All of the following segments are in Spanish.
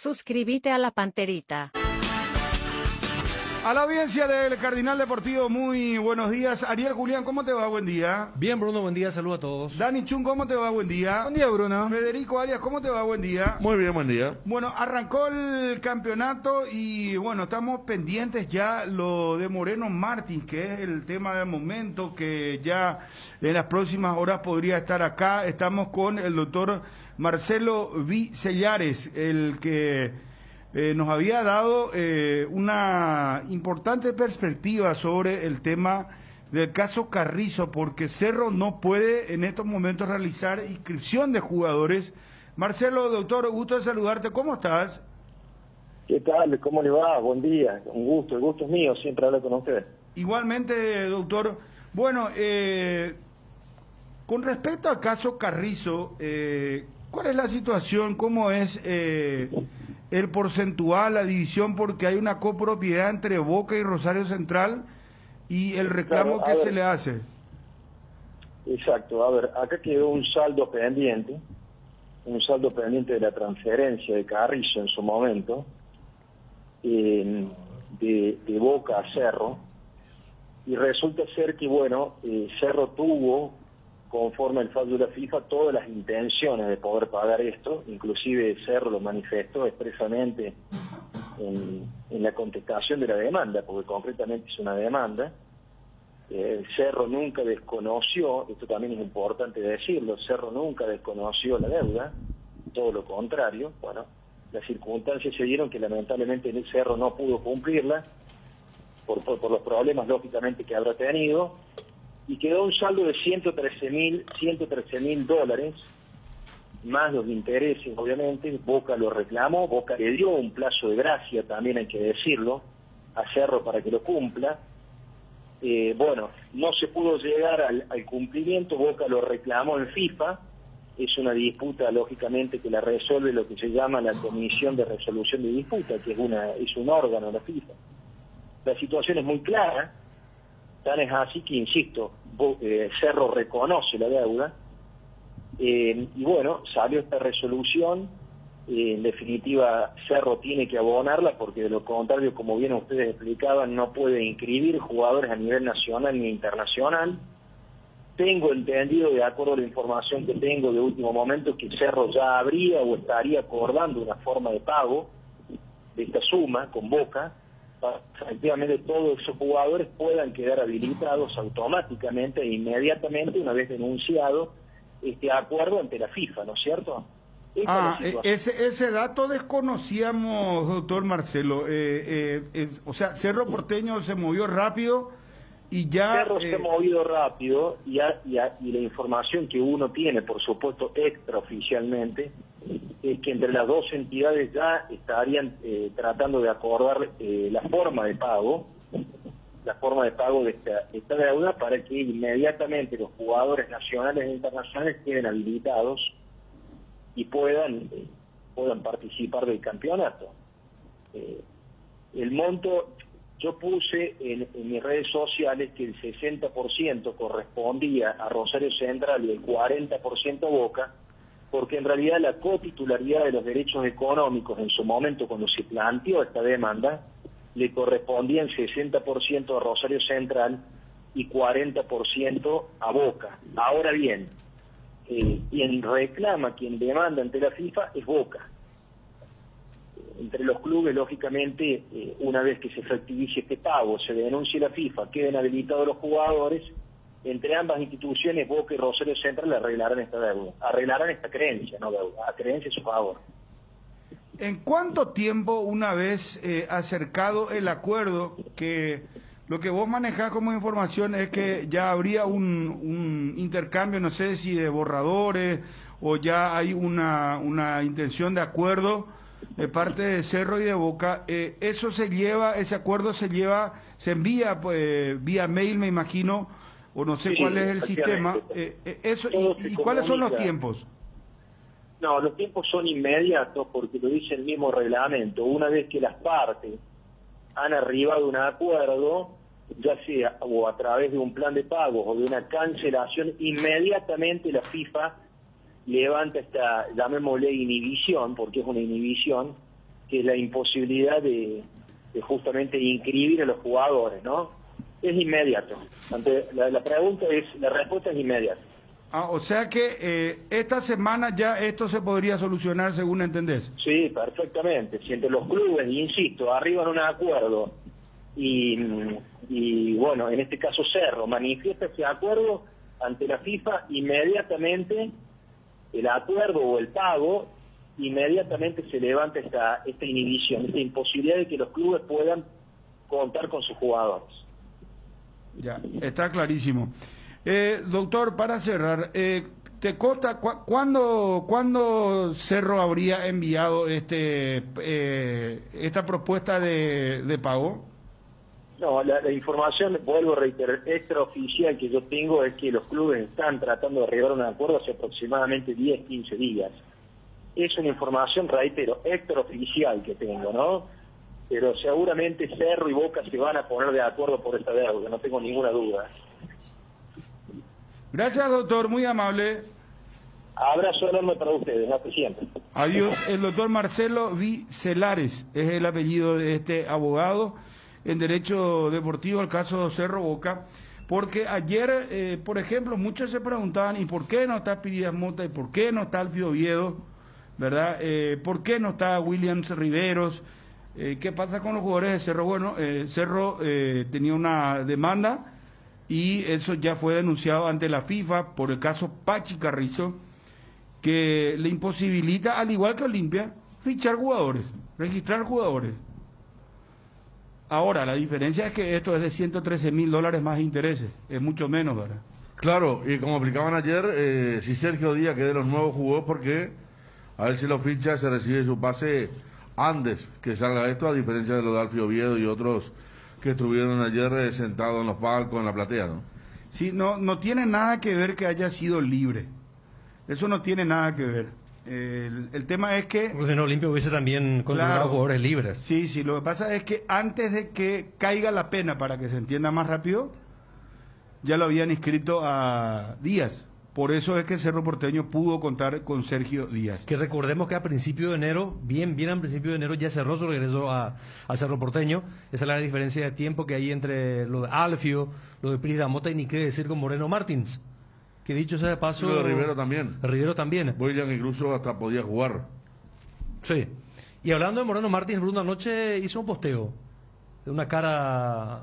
Suscríbete a la Panterita. A la audiencia del Cardinal Deportivo, muy buenos días. Ariel Julián, ¿cómo te va? Buen día. Bien, Bruno, buen día, saludos a todos. Dani Chun, ¿cómo te va? Buen día. Buen día, Bruno. Federico Arias, ¿cómo te va? Buen día. Muy bien, buen día. Bueno, arrancó el campeonato y bueno, estamos pendientes ya lo de Moreno Martins, que es el tema del momento, que ya en las próximas horas podría estar acá. Estamos con el doctor Marcelo Vicellares, el que nos había dado una importante perspectiva sobre el tema del caso Carrizo, porque Cerro no puede en estos momentos realizar inscripción de jugadores. Marcelo, doctor, gusto de saludarte, ¿cómo estás? ¿Qué tal? ¿Cómo le va? Buen día, un gusto, el gusto es mío, siempre hablar con usted. Igualmente, doctor. Bueno, con respecto al caso Carrizo, ¿cuál es la situación? ¿Cómo es el porcentual, la división? Porque hay una copropiedad entre Boca y Rosario Central y el reclamo que se le hace. Exacto, a ver, acá quedó un saldo pendiente de la transferencia de Carrizo en su momento, de Boca a Cerro, y resulta ser que, bueno, Cerro tuvo, conforme al fallo de la FIFA, todas las intenciones de poder pagar esto, inclusive Cerro lo manifestó expresamente en la contestación de la demanda, porque concretamente es una demanda. Cerro nunca desconoció, esto también es importante decirlo, Cerro nunca desconoció la deuda, todo lo contrario. Bueno, las circunstancias se dieron que lamentablemente el Cerro no pudo cumplirla, por los problemas lógicamente que habrá tenido, y quedó un saldo de $113,000, más los intereses, obviamente. Boca lo reclamó, Boca le dio un plazo de gracia, también hay que decirlo, a Cerro para que lo cumpla. Bueno, no se pudo llegar al cumplimiento, Boca lo reclamó en FIFA, es una disputa lógicamente que la resuelve lo que se llama la Comisión de Resolución de Disputa, que es un órgano de la FIFA. La situación es muy clara, tan es así que, insisto, Cerro reconoce la deuda, y bueno, salió esta resolución. En definitiva, Cerro tiene que abonarla, porque de lo contrario, como bien ustedes explicaban, no puede inscribir jugadores a nivel nacional ni internacional. Tengo entendido, de acuerdo a la información que tengo de último momento, que Cerro ya habría o estaría acordando una forma de pago de esta suma con Boca, para que efectivamente todos esos jugadores puedan quedar habilitados automáticamente e inmediatamente una vez denunciado este acuerdo ante la FIFA, ¿no es cierto? Ese dato desconocíamos, doctor Marcelo. O sea, Cerro Porteño se movió rápido y ya... Cerro se ha movido rápido y la información que uno tiene, por supuesto, extraoficialmente, es que entre las dos entidades ya estarían tratando de acordar la forma de pago de esta deuda, para que inmediatamente los jugadores nacionales e internacionales queden habilitados y puedan participar del campeonato. El monto, yo puse en mis redes sociales que el 60% correspondía a Rosario Central y el 40% a Boca, porque en realidad la cotitularidad de los derechos económicos en su momento, cuando se planteó esta demanda, le correspondía el 60% a Rosario Central y 40% a Boca. Ahora bien, quien reclama, quien demanda ante la FIFA es Boca. Entre los clubes, lógicamente, una vez que se efectivice este pago, se denuncie la FIFA, queden habilitados los jugadores, entre ambas instituciones, Boca y Rosario Central, arreglarán esta deuda, arreglarán esta creencia, no deuda, a creencia a su favor. ¿En cuánto tiempo, una vez acercado el acuerdo, que lo que vos manejás como información es que ya habría un intercambio, no sé si de borradores o ya hay una intención de acuerdo de parte de Cerro y de Boca? Ese acuerdo se envía vía mail, me imagino, o no sé cuál es el sistema. ¿Y cuáles son los tiempos? No, los tiempos son inmediatos, porque lo dice el mismo reglamento. Una vez que las partes han arribado a un acuerdo, ya sea o a través de un plan de pagos o de una cancelación, inmediatamente la FIFA levanta esta, llamémosle inhibición, porque es una inhibición, que la imposibilidad de justamente inscribir a los jugadores, ¿no? Es inmediato. La pregunta es, la respuesta es inmediata. O sea que esta semana ya esto se podría solucionar, según entendés. Sí, perfectamente. Si entre los clubes, insisto, arriban un acuerdo y bueno, en este caso Cerro manifiesta ese acuerdo ante la FIFA, inmediatamente el acuerdo o el pago, inmediatamente se levanta esta inhibición, esta imposibilidad de que los clubes puedan contar con sus jugadores. Ya, está clarísimo. Doctor, para cerrar, ¿te consta cuándo Cerro habría enviado esta propuesta de pago? No, la información, vuelvo a reiterar, extraoficial que yo tengo es que los clubes están tratando de arribar a un acuerdo hace aproximadamente 10, 15 días. Es una información, reitero, extraoficial que tengo, ¿no? Pero seguramente Cerro y Boca se van a poner de acuerdo por esta deuda, no tengo ninguna duda. Gracias, doctor, muy amable. Abrazo enorme para ustedes, hasta siempre. Adiós. El doctor Marcelo Vicelares es el apellido de este abogado en Derecho Deportivo, el caso Cerro Boca, porque ayer, por ejemplo, muchos se preguntaban, ¿y por qué no está Piridas Mota? ¿Y por qué no está Alfio Oviedo? ¿Verdad? ¿Por qué no está Williams Riveros? ¿Qué pasa con los jugadores de Cerro? Bueno, Cerro tenía una demanda y eso ya fue denunciado ante la FIFA por el caso Pachi Carrizo, que le imposibilita, al igual que Olimpia, fichar jugadores, registrar jugadores. Ahora, la diferencia es que esto es de $113,000 más intereses, es mucho menos, ¿verdad? Claro, y como explicaban ayer, si Sergio Díaz, que de los nuevos jugó, porque a ver si lo ficha, se recibe su pase antes que salga esto, a diferencia de lo de Alfio Oviedo y otros que estuvieron ayer sentados en los palcos, en la platea, ¿no? Sí, no tiene nada que ver que haya sido libre. Eso no tiene nada que ver. El tema es que... Porque si no, Olimpia hubiese también contratado jugadores libres. Sí, lo que pasa es que antes de que caiga la pena, para que se entienda más rápido, ya lo habían inscrito a Díaz. Por eso es que Cerro Porteño pudo contar con Sergio Díaz. Que recordemos que a principio de enero, bien a principio de enero, ya cerró su regreso a Cerro Porteño. Esa es la diferencia de tiempo que hay entre lo de Alfio, lo de Piridas Mota y ni qué decir con Moreno Martins. Que dicho sea de paso... Lo de Rivero también. Rivero también. William incluso hasta podía jugar. Sí. Y hablando de Moreno Martins, Bruno anoche hizo un posteo de una cara,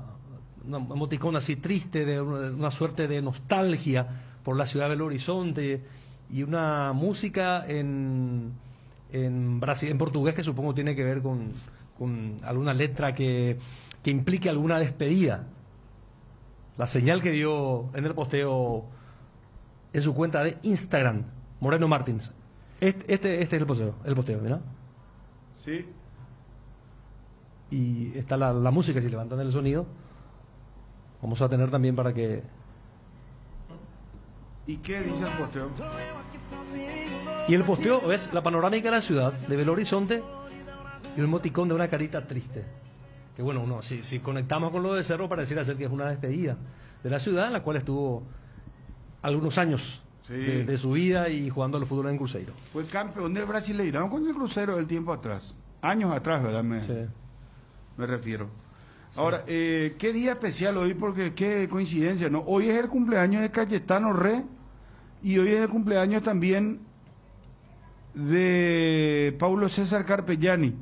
una emoticona así triste, de una suerte de nostalgia por la ciudad de Belo Horizonte y una música en portugués que supongo tiene que ver con alguna letra que implique alguna despedida. La señal que dio en el posteo en su cuenta de Instagram, Moreno Martins. Este es el posteo, ¿verdad? Sí. Y está la música, si levantan el sonido, vamos a tener también para que... ¿Y qué dice el posteo? Y el posteo es la panorámica de la ciudad de Belo Horizonte y un emoticón de una carita triste. Que bueno, si conectamos con lo de Cerro, pareciera ser que es una despedida de la ciudad en la cual estuvo algunos años de su vida y jugando al fútbol en Cruzeiro. Fue campeón del Brasileirão con el Cruzeiro del tiempo atrás. Años atrás, ¿verdad? Me refiero. Ahora, qué día especial hoy, porque qué coincidencia, ¿no? Hoy es el cumpleaños de Cayetano Re y hoy es el cumpleaños también de Paulo César Carpegiani.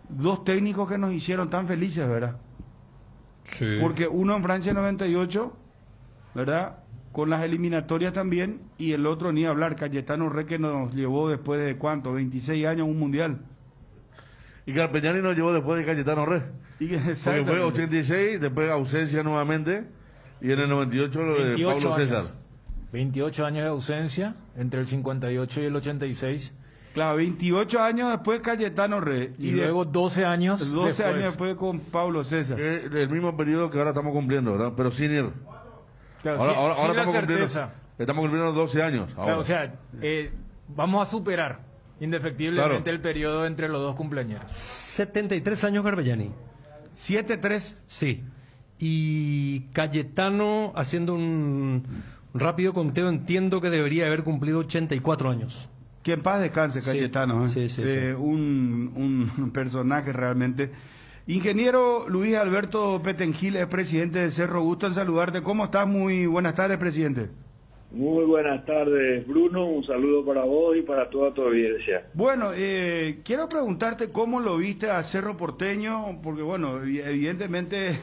Dos técnicos que nos hicieron tan felices, ¿verdad? Sí. Porque uno en Francia 98, ¿verdad? Con las eliminatorias también, y el otro ni hablar, Cayetano Re, que nos llevó después de ¿cuánto? 26 años a un mundial. Y Carpegiani nos llevó después de Cayetano Re. Porque fue 86, después ausencia nuevamente, y en el 98 lo de Paulo César. 28 años de ausencia, entre el 58 y el 86. Claro, 28 años después Cayetano Re. Y luego 12 años 12 años después con Paulo César. El mismo periodo que ahora estamos cumpliendo, ¿verdad? Pero sin ir. Claro, ahora estamos cumpliendo 12 años. Claro, o sea, vamos a superar indefectiblemente el periodo entre los dos cumpleaños. 73 años Carpegiani. 7-3. Sí. Y Cayetano, haciendo un rápido conteo, entiendo que debería haber cumplido 84 años. Que en paz descanse Cayetano. Sí. Un un personaje realmente. Ingeniero Luis Alberto Petengil es presidente de Cerro, gusto en saludarte. ¿Cómo estás? Muy buenas tardes, presidente. Muy buenas tardes, Bruno. Un saludo para vos y para toda tu audiencia. Bueno, quiero preguntarte cómo lo viste a Cerro Porteño, porque bueno, evidentemente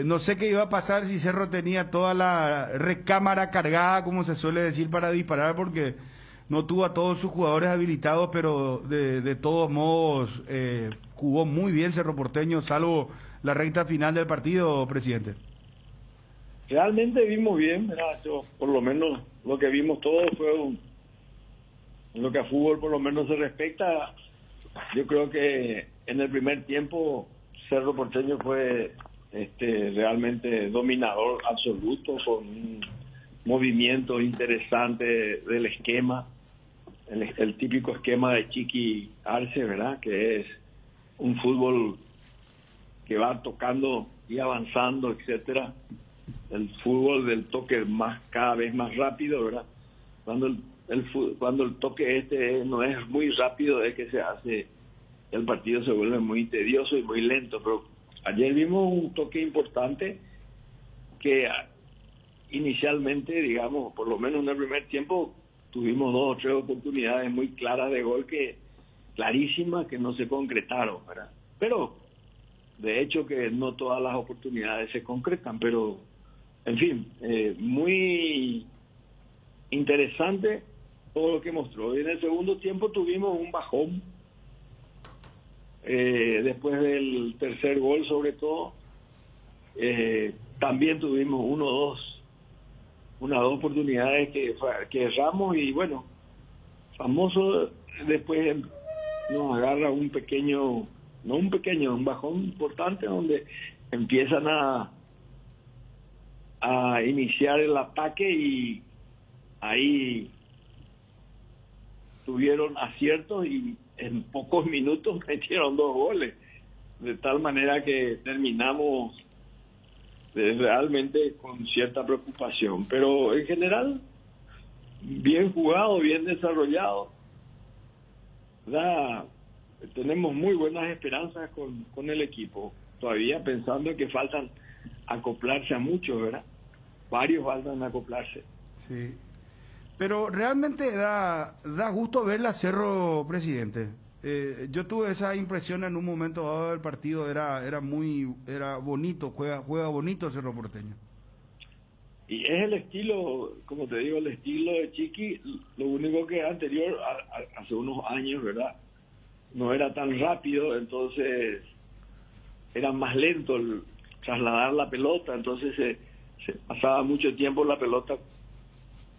no sé qué iba a pasar si Cerro tenía toda la recámara cargada, como se suele decir, para disparar, porque no tuvo a todos sus jugadores habilitados, pero de todos modos jugó muy bien Cerro Porteño, salvo la recta final del partido, presidente. Realmente vimos bien, ¿verdad? Por lo menos lo que vimos todos fue en lo que a fútbol por lo menos se respecta. Yo creo que en el primer tiempo Cerro Porteño fue realmente dominador absoluto, con un movimiento interesante del esquema, el típico esquema de Chiqui Arce, ¿verdad? Que es un fútbol que va tocando y avanzando, etcétera. El fútbol del toque cada vez más rápido, ¿verdad? Cuando el toque no es muy rápido, es que el partido se vuelve muy tedioso y muy lento. Pero ayer vimos un toque importante que inicialmente, digamos, por lo menos en el primer tiempo, tuvimos 2 o 3 oportunidades muy claras de gol, clarísimas, que no se concretaron, ¿verdad? Pero de hecho que no todas las oportunidades se concretan, pero en fin, muy interesante todo lo que mostró. Y en el segundo tiempo tuvimos un bajón, después del tercer gol sobre todo. También tuvimos unas dos oportunidades que erramos, y bueno, famoso, después nos agarra un bajón importante, donde empiezan a iniciar el ataque, y ahí tuvieron aciertos y en pocos minutos metieron 2 goles, de tal manera que terminamos realmente con cierta preocupación. Pero en general, bien jugado, bien desarrollado. Tenemos muy buenas esperanzas con el equipo, todavía pensando que faltan acoplarse a muchos, ¿verdad? Varios faltan acoplarse. Sí. Pero realmente da gusto verla, Cerro, presidente. Yo tuve esa impresión en un momento dado del partido, era bonito, juega bonito Cerro Porteño. Y es el estilo, como te digo, el estilo de Chiqui, lo único que anterior, hace unos años, ¿verdad? No era tan rápido, entonces era más lento el trasladar la pelota, entonces se pasaba mucho tiempo la pelota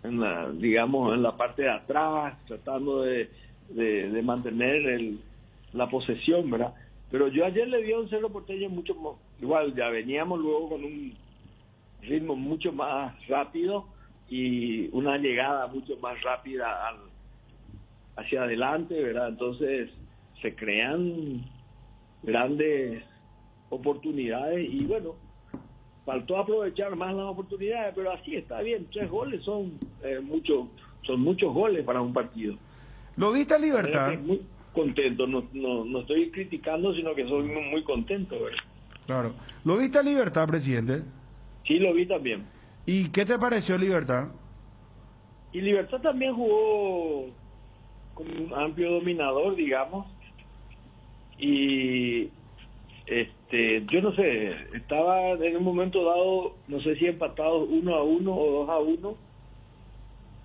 en la parte de atrás, tratando de mantener la posesión, ¿verdad? Pero yo ayer le vi a un Cerro Porteño mucho más, igual ya veníamos luego con un ritmo mucho más rápido y una llegada mucho más rápida hacia adelante, ¿verdad? Entonces se crean grandes oportunidades, y bueno, faltó aprovechar más las oportunidades, pero así está bien. 3 goles son muchos goles para un partido. ¿Lo viste a Libertad? Muy contento, no estoy criticando, sino que soy muy contento, ¿verdad? Claro. ¿Lo viste a Libertad, presidente? Sí, lo vi también. ¿Y qué te pareció Libertad? Y Libertad también jugó como un amplio dominador, digamos, y yo no sé, estaba en un momento dado, no sé si empatados 1-1 o 2-1,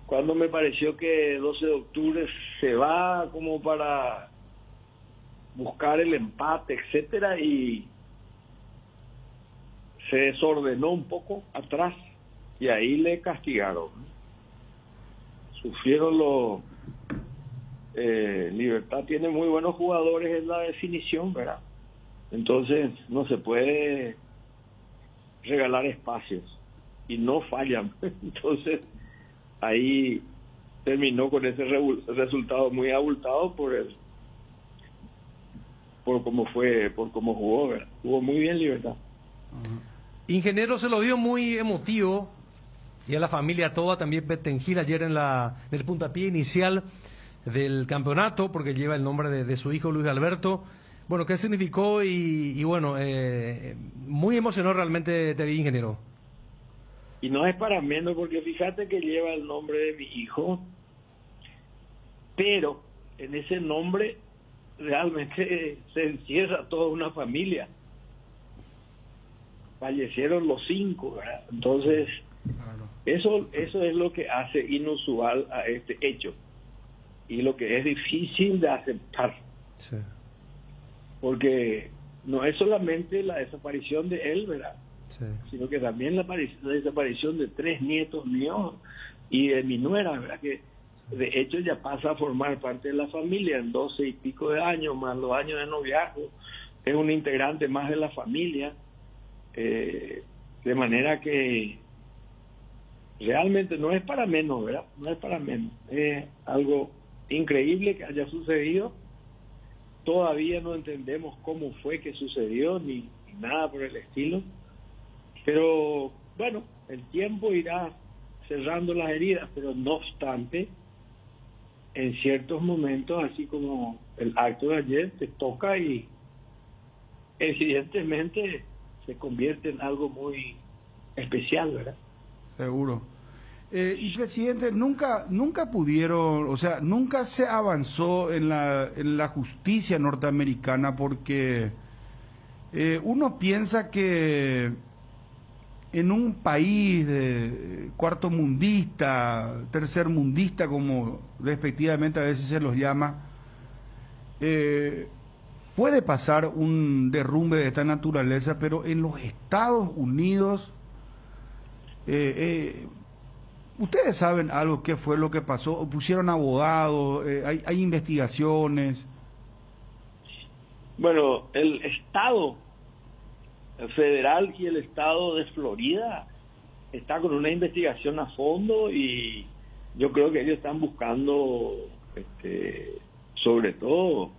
cuando me pareció que 12 de octubre se va como para buscar el empate, etcétera, y se desordenó un poco atrás, y ahí le castigaron. Sufrieron Libertad tiene muy buenos jugadores en la definición, ¿verdad? Entonces no se puede regalar espacios, y no fallan. Entonces ahí terminó con ese resultado muy abultado por cómo jugó, ¿verdad? Jugó muy bien Libertad. Ingeniero, se lo vio muy emotivo, y a la familia toda, también Petengil ayer en el puntapié inicial. del campeonato, porque lleva el nombre de su hijo Luis Alberto. Bueno, ¿qué significó? Y bueno, muy emocionó realmente, te vi, ingeniero. Y no es para menos, porque fíjate que lleva el nombre de mi hijo, pero en ese nombre realmente se encierra toda una familia. Fallecieron los 5, ¿verdad? Entonces, eso es lo que hace inusual a este hecho y lo que es difícil de aceptar. Sí. Porque no es solamente la desaparición de él, ¿verdad? Sí. Sino que también la desaparición de 3 nietos míos y de mi nuera, ¿verdad? Que de hecho ya pasa a formar parte de la familia en 12 y pico de años, más los años de noviazgo, es un integrante más de la familia, de manera que realmente no es para menos, ¿verdad? No es para menos, es algo increíble que haya sucedido. Todavía no entendemos cómo fue que sucedió, ni nada por el estilo, pero bueno, el tiempo irá cerrando las heridas, pero no obstante, en ciertos momentos, así como el acto de ayer, te toca y evidentemente se convierte en algo muy especial, ¿verdad? Seguro. Y presidente, nunca pudieron, o sea, nunca se avanzó en la justicia norteamericana, porque uno piensa que en un país de cuarto mundista, tercer mundista, como despectivamente a veces se los llama, puede pasar un derrumbe de esta naturaleza, pero en los Estados Unidos, ¿ustedes saben algo qué fue lo que pasó? ¿Pusieron abogados? ¿Hay investigaciones? Bueno, el Estado federal y el Estado de Florida está con una investigación a fondo y yo creo que ellos están buscando, sobre todo,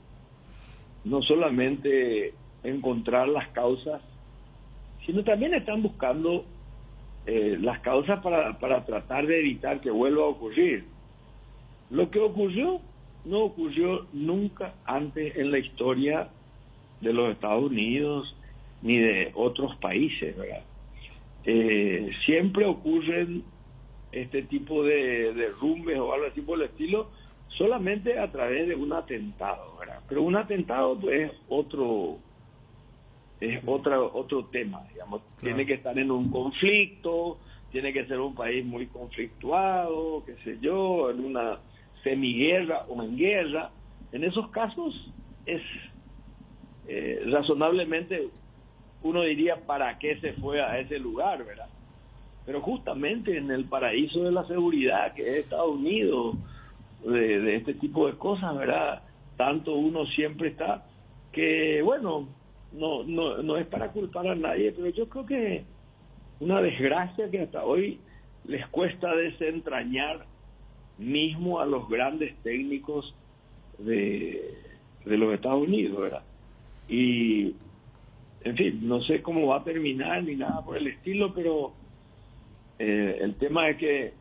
no solamente encontrar las causas, sino también están buscando las causas para tratar de evitar que vuelva a ocurrir. Lo que ocurrió no ocurrió nunca antes en la historia de los Estados Unidos ni de otros países, ¿verdad? Siempre ocurren este tipo de derrumbes o algo así por el estilo solamente a través de un atentado, ¿verdad? Pero un atentado pues, es otro tema, digamos. Claro. Tiene que estar en un conflicto, tiene que ser un país muy conflictuado, qué sé yo, en una semiguerra o en guerra. En esos casos es razonablemente uno diría para qué se fue a ese lugar, ¿verdad? Pero justamente en el paraíso de la seguridad que es Estados Unidos, de este tipo de cosas, ¿verdad? Tanto uno siempre está que, bueno, no es para culpar a nadie, pero yo creo que una desgracia que hasta hoy les cuesta desentrañar mismo a los grandes técnicos de los Estados Unidos, ¿verdad? Y en fin, no sé cómo va a terminar ni nada por el estilo, pero el tema es que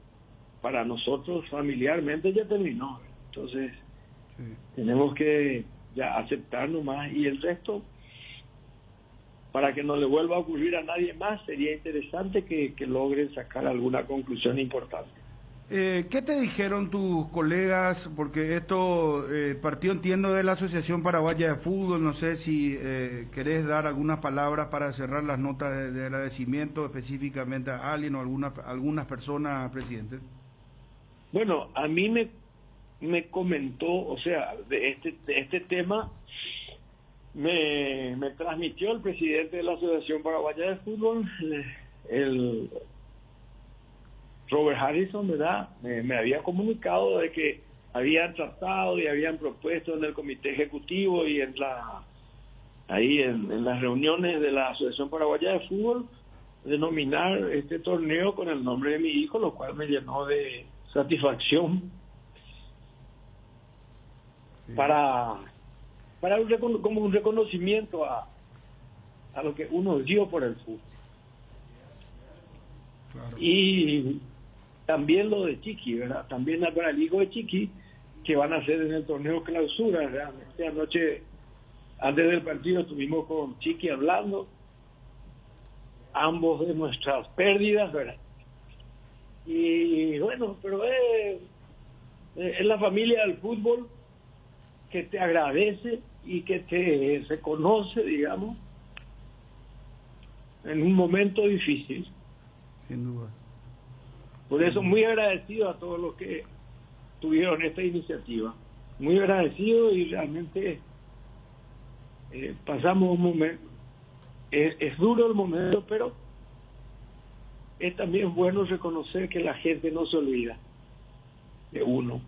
para nosotros familiarmente ya terminó. Entonces, tenemos que ya aceptar nomás, y el resto, para que no le vuelva a ocurrir a nadie más, sería interesante que logren sacar alguna conclusión importante. ¿Qué te dijeron tus colegas? Porque esto partió, entiendo, de la Asociación Paraguaya de Fútbol. No sé si querés dar algunas palabras para cerrar las notas de agradecimiento específicamente a alguien o algunas personas, presidente. Bueno, a mí me comentó, o sea, de este tema me transmitió el presidente de la Asociación Paraguaya de Fútbol, el Robert Harrison, ¿verdad? Me había comunicado de que habían tratado y habían propuesto en el comité ejecutivo y en las reuniones de la Asociación Paraguaya de Fútbol denominar este torneo con el nombre de mi hijo, lo cual me llenó de satisfacción como un reconocimiento a lo que uno dio por el fútbol. Claro. Y también lo de Chiqui, ¿verdad? También para el hijo de Chiqui, que van a hacer en el torneo clausura. Realmente anoche, antes del partido, estuvimos con Chiqui hablando, ambos de nuestras pérdidas, ¿verdad? Y bueno, pero es la familia del fútbol que te agradece y que te reconoce, digamos, en un momento difícil. Sin duda. Por eso muy agradecido a todos los que tuvieron esta iniciativa. Muy agradecido y realmente pasamos un momento. Es duro el momento, pero es también bueno reconocer que la gente no se olvida de uno.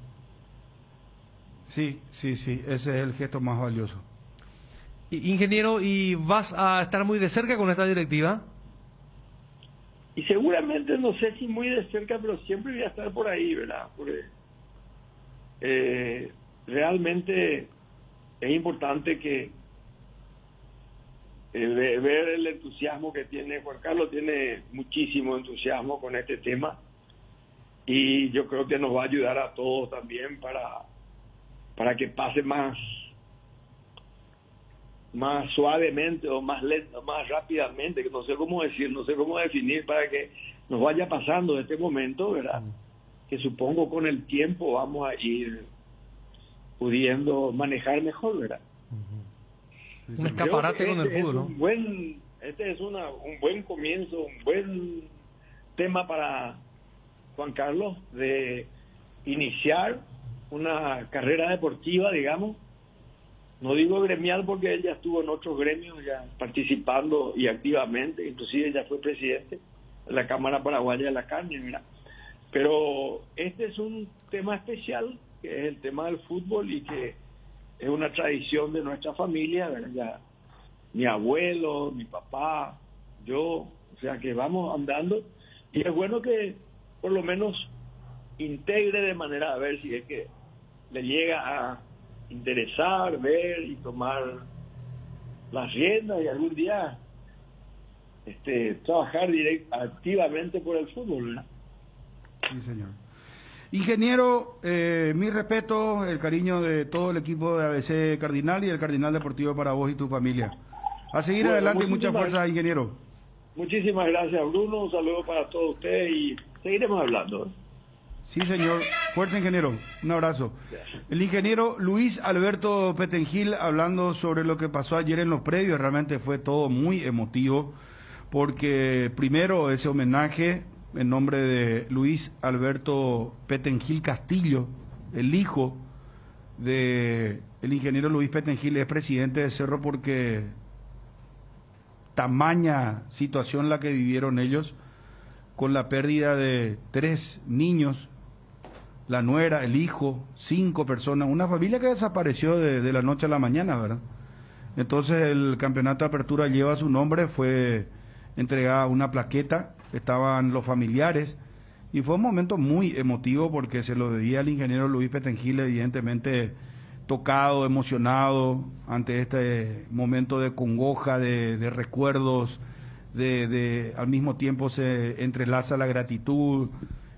Sí, ese es el gesto más valioso. Ingeniero, ¿y vas a estar muy de cerca con esta directiva? Y seguramente, no sé si muy de cerca, pero siempre voy a estar por ahí, ¿verdad? Porque realmente es importante que ver el entusiasmo que tiene Juan Carlos. Tiene muchísimo entusiasmo con este tema y yo creo que nos va a ayudar a todos también para que pase más suavemente o más lento, más rápidamente, que no sé cómo decir, no sé cómo definir, para que nos vaya pasando este momento, ¿verdad? Que supongo con el tiempo vamos a ir pudiendo manejar mejor, ¿verdad? Un escaparate con el fútbol, ¿no? Este es un buen comienzo, un buen tema para Juan Carlos de iniciar una carrera deportiva, digamos. No digo gremial porque él ya estuvo en otros gremios ya participando y activamente, inclusive ya fue presidente de la Cámara Paraguaya de la Carne, mira. Pero este es un tema especial, que es el tema del fútbol y que es una tradición de nuestra familia, ¿verdad? Ya, mi abuelo, mi papá, yo, o sea que vamos andando y es bueno que por lo menos integre de manera a ver si es que le llega a interesar, ver y tomar las riendas y algún día trabajar activamente por el fútbol, ¿verdad? Sí, señor. Ingeniero, mi respeto, el cariño de todo el equipo de ABC Cardinal y el Cardinal Deportivo para vos y tu familia. A seguir adelante y mucha fuerza, ingeniero. Muchísimas gracias, Bruno. Un saludo para todos ustedes y seguiremos hablando, ¿eh? Sí, señor. Fuerza, ingeniero. Un abrazo. El ingeniero Luis Alberto Petengil hablando sobre lo que pasó ayer en los previos. Realmente fue todo muy emotivo porque primero ese homenaje en nombre de Luis Alberto Petengil Castillo, el hijo de el ingeniero Luis Petengil, es presidente de Cerro, porque tamaña situación la que vivieron ellos con la pérdida de 3 niños, la nuera, el hijo, 5 personas, una familia que desapareció de la noche a la mañana, ¿verdad? Entonces el campeonato de apertura lleva su nombre, fue entregada una plaqueta, estaban los familiares y fue un momento muy emotivo porque se lo debía al ingeniero Luis Petengil, evidentemente tocado, emocionado ante este momento de congoja, de recuerdos, al mismo tiempo se entrelaza la gratitud,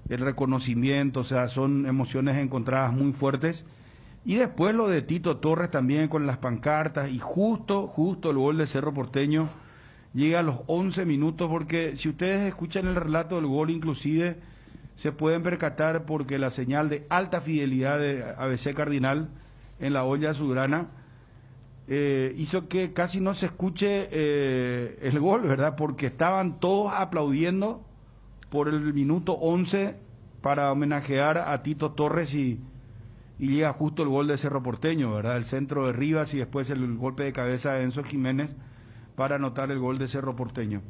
el reconocimiento, o sea, son emociones encontradas muy fuertes. Y después lo de Tito Torres también con las pancartas y justo el gol de Cerro Porteño llega a los 11 minutos, porque si ustedes escuchan el relato del gol inclusive se pueden percatar porque la señal de alta fidelidad de ABC Cardinal en la olla azulgrana hizo que casi no se escuche el gol, ¿verdad? Porque estaban todos aplaudiendo por el minuto 11 para homenajear a Tito Torres y llega justo el gol de Cerro Porteño, ¿verdad? El centro de Rivas y después el golpe de cabeza de Enzo Jiménez para anotar el gol de Cerro Porteño.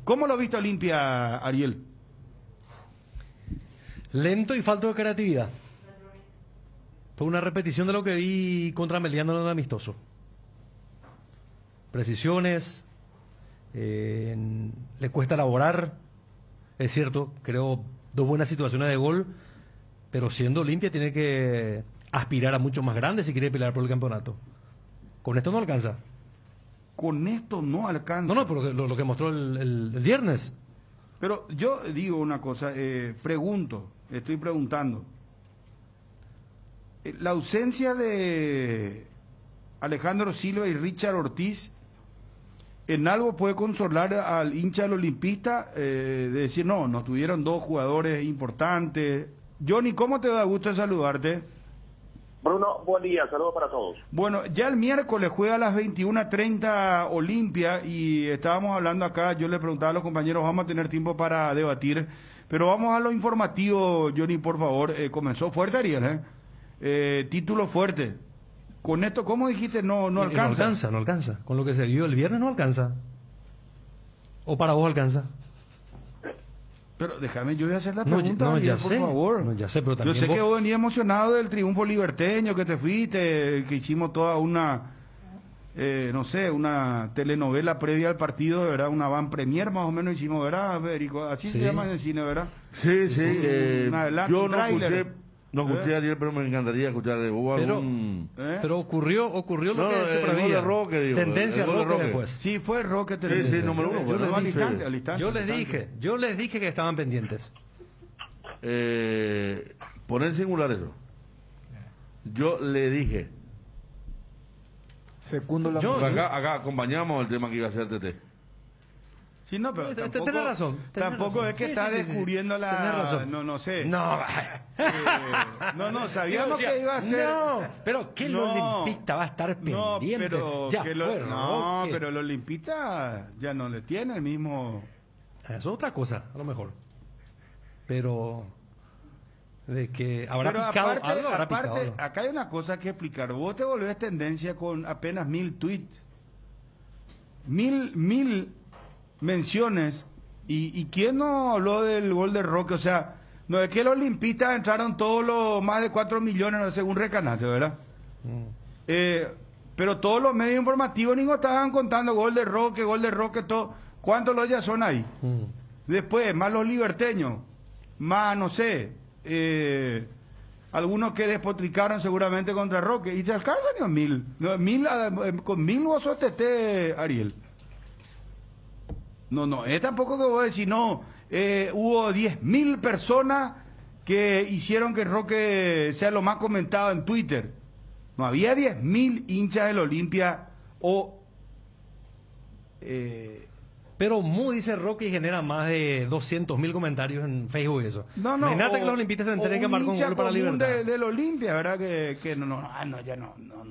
¿Cómo lo ha visto Olimpia, Ariel? Lento y falto de creatividad. Fue una repetición de lo que vi contra Meliano en el amistoso. Precisiones, le cuesta elaborar, es cierto, creo 2 buenas situaciones de gol, pero siendo Olimpia tiene que aspirar a mucho más grande si quiere pelear por el campeonato. Con esto no alcanza. Con esto no alcanza. No, pero lo que mostró el viernes. Pero yo digo una cosa, estoy preguntando. la ausencia de Alejandro Silva y Richard Ortiz en algo puede consolar al hincha del olimpista, de decir, no tuvieron dos jugadores importantes. Johnny, ¿cómo te da gusto de saludarte? Bruno, buen día, saludos para todos. Bueno, ya el miércoles juega a las 21:30 Olimpia y estábamos hablando acá, yo le preguntaba a los compañeros, vamos a tener tiempo para debatir, pero vamos a lo informativo, Johnny, por favor. Comenzó fuerte, Ariel, título fuerte. Con esto, ¿cómo dijiste? No alcanza. No alcanza. Con lo que se vio el viernes no alcanza. ¿O para vos alcanza? Pero déjame, yo voy a hacer la pregunta, ya por sé, favor. No, ya sé, pero también yo sé que vos venías emocionado del triunfo liberteño, que te fuiste, que hicimos toda una, una telenovela previa al partido, ¿verdad? Una van premier más o menos hicimos, ¿verdad, Federico? Así sí. Se llama en el cine, ¿verdad? Sí. Yo no escuché ayer, pero me encantaría escuchar. Pero ocurrió lo que se prevía. Tendencia Roque después. Sí, fue Roque. Sí, número uno. Yo les dije que estaban pendientes. Poner singular eso. Yo le dije. Segundo la acá acompañamos el tema que iba a hacer Tete. Sí, no, pero tampoco, tenés razón. Tampoco es que está descubriendo la... Tenés razón. No sé. No, sabíamos que iba a ser... No, pero que el olimpista va a estar pendiente. Pero pero el olimpista ya no le tiene el mismo... Eso es otra cosa, a lo mejor. Pero... de que habrá picado algo, habrá picado algo. Acá hay una cosa que explicar. Vos te volvés tendencia con apenas 1000 tweets. 1000 menciones. ¿Y quién no habló del gol de Roque? O sea, no es que los olimpistas entraron todos los más de 4 millones, no, según Recanate, ¿verdad? Pero todos los medios informativos ninguno estaban contando gol de Roque, todo. ¿Cuántos los ya son ahí? Después, más los liberteños, más, no sé, algunos que despotricaron seguramente contra Roque, y se alcanzan ni a 1000. Con 1000 vos sos Ariel. No, es tampoco que voy a decir, hubo 10.000 personas que hicieron que Roque sea lo más comentado en Twitter. No había 10.000 hinchas del Olimpia Pero dice Roque y genera más de 200.000 comentarios en Facebook y eso. Imagínate que los olimpistas se enteren que marcó un gol para la Libertad. Del Olimpia, ¿verdad? Que no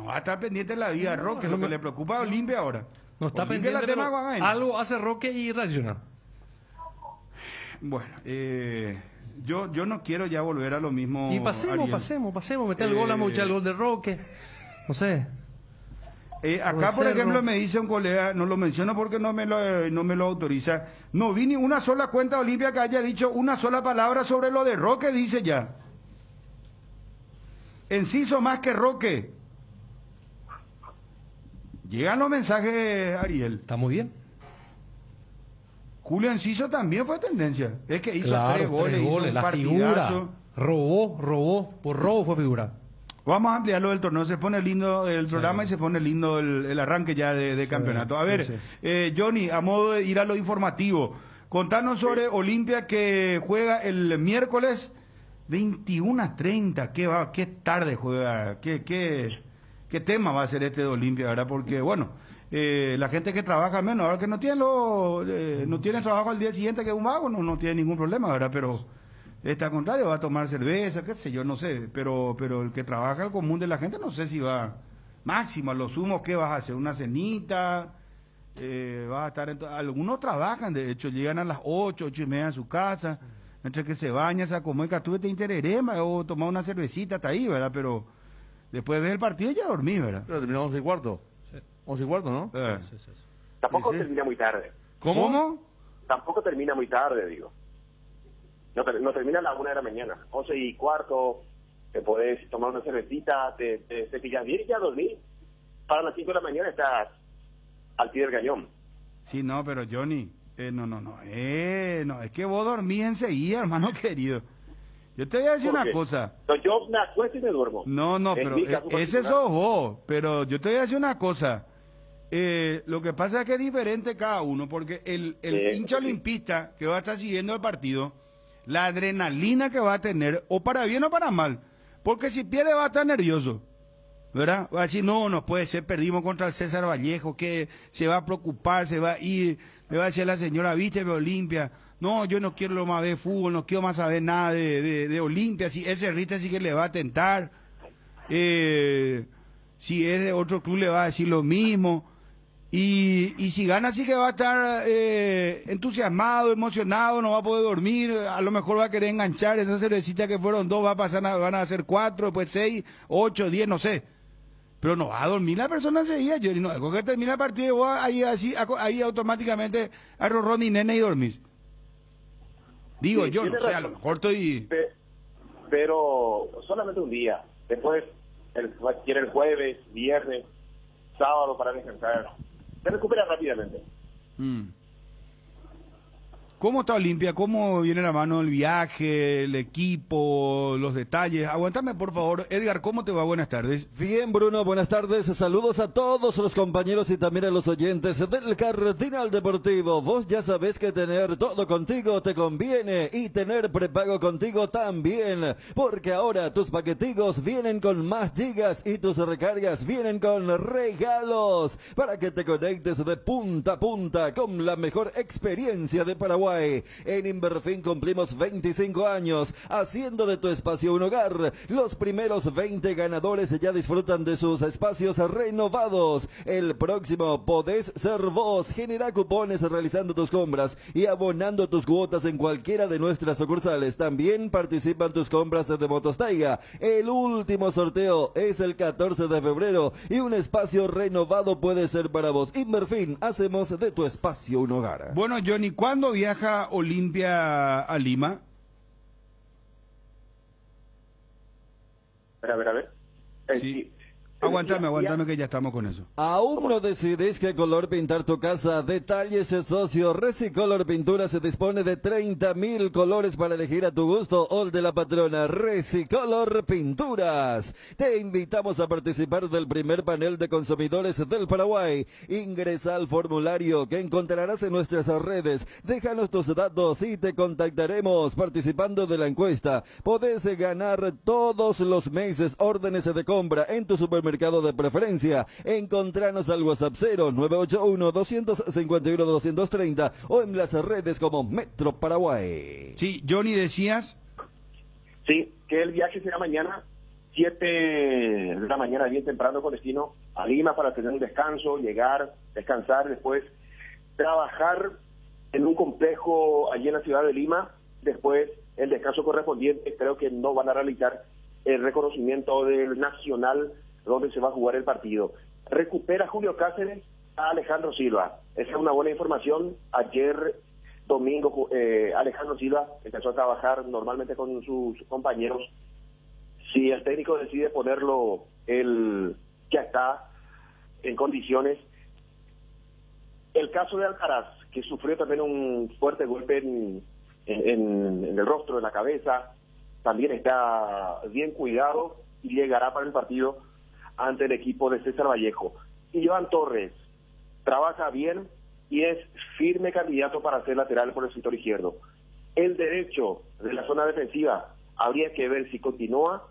va a estar pendiente de la vida de Roque, lo que le preocupa a Olimpia ahora. No está pendiente, algo hace Roque y reacciona. Bueno, yo no quiero ya volver a lo mismo. Y pasemos, meter el gol, a muchar el gol de Roque. No sé. Acá, por ejemplo, me dice un colega, no lo menciono porque no me lo autoriza. No vi ni una sola cuenta de Olimpia que haya dicho una sola palabra sobre lo de Roque, dice ya. Enciso más que Roque. Llegan los mensajes, Ariel. Está muy bien. Julio Enciso también fue tendencia. Es que hizo 3 goles, hizo un la partidazo. Figura. Robó, por robo fue figura. Vamos a ampliarlo del torneo, se pone lindo el programa y se pone lindo el arranque ya de campeonato. A ver, Johnny, a modo de ir a lo informativo, contanos sobre Olimpia que juega el miércoles 21:30. ¿Qué tarde juega? ¿Qué tema va a ser este de Olimpia, verdad? Porque, bueno, la gente que trabaja menos, ahora que no tiene trabajo al día siguiente, que es un vago, no tiene ningún problema, ¿verdad? Pero al contrario, va a tomar cerveza, qué sé yo, no sé, pero el que trabaja el común de la gente, no sé si va máximo, a lo sumo, ¿qué vas a hacer? ¿Una cenita? Vas a estar algunos trabajan, de hecho, llegan a las 8:30 a su casa, entre que se baña, se acomoda, tú te intererema o tomar una cervecita hasta ahí, ¿verdad? Pero después de ver el partido ya dormí, ¿verdad? Pero terminamos 11:15. Sí. 11:15, ¿no? Sí. Tampoco termina muy tarde. ¿Cómo? Tampoco termina muy tarde, digo. No termina a las 1 de la mañana. 11:15, te podés tomar una cervecita, te cepillas bien y ya dormí. Para las 5 de la mañana estás al pie del cañón. Sí, no, pero Johnny, no, es que vos dormís enseguida, hermano querido. Yo te voy a decir una cosa. No, yo me acuesto y me duermo. No, pero ese sos vos. Pero yo te voy a decir una cosa. Lo que pasa es que es diferente cada uno, porque el hincha olimpista que va a estar siguiendo el partido, la adrenalina que va a tener, o para bien o para mal, Porque si pierde va a estar nervioso, ¿verdad? Va a decir, no puede ser, perdimos contra el César Vallejo, que se va a preocupar, se va a ir, le va a decir a la señora, viste Olimpia, no, yo no quiero más ver fútbol, no quiero más saber nada de Olimpia, si ese Rita sí que le va a tentar, si es de otro club le va a decir lo mismo, y si gana sí que va a estar entusiasmado, emocionado, no va a poder dormir, a lo mejor va a querer enganchar esa cervecita que fueron 2, van a ser 4, después 6, 8, 10, no sé. Pero no va a dormir la persona enseguida, Jerry, no, con que termina el partido, vos ahí automáticamente arrojó mi nene y dormís. Digo sí, yo, no sé, a lo mejor estoy... Pero solamente un día, después quiere el jueves, viernes, sábado para descansar. Se recupera rápidamente. ¿Cómo está Olimpia? ¿Cómo viene la mano el viaje, el equipo, los detalles? Aguantame, por favor. Edgar, ¿cómo te va? Buenas tardes. Bien, Bruno, buenas tardes. Saludos a todos los compañeros y también a los oyentes del Cardinal Deportivo. Vos ya sabés que tener todo contigo te conviene y tener prepago contigo también, porque ahora tus paquetigos vienen con más gigas y tus recargas vienen con regalos para que te conectes de punta a punta con la mejor experiencia de Paraguay. En Inverfin cumplimos 25 años haciendo de tu espacio un hogar. Los primeros 20 ganadores ya disfrutan de sus espacios renovados. El próximo podés ser vos. Genera cupones realizando tus compras y abonando tus cuotas en cualquiera de nuestras sucursales. También participan tus compras de Motos Taiga. El último sorteo es el 14 de febrero y un espacio renovado puede ser para vos. Inverfin, hacemos de tu espacio un hogar. Bueno, Johnny, ¿cuándo viaja Olimpia a Lima? A ver. Sí. Aguantame que ya estamos con eso. ¿Aún no decidís qué color pintar tu casa? Detalles socio. Resicolor Pintura se dispone de 30.000 colores para elegir a tu gusto o el de la patrona. Resicolor Pinturas. Te invitamos a participar del primer panel de consumidores del Paraguay. Ingresa al formulario que encontrarás en nuestras redes. Déjanos tus datos y te contactaremos participando de la encuesta. Podés ganar todos los meses órdenes de compra en tu supermercado de preferencia. Encontranos al WhatsApp 0981-251-230 o en las redes como Metro Paraguay. Sí, Johnny, decías. Sí, que el viaje será mañana, 7 de la mañana, bien temprano, con destino a Lima para tener un descanso, llegar, descansar, después trabajar en un complejo allí en la ciudad de Lima, después el descanso correspondiente. Creo que no van a realizar el reconocimiento del Nacional donde se va a jugar el partido. Recupera Julio Cáceres a Alejandro Silva. Esa es una buena información. Ayer domingo Alejandro Silva empezó a trabajar normalmente con sus compañeros. Si el técnico decide ponerlo, él ya está en condiciones. El caso de Alcaraz, que sufrió también un fuerte golpe en el rostro, en la cabeza, también está bien cuidado y llegará para el partido ante el equipo de César Vallejo. Y Iván Torres trabaja bien y es firme candidato para ser lateral por el sector izquierdo. El derecho de la zona defensiva habría que ver si continúa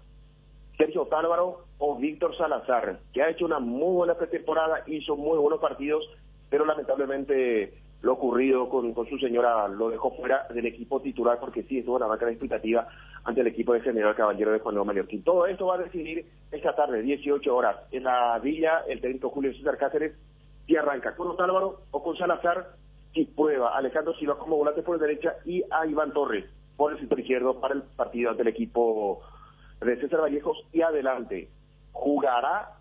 Sergio Tálvaro o Víctor Salazar, que ha hecho una muy buena pretemporada, hizo muy buenos partidos, pero lamentablemente lo ocurrido con su señora lo dejó fuera del equipo titular, porque sí estuvo en la banca de expectativa ante el equipo de General Caballero de Juan Nuevo Mallorquín. Todo esto va a decidir esta tarde, 18 horas, en la Villa, el técnico Julio César Cáceres, si arranca con Otálvaro o con Salazar, si prueba a Alejandro Silva como volante por derecha y a Iván Torres por el sector izquierdo para el partido ante el equipo de César Vallejos. Y adelante, jugará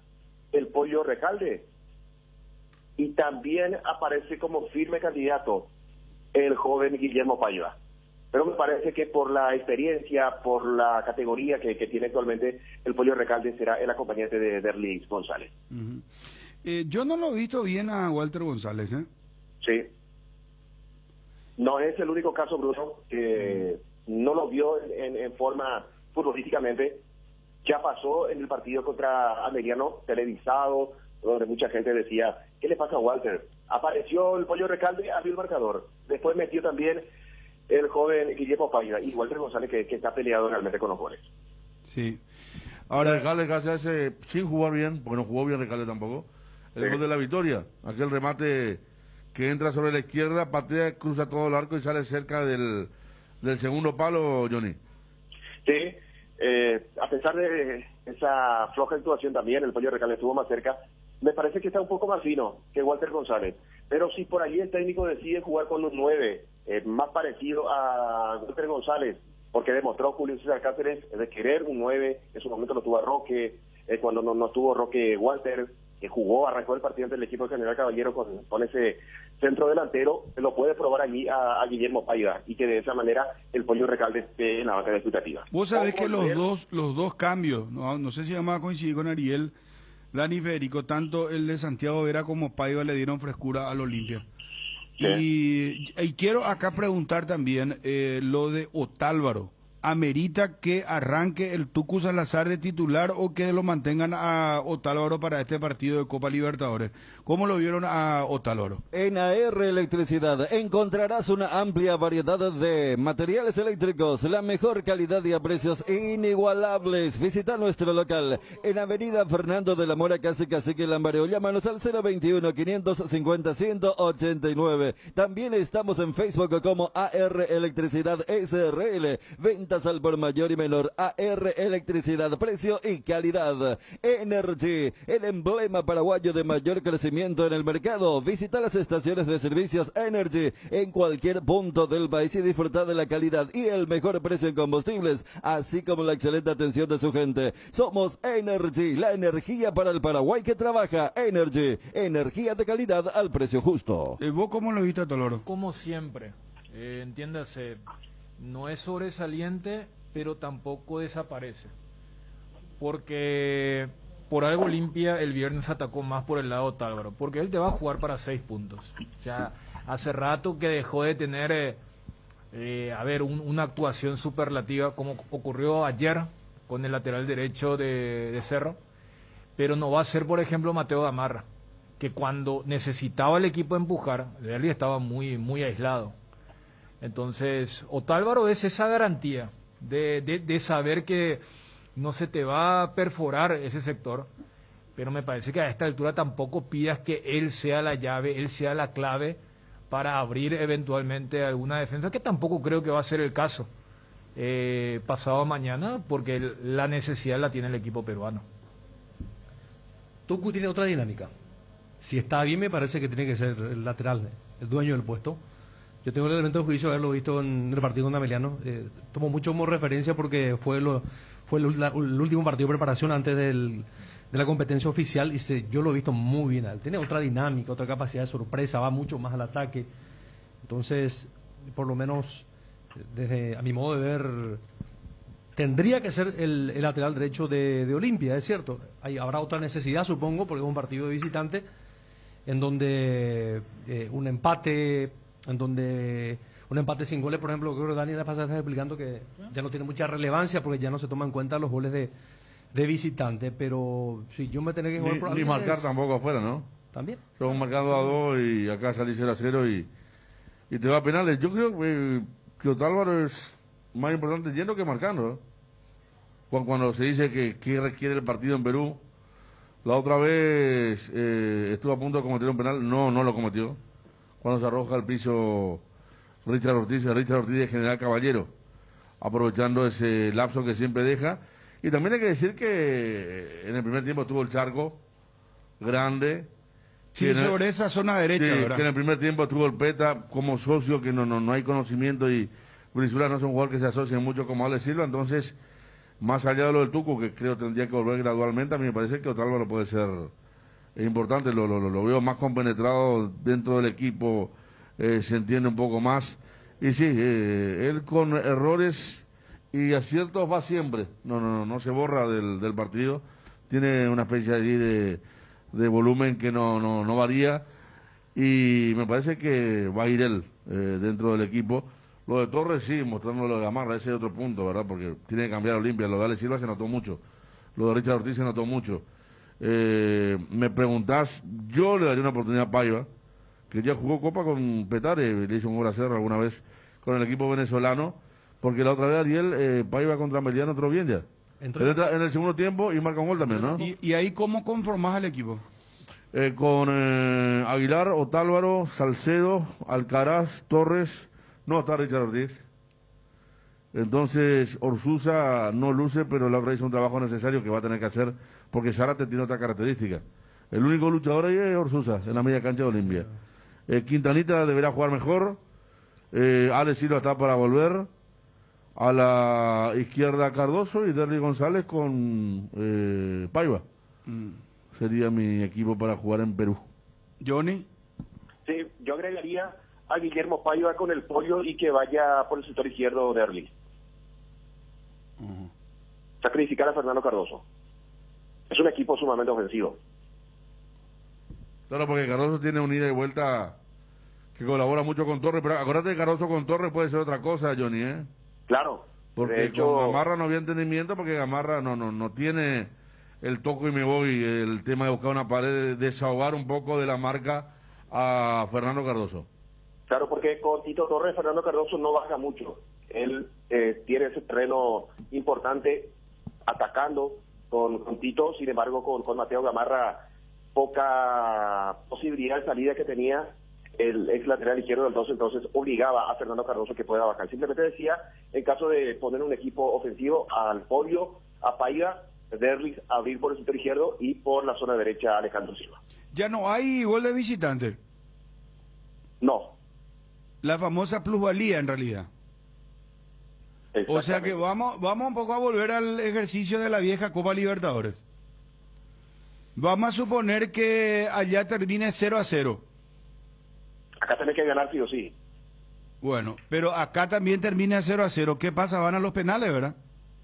el Pollo Recalde. Y también aparece como firme candidato el joven Guillermo Paiva. Pero me parece que por la experiencia, por la categoría que tiene actualmente, el Pollo Recalde será el acompañante de Derlis González. Yo no lo he visto bien a Walter González, ¿eh? Sí. No es el único caso, Bruno, que no lo vio en forma futbolísticamente. Ya pasó en el partido contra Ameriano, televisado, donde mucha gente decía, ¿qué le pasa a Walter? Apareció el Pollo Recalde, abrió el marcador. Después metió también el joven Guillermo Paiva y Walter González, que está peleado realmente con los goles. Sí. Ahora, Recalde casi hace, sin jugar bien, porque no jugó bien Recalde tampoco, el gol de la victoria, aquel remate que entra sobre la izquierda, patea, cruza todo el arco y sale cerca del segundo palo, Johnny. Sí, a pesar de esa floja actuación también, el Pollo Recalde estuvo más cerca. Me parece que está un poco más fino que Walter González. Pero si por allí el técnico decide jugar con un 9, más parecido a Walter González, porque demostró Julio César Cáceres de querer un 9, en su momento lo tuvo a Roque, cuando no tuvo Roque Walter, que jugó, arrancó el partido ante el equipo de General Caballero con ese centro delantero, lo puede probar allí a Guillermo Paiva, y que de esa manera el Pollo Recalde esté en la banca de expectativa. vos sabés que los dos cambios, no sé si vamos a coincidir con Ariel, Dani Federico, tanto el de Santiago Vera como Paiva le dieron frescura al Olimpia. Sí. Y quiero acá preguntar también lo de Otálvaro. ¿Amerita que arranque el Tucu Salazar de titular o que lo mantengan a Otálvaro para este partido de Copa Libertadores? ¿Cómo lo vieron a Otálvaro? En AR Electricidad encontrarás una amplia variedad de materiales eléctricos, la mejor calidad y a precios inigualables. Visita nuestro local en Avenida Fernando de la Mora, casi Cacique Lambareo. Llámanos al 021-550-189. También estamos en Facebook como AR Electricidad SRL. Ventas al por mayor y menor. AR Electricidad, precio y calidad. Energy, el emblema paraguayo de mayor crecimiento en el mercado. Visita las estaciones de servicios Energy en cualquier punto del país y disfruta de la calidad y el mejor precio en combustibles, así como la excelente atención de su gente. Somos Energy, la energía para el Paraguay que trabaja. Energy, energía de calidad al precio justo. ¿Vos cómo lo viste, Toloro? Como siempre, entiéndase, no es sobresaliente, pero tampoco desaparece. Porque por algo Olimpia el viernes atacó más por el lado de Otálvaro, porque él te va a jugar para 6 puntos. O sea, hace rato que dejó de tener, una actuación superlativa, como ocurrió ayer con el lateral derecho de Cerro, pero no va a ser, por ejemplo, Mateo Gamarra, que cuando necesitaba el equipo empujar, él estaba muy, muy aislado. Entonces, Otálvaro es esa garantía de saber que no se te va a perforar ese sector, pero me parece que a esta altura tampoco pidas que él sea la llave, él sea la clave para abrir eventualmente alguna defensa, que tampoco creo que va a ser el caso pasado mañana, porque la necesidad la tiene el equipo peruano. Tucu tiene otra dinámica. Si está bien, me parece que tiene que ser el lateral, el dueño del puesto. Yo tengo el elemento de juicio de haberlo visto en el partido con Ameliano. Tomo mucho como referencia porque fue el último partido de preparación antes de la competencia oficial y yo lo he visto muy bien. Tiene otra dinámica, otra capacidad de sorpresa, va mucho más al ataque. Entonces, por lo menos, desde a mi modo de ver, tendría que ser el lateral derecho de Olimpia, es cierto. Habrá otra necesidad, supongo, porque es un partido de visitante en donde un empate sin goles, por ejemplo, creo que Dani la pasada está explicando que ya no tiene mucha relevancia porque ya no se toman en cuenta los goles de visitante, pero si yo me tenía que jugar por ni marcar tampoco afuera, ¿no? También. Estamos marcando a 2 y acá salí 0-0 y te va a penales. Yo creo que Otálvaro es más importante yendo que marcando, ¿eh? Cuando se dice que requiere el partido en Perú, la otra vez estuvo a punto de cometer un penal, no lo cometió. Cuando se arroja al piso Richard Ortiz de General Caballero, aprovechando ese lapso que siempre deja. Y también hay que decir que en el primer tiempo tuvo el charco grande. Sí, sobre esa zona derecha, sí, ¿verdad? Que en el primer tiempo tuvo el Peta como socio, que no hay conocimiento, y Brizuela no es un jugador que se asocie mucho como Ale Silva. Entonces, más allá de lo del Tuco, que creo tendría que volver gradualmente, a mí me parece que Otálvaro puede ser importante. Lo veo más compenetrado dentro del equipo, se entiende un poco más. Y sí, él con errores y aciertos va siempre, no se borra del partido. Tiene una especie allí de volumen que no varía, y me parece que va a ir él dentro del equipo. Lo de Torres sí, mostrando lo de Gamarra, ese es otro punto, ¿verdad? Porque tiene que cambiar Olimpia. Lo de Ale Silva se notó mucho, lo de Richard Ortiz se notó mucho. Me preguntás, yo le daría una oportunidad a Paiva, que ya jugó Copa con Petare, le hizo un gol a Cerro alguna vez con el equipo venezolano, porque la otra vez Ariel, Paiva contra Meliano entró bien ya. Entra en el segundo tiempo y marca un gol también, ¿no? ¿Y ahí cómo conformás al equipo? Con Aguilar, Otálvaro, Salcedo, Alcaraz, Torres. No está Richard Ortiz. Entonces, Orsusa no luce, pero la verdad hizo un trabajo necesario que va a tener que hacer, porque Zárate tiene otra característica. El único luchador ahí es Orsusa, en la media cancha de Olimpia. Quintanita deberá jugar mejor. Alex Silva está para volver. A la izquierda Cardoso y Derry González con Paiva. Sería mi equipo para jugar en Perú. Johnny. Sí, yo agregaría a Guillermo Paiva con el pollo y que vaya por el sector izquierdo de Erlich. Sacrificar a Fernando Cardoso. Es un equipo sumamente ofensivo. Claro, porque Cardoso tiene un ida y vuelta que colabora mucho con Torres, pero acuérdate que Cardoso con Torres puede ser otra cosa, Johnny, ¿eh? Claro. Porque de hecho, con Gamarra no había entendimiento, porque Gamarra no tiene el toco y me voy, el tema de buscar una pared, desahogar un poco de la marca a Fernando Cardoso. Claro, porque con Tito Torres, Fernando Cardoso no baja mucho. Él tiene ese terreno importante atacando con Tito, sin embargo con Mateo Gamarra poca posibilidad de salida que tenía el ex lateral izquierdo del 12, entonces obligaba a Fernando Cardoso que pueda bajar. Simplemente decía, en caso de poner un equipo ofensivo, al Pollo, a Paiva, Derlis abrir por el sector izquierdo y por la zona derecha Alejandro Silva. Ya no hay gol de visitante. No. La famosa plusvalía en realidad. O sea que vamos un poco a volver al ejercicio de la vieja Copa Libertadores. Vamos a suponer que allá termine 0-0. Acá tenés que ganar sí o sí. Bueno, pero acá también termina 0-0. ¿Qué pasa? Van a los penales, ¿verdad?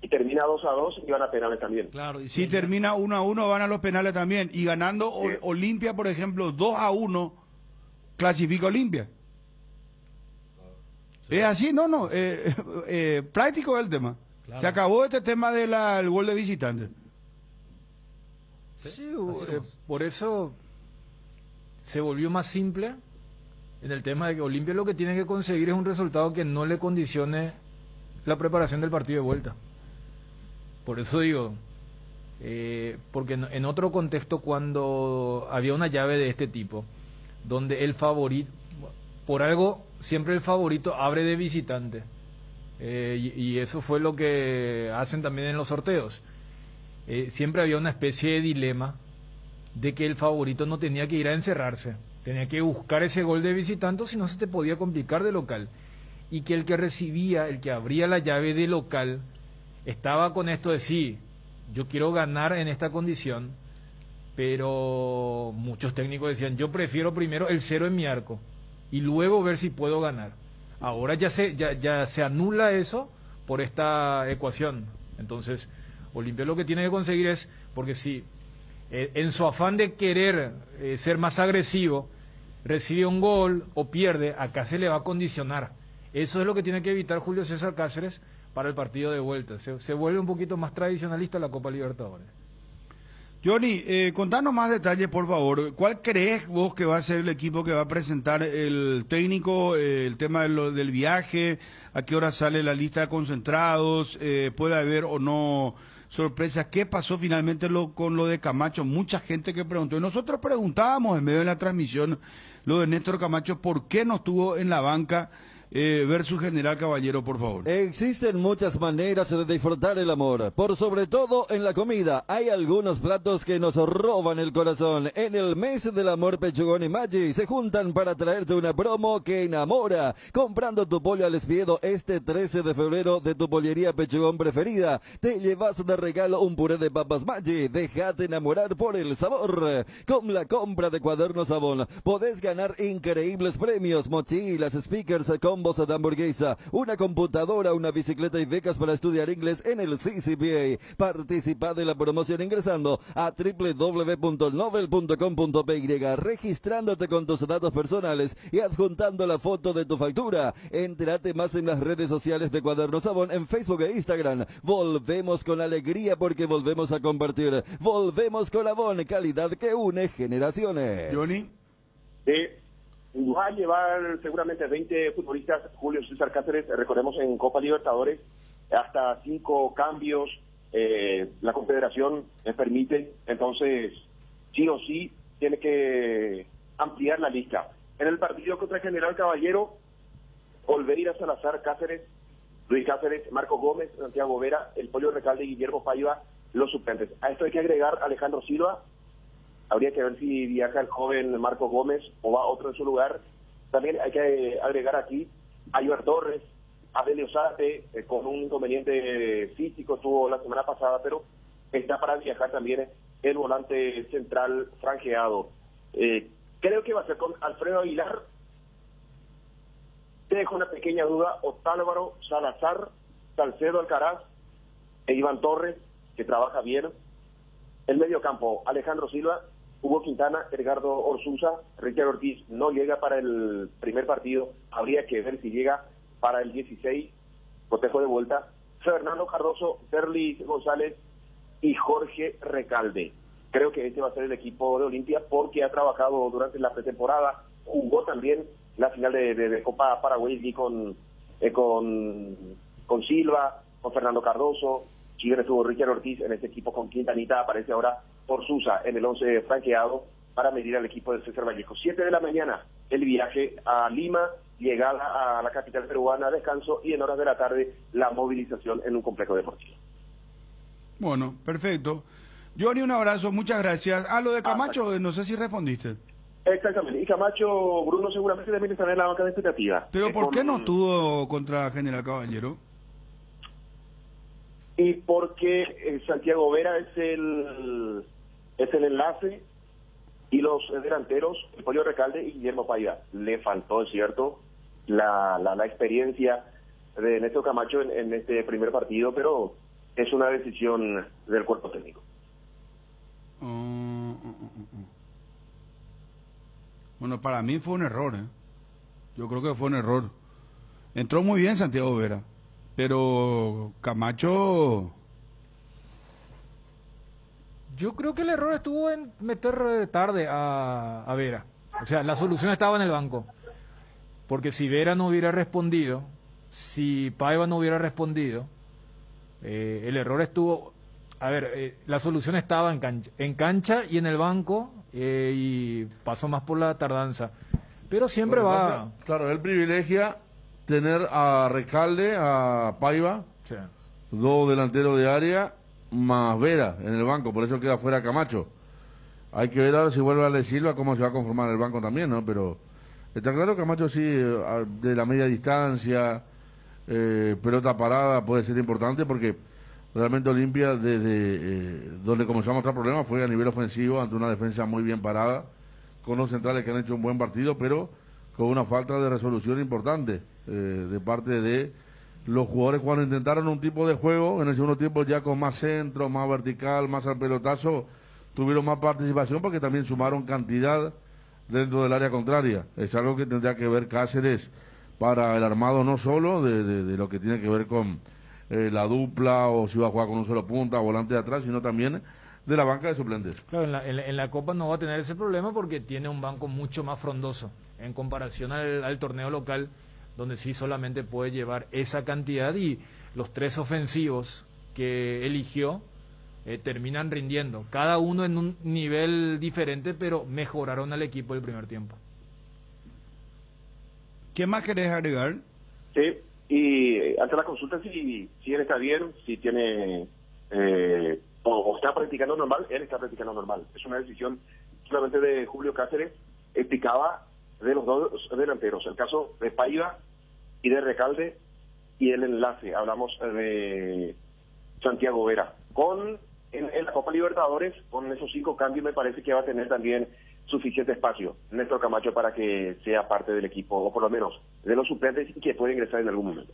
Y termina 2-2 y van a penales también. Claro, y si termina 1-1 van a los penales también. Y ganando Olimpia, por ejemplo, 2-1, clasifica Olimpia. Es así, no, práctico es el tema. Claro. Se acabó este tema del gol de visitante. Sí, por eso se volvió más simple en el tema de que Olimpia lo que tiene que conseguir es un resultado que no le condicione la preparación del partido de vuelta. Por eso digo, porque en otro contexto, cuando había una llave de este tipo, donde el favorito, por algo, siempre el favorito abre de visitante, y eso fue lo que hacen también en los sorteos. Siempre había una especie de dilema de que el favorito no tenía que ir a encerrarse, tenía que buscar ese gol de visitante, si no se te podía complicar de local, y que el que recibía, el que abría la llave de local, estaba con esto de sí, yo quiero ganar en esta condición, pero muchos técnicos decían, yo prefiero primero el 0 en mi arco y luego ver si puedo ganar. Ahora ya se anula eso por esta ecuación. Entonces, Olimpia lo que tiene que conseguir es, porque si en su afán de querer ser más agresivo, recibe un gol o pierde, acá se le va a condicionar. Eso es lo que tiene que evitar Julio César Cáceres para el partido de vuelta. Se vuelve un poquito más tradicionalista la Copa Libertadores. Johnny, contanos más detalles, por favor. ¿Cuál crees vos que va a ser el equipo que va a presentar el técnico, el tema del viaje, a qué hora sale la lista de concentrados, puede haber o no sorpresas? ¿Qué pasó finalmente con lo de Camacho? Mucha gente que preguntó, y nosotros preguntábamos en medio de la transmisión lo de Néstor Camacho, ¿por qué no estuvo en la banca? Versus General Caballero, por favor. Existen muchas maneras de disfrutar el amor, por sobre todo en la comida. Hay algunos platos que nos roban el corazón. En el mes del amor, Pechugón y Maggi se juntan para traerte una promo que enamora. Comprando tu pollo al espiedo este 13 de febrero de tu pollería Pechugón preferida, te llevas de regalo un puré de papas Maggi. Déjate enamorar por el sabor. Con la compra de Cuadernos Avon podés ganar increíbles premios, mochilas, speakers, combos de hamburguesa, una computadora, una bicicleta y becas para estudiar inglés en el CCPA. Participa de la promoción ingresando a www.novel.com.py, registrándote con tus datos personales y adjuntando la foto de tu factura. Entérate más en las redes sociales de Cuadernos Avon en Facebook e Instagram. Volvemos con alegría porque volvemos a compartir. Volvemos con Avon, calidad que une generaciones. Johnny. Va a llevar seguramente 20 futbolistas Julio César Cáceres, recordemos en Copa Libertadores, hasta 5 cambios la Confederación les permite, entonces sí o sí tiene que ampliar la lista. En el partido contra General Caballero, Olveira, Salazar, Cáceres, Luis Cáceres, Marcos Gómez, Santiago Vera, el Pollo Recalde y Guillermo Paiva, los suplentes. A esto hay que agregar Alejandro Silva. Habría que ver si viaja el joven Marcos Gómez o va otro en su lugar. También hay que agregar aquí a Iber Torres, a Delio Zárate, con un inconveniente físico, estuvo la semana pasada, pero está para viajar también el volante central franjeado. Creo que va a ser con Alfredo Aguilar. Te dejo una pequeña duda: Otálvaro, Salazar, Salcedo Alcaraz e Iván Torres, que trabaja bien. El mediocampo: Alejandro Silva, Hugo Quintana, Edgardo Orsuza. Richard Ortiz no llega para el primer partido, habría que ver si llega para el 16, cotejo de vuelta. Fernando Cardoso, Berlis González y Jorge Recalde. Creo que este va a ser el equipo de Olimpia porque ha trabajado durante la pretemporada, jugó también la final de Copa Paraguay y con Silva, con Fernando Cardoso. Chile estuvo Richard Ortiz en este equipo con Quintanita, aparece ahora Orsuza en el 11 franqueado para medir al equipo de César Vallejo. 7 de la mañana el viaje a Lima, llegada a la capital peruana, descanso, y en horas de la tarde la movilización en un complejo deportivo. Bueno, perfecto. Johnny, un abrazo, muchas gracias. A lo de Camacho, no sé si respondiste. Exactamente, y Camacho, Bruno, seguramente también estará en la banca de expectativa. Pero ¿por qué no estuvo contra General Caballero? Y porque Santiago Vera es el enlace, y los delanteros, el Pollo Recalde y Guillermo Paiva. Le faltó, es cierto, la experiencia de Néstor Camacho en este primer partido, pero es una decisión del cuerpo técnico. Bueno, para mí fue un error, Yo creo que fue un error. Entró muy bien Santiago Vera, pero Camacho... Yo creo que el error estuvo en meter tarde a Vera. O sea, la solución estaba en el banco. Porque si Vera no hubiera respondido, si Paiva no hubiera respondido, el error estuvo... A ver, la solución estaba en cancha y en el banco, y pasó más por la tardanza. Pero siempre va... Claro, él privilegia tener a Recalde, a Paiva, Sí. dos delanteros de área, más Vera en el banco, por eso queda fuera Camacho. Hay que ver ahora si vuelve a Ale Silva cómo se va a conformar el banco también, ¿no? Pero está claro que Camacho sí, de la media distancia, pelota parada, puede ser importante, porque realmente Olimpia, desde donde comenzó a mostrar problemas, fue a nivel ofensivo, ante una defensa muy bien parada, con los centrales que han hecho un buen partido, pero con una falta de resolución importante de parte de los jugadores cuando intentaron un tipo de juego en el segundo tiempo, ya con más centro, más vertical, más al pelotazo, tuvieron más participación porque también sumaron cantidad dentro del área contraria. Es algo que tendría que ver Cáceres para el armado, no solo de lo que tiene que ver con la dupla, o si va a jugar con un solo punta, volante de atrás, sino también de la banca de suplentes. Claro, en la Copa no va a tener ese problema porque tiene un banco mucho más frondoso en comparación al torneo local, donde sí solamente puede llevar esa cantidad, y los tres ofensivos que eligió terminan rindiendo, cada uno en un nivel diferente, pero mejoraron al equipo el primer tiempo. ¿Qué más querés agregar? Sí, y ante la consulta si él está bien, si tiene o está practicando normal, él está practicando normal. Es una decisión solamente de Julio Cáceres. Explicaba de los dos delanteros, el caso de Paiva y de Recalde, y el enlace, hablamos de Santiago Vera. En la Copa Libertadores, con esos 5 cambios, me parece que va a tener también suficiente espacio Néstor Camacho para que sea parte del equipo, o por lo menos de los suplentes, y que puede ingresar en algún momento.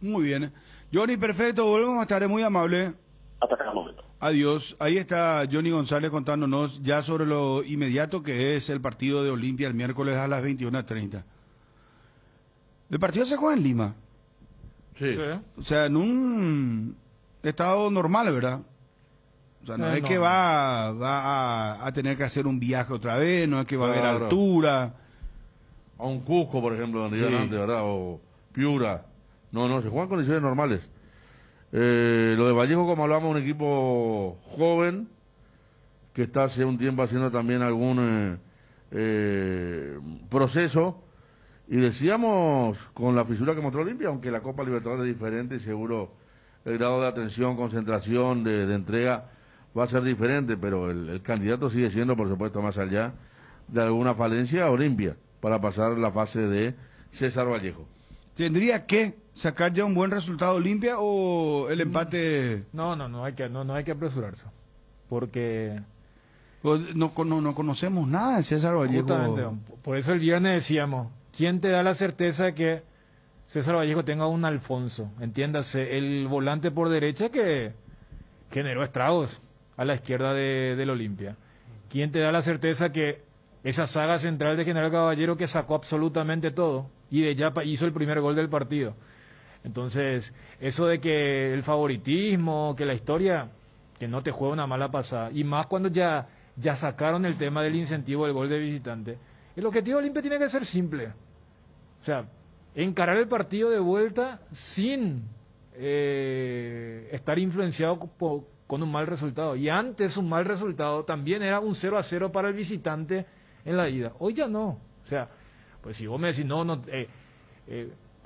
Muy bien. Johnny, perfecto, volvemos más tarde, muy amable. Hasta cada momento. Adiós. Ahí está Johnny González contándonos ya sobre lo inmediato que es el partido de Olimpia el miércoles a las 21:30. El partido se juega en Lima. Sí. O sea, en un estado normal, ¿verdad? O sea, no es que va a tener que hacer un viaje otra vez, no es que va a haber altura. A un Cusco, por ejemplo, donde iban antes, ¿verdad? O Piura. No, se juegan en condiciones normales. Lo de Vallejo, como hablamos, un equipo joven que está hace un tiempo haciendo también algún proceso. Y decíamos, con la fisura que mostró Olimpia, aunque la Copa Libertadores es diferente y seguro el grado de atención, concentración, de entrega va a ser diferente, pero el candidato sigue siendo, por supuesto, más allá de alguna falencia, Olimpia, para pasar la fase de César Vallejo. ¿Tendría que sacar ya un buen resultado Olimpia o el empate? No hay que apresurarse, porque No conocemos nada de César Vallejo. justamente, por eso el viernes decíamos, ¿quién te da la certeza de que César Vallejo tenga un Alfonso? Entiéndase, el volante por derecha que generó estragos a la izquierda del Olimpia. ¿Quién te da la certeza que esa saga central de General Caballero, que sacó absolutamente todo y de ya hizo el primer gol del partido? Entonces, eso de que el favoritismo, que la historia, que no te juega una mala pasada, y más cuando ya sacaron el tema del incentivo del gol de visitante. El objetivo de Olimpia tiene que ser simple. O sea, encarar el partido de vuelta sin estar influenciado con un mal resultado. Y antes un mal resultado también era un 0-0 para el visitante en la ida. Hoy ya no. O sea, pues si vos me decís,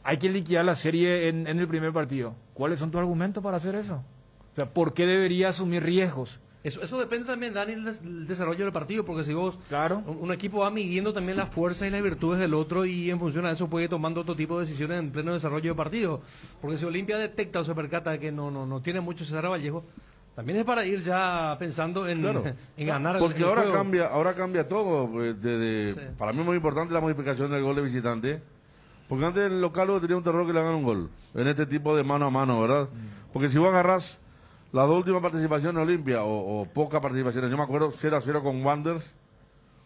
hay que liquidar la serie en el primer partido. ¿Cuáles son tus argumentos para hacer eso? O sea, ¿por qué debería asumir riesgos? Eso depende también, Dani, del desarrollo del partido, porque si vos, claro, un equipo va midiendo también las fuerzas y las virtudes del otro, y en función a eso puede ir tomando otro tipo de decisiones en pleno desarrollo de partido. Porque si Olimpia detecta o se percata de que no tiene mucho César Vallejo, también es para ir ya pensando en ganar porque el ahora juego. ahora cambia todo. Sí. Para mí es muy importante la modificación del gol de visitante, porque antes el local tenía un terror que le hagan un gol en este tipo de mano a mano, ¿verdad? Porque si vos agarrás las dos últimas participaciones en Olimpia, o pocas participaciones, yo me acuerdo 0-0 con Wanderers,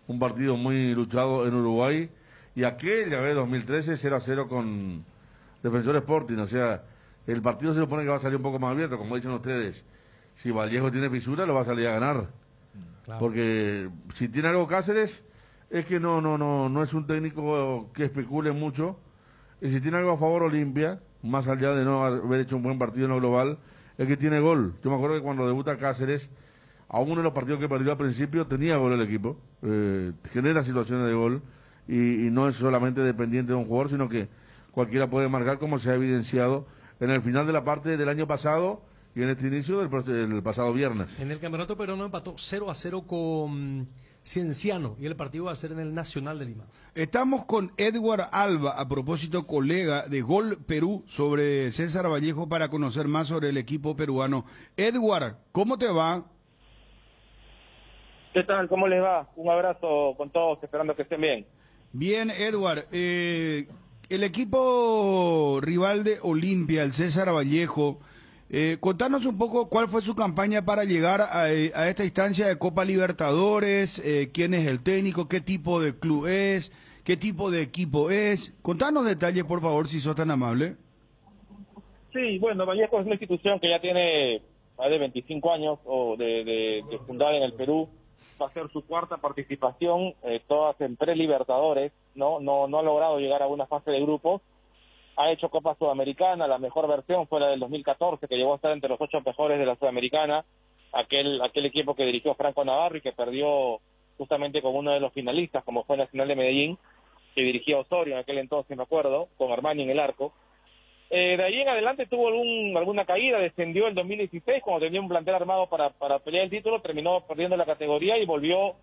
un partido muy luchado en Uruguay, y aquella vez 2013 0-0 con Defensor Sporting. O sea, el partido se supone que va a salir un poco más abierto, como dicen ustedes. Si Vallejo tiene fisura, lo va a salir a ganar. Claro. Porque si tiene algo Cáceres, es que no es un técnico que especule mucho. Y si tiene algo a favor Olimpia, más allá de no haber hecho un buen partido en lo global, es que tiene gol. Yo me acuerdo que cuando debuta Cáceres, a uno de los partidos que perdió al principio, tenía gol el equipo. Genera situaciones de gol y no es solamente dependiente de un jugador, sino que cualquiera puede marcar, como se ha evidenciado en el final de la parte del año pasado y en este inicio del pasado viernes. En el Campeonato Peruano empató 0-0 con Cienciano, y el partido va a ser en el Nacional de Lima. Estamos con Edward Alba, a propósito colega de Gol Perú, sobre César Vallejo, para conocer más sobre el equipo peruano. Edward, ¿cómo te va? ¿Qué tal? ¿Cómo les va? Un abrazo con todos, esperando que estén bien. Bien, Edward. El equipo rival de Olimpia, el César Vallejo, contanos un poco cuál fue su campaña para llegar a esta instancia de Copa Libertadores, quién es el técnico, qué tipo de club es, qué tipo de equipo es. Contanos detalles, por favor, si sos tan amable. Sí, bueno, Vallejo es una institución que ya tiene más de 25 años de fundada en el Perú. Va a ser su cuarta participación, todas en pre-Libertadores, no ha logrado llegar a una fase de grupos. Ha hecho Copa Sudamericana, la mejor versión fue la del 2014, que llegó a estar entre los 8 mejores de la Sudamericana, aquel equipo que dirigió Franco Navarro y que perdió justamente con uno de los finalistas, como fue Nacional de Medellín, que dirigía Osorio en aquel entonces, me acuerdo, con Armani en el arco. De ahí en adelante tuvo alguna caída, descendió el 2016, cuando tenía un plantel armado para pelear el título, terminó perdiendo la categoría y volvió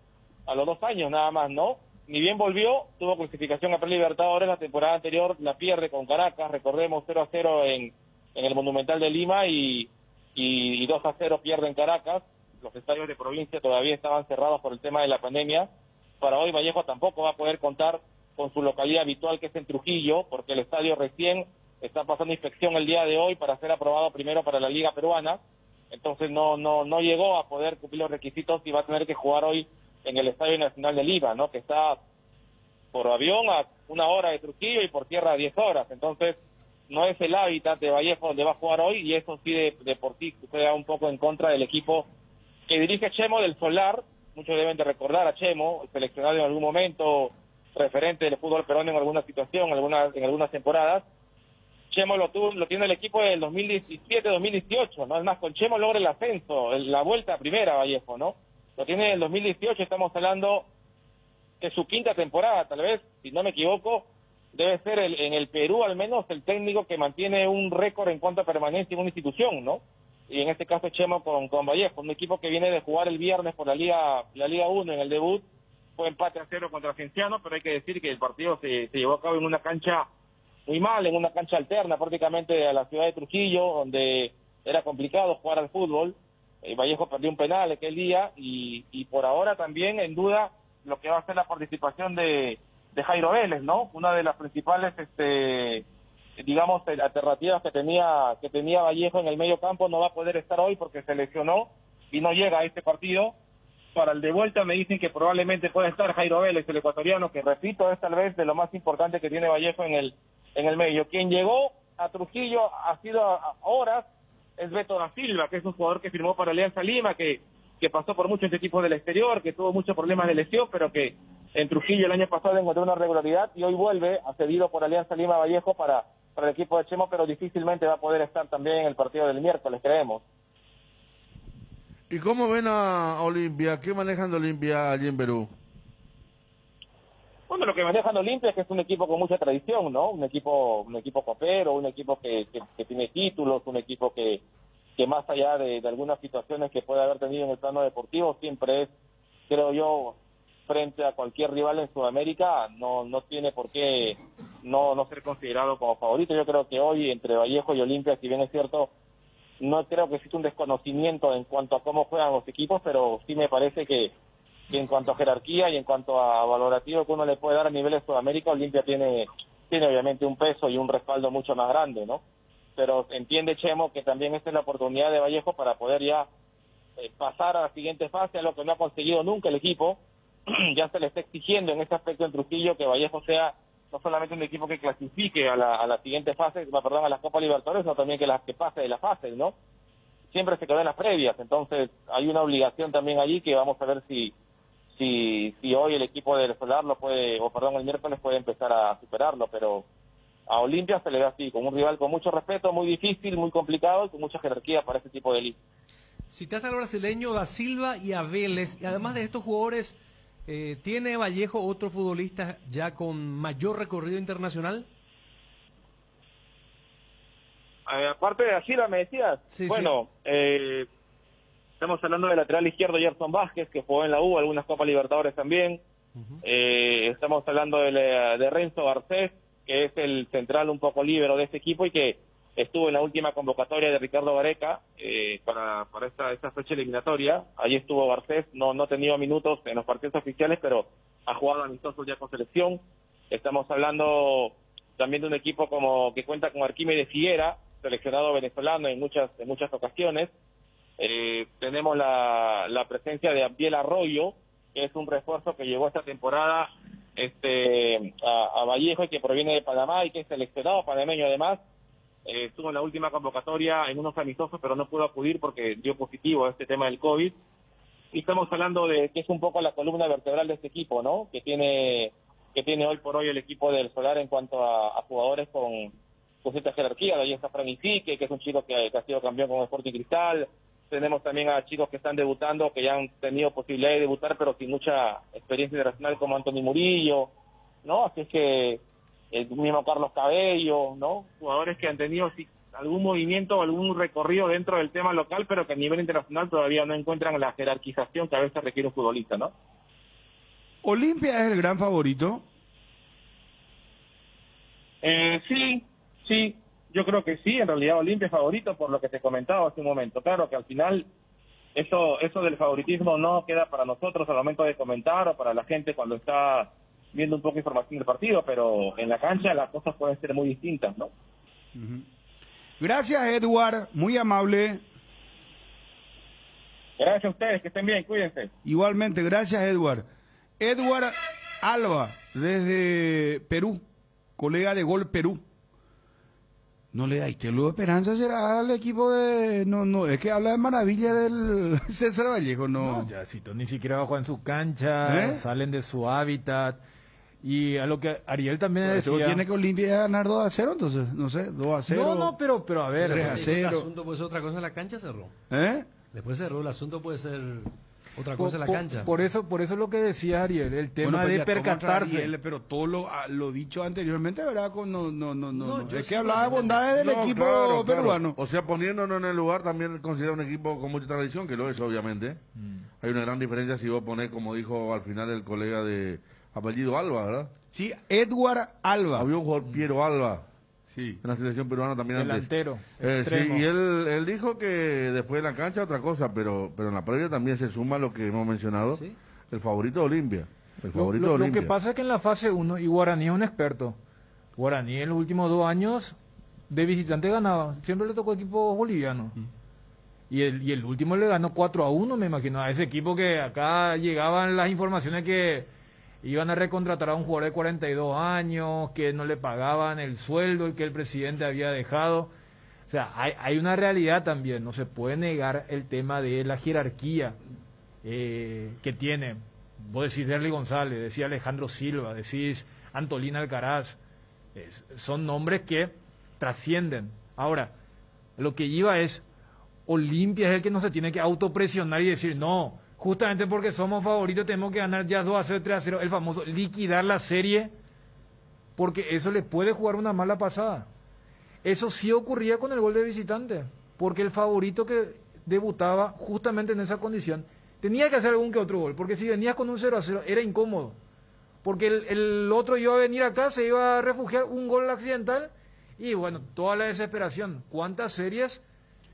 a los 2 años nada más, ¿no? Ni bien volvió, tuvo clasificación a pre-Libertadores, la temporada anterior la pierde con Caracas, recordemos 0-0 en el Monumental de Lima y 2-0 pierde en Caracas. Los estadios de provincia todavía estaban cerrados por el tema de la pandemia. Para hoy Vallejo tampoco va a poder contar con su localidad habitual, que es en Trujillo, porque el estadio recién está pasando inspección el día de hoy para ser aprobado primero para la Liga Peruana. Entonces no llegó a poder cumplir los requisitos y va a tener que jugar hoy en el Estadio Nacional de Lima, ¿no? Que está por avión a 1 hora de Trujillo y por tierra a 10 horas. Entonces no es el hábitat de Vallejo donde va a jugar hoy, y eso sí de por sí juega un poco en contra del equipo que dirige Chemo del Solar. Muchos deben de recordar a Chemo, seleccionado en algún momento, referente del fútbol peruano en alguna situación, en algunas temporadas. Chemo lo tiene el equipo del 2017-2018, ¿no? Es más, con Chemo logra el ascenso, la vuelta a primera, Vallejo, ¿no? Lo tiene en el 2018, estamos hablando de su quinta temporada, tal vez, si no me equivoco, debe ser en el Perú al menos el técnico que mantiene un récord en cuanto a permanencia en una institución, ¿no? Y en este caso Chemo con Vallejo, un equipo que viene de jugar el viernes por la Liga 1 en el debut, fue empate a 0 contra Cienciano, pero hay que decir que el partido se llevó a cabo en una cancha muy mal, en una cancha alterna prácticamente a la ciudad de Trujillo, donde era complicado jugar al fútbol. Vallejo perdió un penal aquel día y por ahora también en duda lo que va a ser la participación de Jairo Vélez, ¿no? Una de las principales digamos alternativas que tenía Vallejo en el medio campo no va a poder estar hoy porque se lesionó y no llega a este partido. Para el de vuelta me dicen que probablemente pueda estar Jairo Vélez, el ecuatoriano, que repito es tal vez de lo más importante que tiene Vallejo en el medio. Quien llegó a Trujillo ha sido a horas es Beto da Silva, que es un jugador que firmó para Alianza Lima, que pasó por muchos equipos del exterior, que tuvo muchos problemas de lesión, pero que en Trujillo el año pasado encontró una regularidad y hoy vuelve a cedido por Alianza Lima Vallejo para el equipo de Chemo, pero difícilmente va a poder estar también en el partido del miércoles, creemos. ¿Y cómo ven a Olimpia? ¿Qué manejan de Olimpia allí en Perú? Bueno, lo que manejan Olimpia es que es un equipo con mucha tradición, ¿no? Un equipo copero, un equipo que tiene títulos, un equipo que más allá de algunas situaciones que puede haber tenido en el plano deportivo, siempre es, creo yo, frente a cualquier rival en Sudamérica, no tiene por qué no ser considerado como favorito. Yo creo que hoy entre Vallejo y Olimpia, si bien es cierto, no creo que exista un desconocimiento en cuanto a cómo juegan los equipos, pero sí me parece que en cuanto a jerarquía y en cuanto a valorativo que uno le puede dar a nivel de Sudamérica, Olimpia tiene obviamente un peso y un respaldo mucho más grande, ¿no? Pero entiende Chemo que también esta es la oportunidad de Vallejo para poder ya pasar a la siguiente fase, a lo que no ha conseguido nunca el equipo. Ya se le está exigiendo en ese aspecto en Trujillo que Vallejo sea no solamente un equipo que clasifique a la siguiente fase, a la Copa Libertadores, sino también que pase de la fase, ¿no? Siempre se quedó en las previas, entonces hay una obligación también allí que vamos a ver si hoy el equipo del Solar el miércoles puede empezar a superarlo, pero a Olimpia se le ve así, con un rival con mucho respeto, muy difícil, muy complicado y con mucha jerarquía para este tipo de liga. Citaste al brasileño da Silva y a Vélez, y además de estos jugadores, ¿tiene Vallejo otro futbolista ya con mayor recorrido internacional? Aparte de da Silva, ¿me decías? Sí, bueno, sí. Estamos hablando del lateral izquierdo Gerson Vázquez, que jugó en la U, algunas Copas Libertadores también. Estamos hablando de Renzo Garcés, que es el central un poco líbero de este equipo y que estuvo en la última convocatoria de Ricardo Gareca para esta fecha eliminatoria. Allí estuvo Garcés, no ha tenido minutos en los partidos oficiales, pero ha jugado amistosos ya con selección. Estamos hablando también de un equipo que cuenta con Arquímedes Figuera, seleccionado venezolano en muchas ocasiones. Tenemos la presencia de Abdiel Arroyo, que es un refuerzo que llegó esta temporada a Vallejo y que proviene de Panamá y que es seleccionado panameño además. Estuvo en la última convocatoria en unos amistosos, pero no pudo acudir porque dio positivo a este tema del COVID. Y estamos hablando de que es un poco la columna vertebral de este equipo, ¿no? Que tiene hoy por hoy el equipo del Solar en cuanto a jugadores con cierta jerarquía. De ahí está Fran Iquique, que es un chico que ha sido campeón con Sporting Cristal. Tenemos también a chicos que están debutando, que ya han tenido posibilidad de debutar, pero sin mucha experiencia internacional, como Anthony Murillo, ¿no? Así es que el mismo Carlos Cabello, ¿no? Jugadores que han tenido algún movimiento, algún recorrido dentro del tema local, pero que a nivel internacional todavía no encuentran la jerarquización que a veces requiere un futbolista, ¿no? ¿Olimpia es el gran favorito? Sí. Yo creo que sí, en realidad Olimpia es favorito por lo que te comentaba hace un momento. Claro que al final eso del favoritismo no queda para nosotros al momento de comentar o para la gente cuando está viendo un poco de información del partido, pero en la cancha las cosas pueden ser muy distintas, ¿no? Gracias, Edward, muy amable. Gracias a ustedes, que estén bien, cuídense. Igualmente, gracias, Edward. Edward Alba, desde Perú, colega de Gol Perú. No le dais luz de esperanza será al equipo de... No, es que habla de maravilla del César Vallejo, no. No, Yacito, ni siquiera juegan en su cancha, salen de su hábitat. Y a lo que Ariel también Pero decía... tiene que Olimpia ganar 2-0, entonces, no sé, 2-0. No, pero a ver... 3-0. El asunto puede ser otra cosa en la cancha, cerró. ¿Eh? Después cerró, el asunto puede ser otra cosa en la cancha. Por eso es lo que decía Ariel, el tema Bueno, pues de ya toma percatarse. Ariel, pero todo lo dicho anteriormente, ¿verdad? yo Es sí que hablaba de bondades del No, equipo claro, peruano. O sea, poniéndonos en el lugar, también considera un equipo con mucha tradición, que lo es, obviamente. Hay una gran diferencia si vos ponés, como dijo al final el colega de apellido Alba, ¿verdad? Sí, Edward Alba. Había un jugador, Piero Alba, Sí. en la selección peruana también Delantero, antes. Sí, extremo. y él dijo que después de la cancha otra cosa, pero en la previa también se suma lo que hemos mencionado, ¿Sí? el favorito de Olimpia. El favorito de Lo Olimpia. que pasa es que en la fase 1, y Guaraní es un experto. Guaraní en los últimos 2 años de visitante ganaba. Siempre le tocó equipos bolivianos. Y el último le ganó 4-1, me imagino. A ese equipo que acá llegaban las informaciones que iban a recontratar a un jugador de 42 años, que no le pagaban el sueldo que el presidente había dejado. O sea, hay una realidad también. No se puede negar el tema de la jerarquía que tiene. Vos decís Derly González, decís Alejandro Silva, decís Antolín Alcaraz. Son nombres que trascienden. Ahora, lo que iba es, Olimpia es el que no se tiene que autopresionar y decir, no, justamente porque somos favoritos tenemos que ganar ya 2-0, 3-0, el famoso liquidar la serie, porque eso le puede jugar una mala pasada. Eso sí ocurría con el gol de visitante, porque el favorito que debutaba justamente en esa condición tenía que hacer algún que otro gol, porque si venías con un 0-0 era incómodo, porque el otro iba a venir acá, se iba a refugiar un gol accidental, y bueno, toda la desesperación. ¿Cuántas series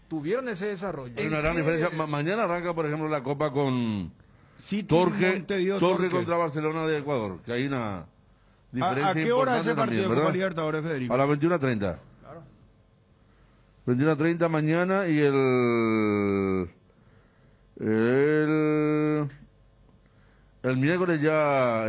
tuvieron ese desarrollo? Hay una gran diferencia. Mañana arranca, por ejemplo, la Copa con Sí, Torque Torque contra Barcelona de Ecuador, que hay una diferencia ¿A qué hora ese importante partido también, de Copa ¿verdad? Libertadores, Federico? A las 21:30. Claro. 21:30 mañana y el miércoles ya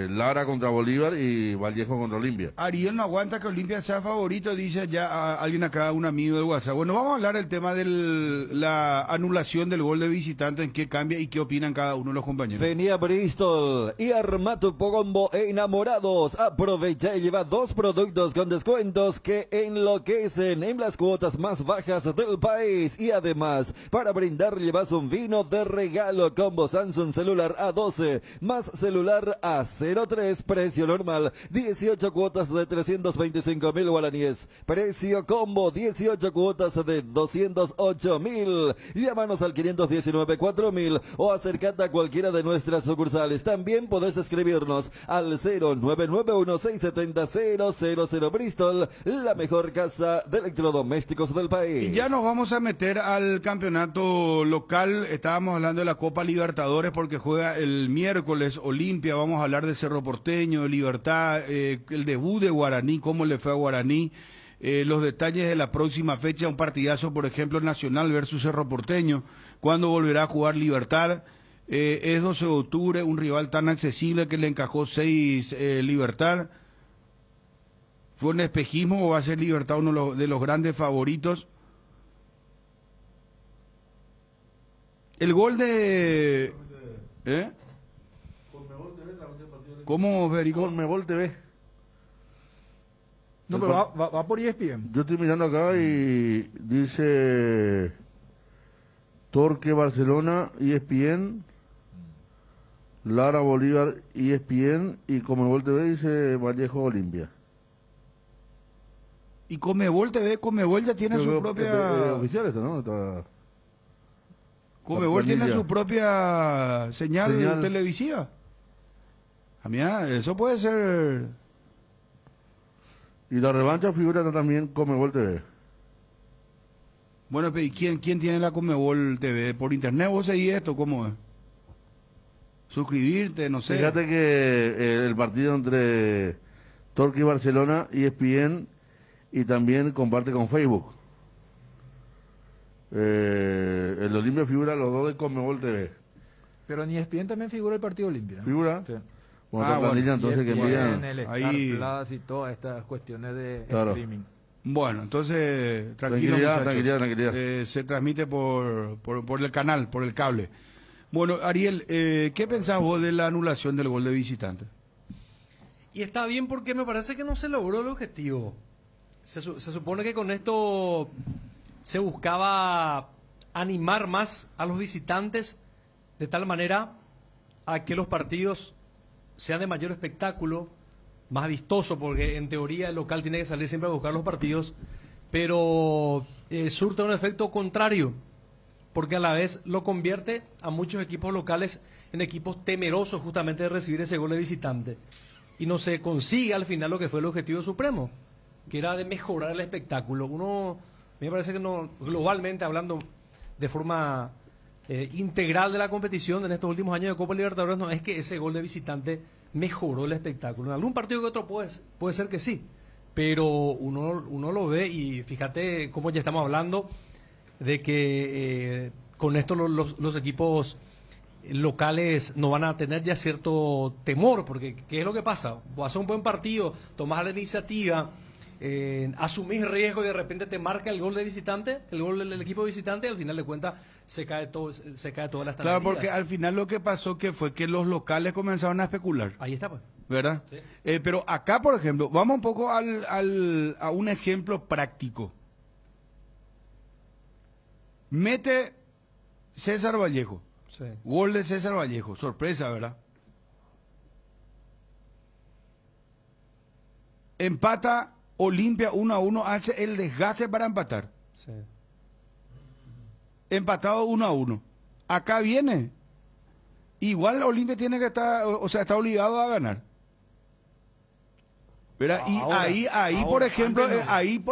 Lara contra Bolívar y Vallejo contra Olimpia. Ariel no aguanta que Olimpia sea favorito, dice ya alguien acá, un amigo del WhatsApp. Bueno, vamos a hablar del tema de la anulación del gol de visitante, en qué cambia y qué opinan cada uno de los compañeros. Venía Bristol y arma tu combo enamorados. Aprovecha y lleva 2 productos con descuentos que enloquecen en las cuotas más bajas del país. Y además, para brindar llevas un vino de regalo, combo Samsung celular A12 más celular A03, precio normal 18 cuotas de 325.000 guaraníes, precio combo 18 cuotas de 208.000. Llámanos al 519-4000 o acércate a cualquiera de nuestras sucursales. También podés escribirnos al 0991-670-000. Bristol, la mejor casa de electrodomésticos del país. Y ya nos vamos a meter al campeonato local. Estábamos hablando de la Copa Libertadores porque juega el miércoles Olimpia. Vamos a hablar de Cerro Porteño, de Libertad, el debut de Guaraní, cómo le fue a Guaraní, los detalles de la próxima fecha, un partidazo, por ejemplo, Nacional versus Cerro Porteño, cuándo volverá a jugar Libertad. Es 12 de octubre, un rival tan accesible que le encajó 6 Libertad. ¿Fue un espejismo o va a ser Libertad uno de los grandes favoritos? El gol de... ¿Cómo, Federico? Conmebol TV. No, pero va por ESPN. Yo estoy mirando acá y dice Torque Barcelona, ESPN, Lara Bolívar, ESPN, y Conmebol TV dice Vallejo Olimpia. Y Conmebol TV, Conmebol ya tiene su propia... oficial esto, ¿no? Conmebol tiene planilla. su propia señal televisiva. A mí, eso puede ser... Y la revancha figura también Conmebol TV. Bueno, pero ¿y quién tiene la Conmebol TV? ¿Por internet vos seguís esto? ¿Cómo es? ¿Suscribirte? No sé. Fíjate que el partido entre Torque y Barcelona, ESPN, y también comparte con Facebook. El Olimpia figura los dos de Conmebol TV. Pero en ESPN también figura el partido Olimpia. ¿Figura? Sí. Bueno, otra planilla entonces que envían. En el Star Ahí. Plus y todas estas cuestiones de Claro. streaming. Bueno, entonces, tranquilo, muchachos. Tranquilidad. Se transmite por el canal, por el cable. Bueno, Ariel, ¿qué pensás vos de la anulación del gol de visitante? Y está bien porque me parece que no se logró el objetivo. Se supone que con esto se buscaba animar más a los visitantes de tal manera a que los partidos sean de mayor espectáculo, más vistoso, porque en teoría el local tiene que salir siempre a buscar los partidos, pero surte un efecto contrario, porque a la vez lo convierte a muchos equipos locales en equipos temerosos justamente de recibir ese gol de visitante, y no se consigue al final lo que fue el objetivo supremo, que era de mejorar el espectáculo. Me parece que no, globalmente hablando, de forma integral de la competición en estos últimos años de Copa Libertadores, no es que ese gol de visitante mejoró el espectáculo. En algún partido que otro puede ser que sí, pero uno lo ve, y fíjate cómo ya estamos hablando de que con esto los equipos locales no van a tener ya cierto temor, porque ¿qué es lo que pasa? Vos haces un buen partido, tomás la iniciativa, asumís riesgo y de repente te marca el gol de visitante, el gol del equipo visitante, y al final de cuentas se cae toda la estantería. Claro, porque al final lo que pasó fue que los locales comenzaron a especular. Ahí está, pues. ¿Verdad? Sí. Pero acá, por ejemplo, vamos un poco a un ejemplo práctico. Mete César Vallejo. Sí. Gol de César Vallejo. Sorpresa, ¿verdad? Empata Olimpia 1-1, hace el desgaste para empatar. Sí. Empatado 1-1. Acá viene. Igual Olimpia tiene que estar, o sea, está obligado a ganar. ¿Verdad? Y ahí por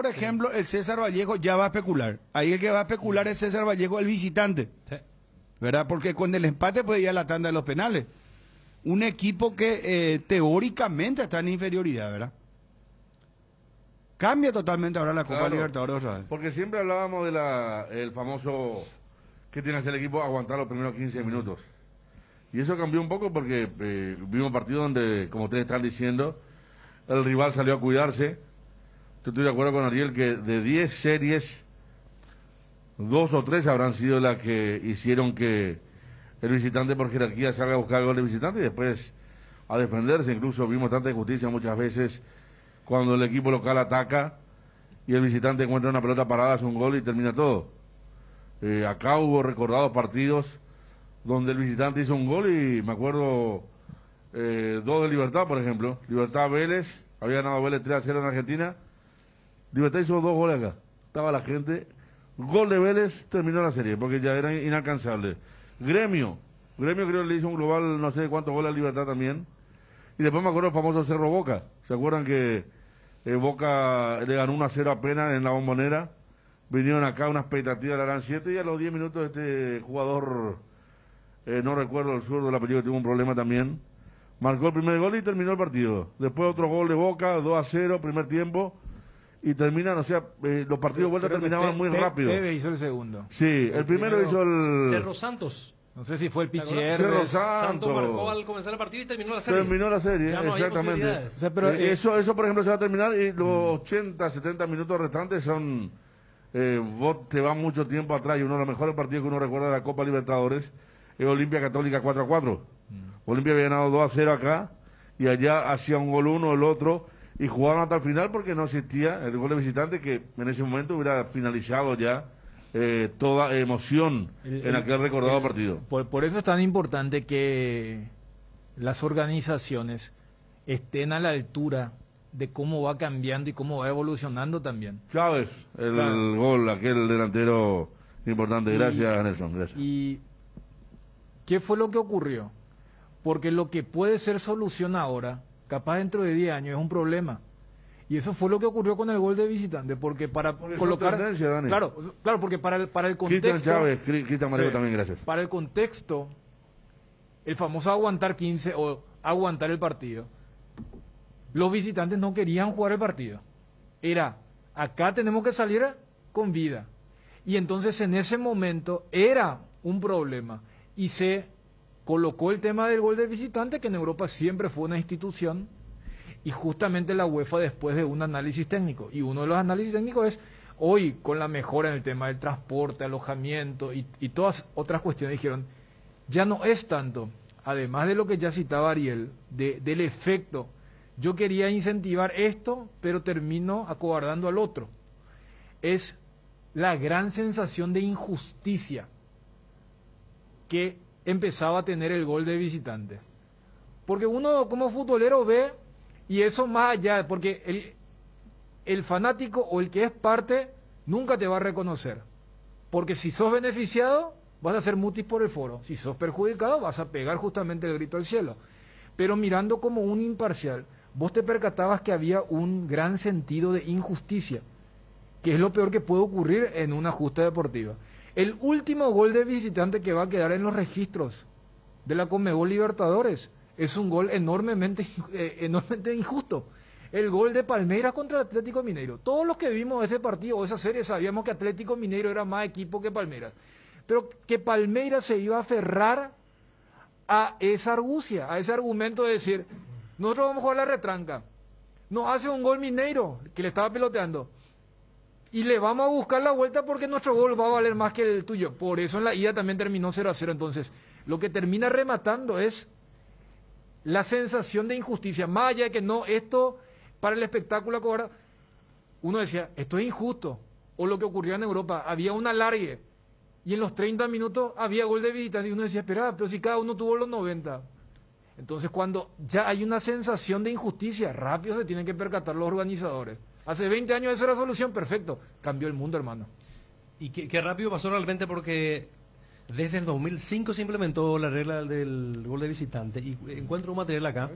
ejemplo, el César Vallejo ya va a especular. Ahí el que va a especular es César Vallejo, el visitante. Sí. ¿Verdad? Porque con el empate puede ir a la tanda de los penales. Un equipo que teóricamente está en inferioridad, ¿verdad? Cambia totalmente ahora la Copa Libertadores otra vez. Porque siempre hablábamos de el famoso que tiene que hacer el equipo aguantar los primeros 15 minutos. Y eso cambió un poco porque vimos partidos donde, como ustedes están diciendo, el rival salió a cuidarse. Yo estoy de acuerdo con Ariel que de 10 series, 2 o 3 habrán sido las que hicieron que el visitante por jerarquía salga a buscar el gol de visitante y después a defenderse. Incluso vimos tanta injusticia muchas veces cuando el equipo local ataca y el visitante encuentra una pelota parada, hace un gol y termina todo. Acá hubo recordados partidos donde el visitante hizo un gol y me acuerdo 2 de Libertad, por ejemplo. Libertad Vélez, había ganado Vélez 3-0 en Argentina. Libertad hizo 2 goles acá. Estaba la gente. Gol de Vélez, terminó la serie porque ya era inalcanzable. Gremio creo que le hizo un global, no sé cuántos goles a Libertad también. Y después me acuerdo el famoso Cerro Boca. ¿Se acuerdan que Boca le ganó 1-0 apenas en la Bombonera? Vinieron acá una expectativa, le eran 7 y a los 10 minutos este jugador, no recuerdo el zurdo del apellido, que tuvo un problema también, marcó el primer gol y terminó el partido. Después otro gol de Boca, 2-0, primer tiempo, y terminan, o sea, los partidos de vuelta terminaban muy rápido. Teve hizo el segundo. Sí, el primero hizo el... Cerro Santos. No sé si fue el Pichier. Cerro Santos marcó al comenzar el partido y terminó la serie. Terminó la serie, ya no exactamente. O sea, pero, eso, por ejemplo, se va a terminar y los 80, 70 minutos restantes son... vos te vas mucho tiempo atrás y uno de los mejores partidos que uno recuerda de la Copa Libertadores es Olimpia Católica 4-4. Olimpia había ganado 2-0 acá y allá hacía un gol uno, el otro, y jugaron hasta el final porque no existía el gol de visitante que en ese momento hubiera finalizado ya toda emoción en aquel recordado partido. Por eso es tan importante que las organizaciones estén a la altura de cómo va cambiando y cómo va evolucionando también. Chávez, el gol, aquel delantero importante. Gracias, Nelson. Gracias. ¿Y qué fue lo que ocurrió? Porque lo que puede ser solución ahora, capaz dentro de 10 años, es un problema. Y eso fue lo que ocurrió con el gol de visitante, porque para colocar... Claro, porque para el contexto... Cristian Chávez, Cristian Marego también, gracias. Para el contexto, el famoso aguantar 15 o aguantar el partido, los visitantes no querían jugar el partido. Era, acá tenemos que salir con vida. Y entonces en ese momento era un problema. Y se colocó el tema del gol de visitante, que en Europa siempre fue una institución, y justamente la UEFA después de un análisis técnico. Y uno de los análisis técnicos es, hoy con la mejora en el tema del transporte, alojamiento y todas otras cuestiones, dijeron, ya no es tanto, además de lo que ya citaba Ariel, del efecto yo quería incentivar esto, pero termino acobardando al otro. Es la gran sensación de injusticia que empezaba a tener el gol de visitante. Porque uno como futbolero ve, y eso más allá, porque el fanático o el que es parte nunca te va a reconocer. Porque si sos beneficiado, vas a hacer mutis por el foro. Si sos perjudicado, vas a pegar justamente el grito al cielo. Pero mirando como un imparcial, vos te percatabas que había un gran sentido de injusticia, que es lo peor que puede ocurrir en una justa deportiva. El último gol de visitante que va a quedar en los registros de la Conmebol Libertadores es un gol enormemente injusto. El gol de Palmeiras contra el Atlético Mineiro. Todos los que vimos ese partido o esa serie sabíamos que Atlético Mineiro era más equipo que Palmeiras. Pero que Palmeiras se iba a aferrar a esa argucia, a ese argumento de decir, nosotros vamos a jugar la retranca. Nos hace un gol Mineiro, que le estaba peloteando. Y le vamos a buscar la vuelta porque nuestro gol va a valer más que el tuyo. Por eso en la ida también terminó 0-0. Entonces, lo que termina rematando es la sensación de injusticia. Más allá de que no, esto para el espectáculo ahora, uno decía, esto es injusto. O lo que ocurrió en Europa, había un alargue. Y en los 30 minutos había gol de visitante. Y uno decía, espera, pero si cada uno tuvo los 90. Entonces, cuando ya hay una sensación de injusticia, rápido se tienen que percatar los organizadores. Hace 20 años esa era la solución, perfecto. Cambió el mundo, hermano. Y qué rápido pasó realmente, porque desde el 2005 se implementó la regla del gol de visitante. Y encuentro un material acá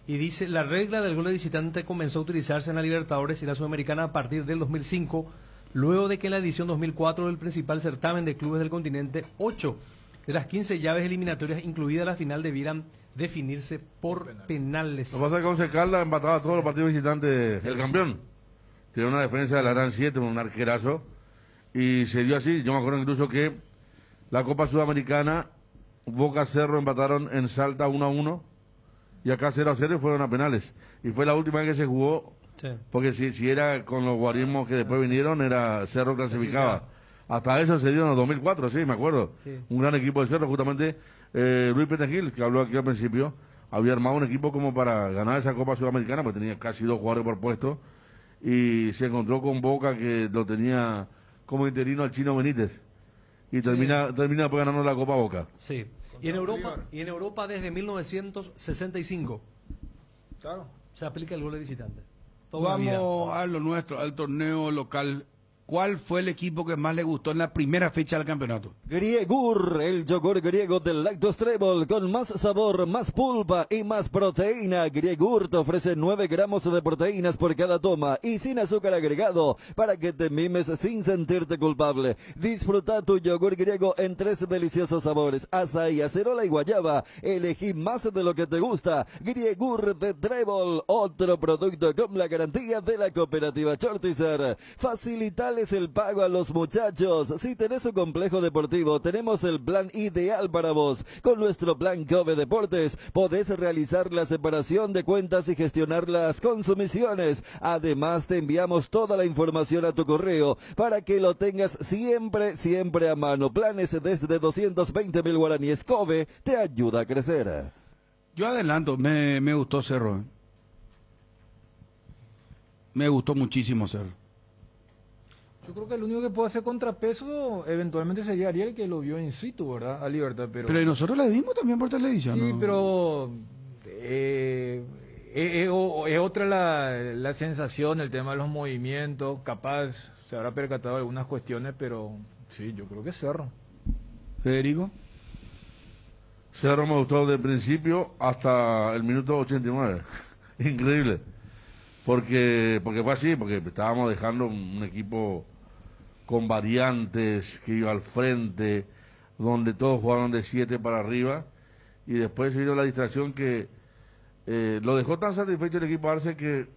y dice, la regla del gol de visitante comenzó a utilizarse en la Libertadores y la Sudamericana a partir del 2005, luego de que en la edición 2004 del principal certamen de clubes del continente, 8 de las 15 llaves eliminatorias, incluida la final, debieran definirse por penales. Lo que pasa es que Once Caldas empataba todos los partidos visitantes el campeón. Tiene una defensa de la Gran 7, un arquerazo, y se dio así. Yo me acuerdo incluso que la Copa Sudamericana, Boca Cerro empataron en Salta 1-1, y acá 0-0 y fueron a penales. Y fue la última vez que se jugó, sí. Porque si era con los guarismos que después vinieron, era Cerro clasificaba. Hasta eso se dio en el 2004, sí, me acuerdo. Sí. Un gran equipo de Cerro, justamente Luis Petengil, que habló aquí al principio, había armado un equipo como para ganar esa Copa Sudamericana, porque tenía casi 2 jugadores por puesto, y se encontró con Boca, que lo tenía como interino al Chino Benítez, y termina por ganarnos la Copa Boca. Sí. Y en Europa desde 1965 claro, se aplica el gol de visitante. Vamos a lo nuestro, al torneo local. ¿Cuál fue el equipo que más le gustó en la primera fecha del campeonato? Griegur, el yogur griego del Lactos Trébol, con más sabor, más pulpa y más proteína. Griegur te ofrece 9 gramos de proteínas por cada toma y sin azúcar agregado, para que te mimes sin sentirte culpable. Disfruta tu yogur griego en 3 deliciosos sabores: azaí, acerola y guayaba. Elegí más de lo que te gusta. Griegur de Trébol, otro producto con la garantía de la cooperativa Chortizer. Facilitar el pago a los muchachos. Si tenés un complejo deportivo, tenemos el plan ideal para vos. Con nuestro plan Cove Deportes podés realizar la separación de cuentas y gestionar las consumiciones. Además, te enviamos toda la información a tu correo para que lo tengas siempre a mano. Planes desde 220.000 guaraníes. Cove te ayuda a crecer. Yo adelanto, me gustó Cerro. Me gustó muchísimo Cerro. Yo creo que el único que puede hacer contrapeso eventualmente sería Ariel, que lo vio in situ, ¿verdad? A Libertad, pero nosotros la vimos también por televisión. Sí, ¿no? Pero es otra la sensación, el tema de los movimientos. Capaz se habrá percatado de algunas cuestiones, pero sí, yo creo que Cerro. Federico. Cerro me gustó desde el principio hasta el minuto 89. Increíble. Porque fue así, porque estábamos dejando un equipo con variantes, que iba al frente, donde todos jugaron de 7 para arriba, y después se vino la distracción que lo dejó tan satisfecho el equipo Arce, que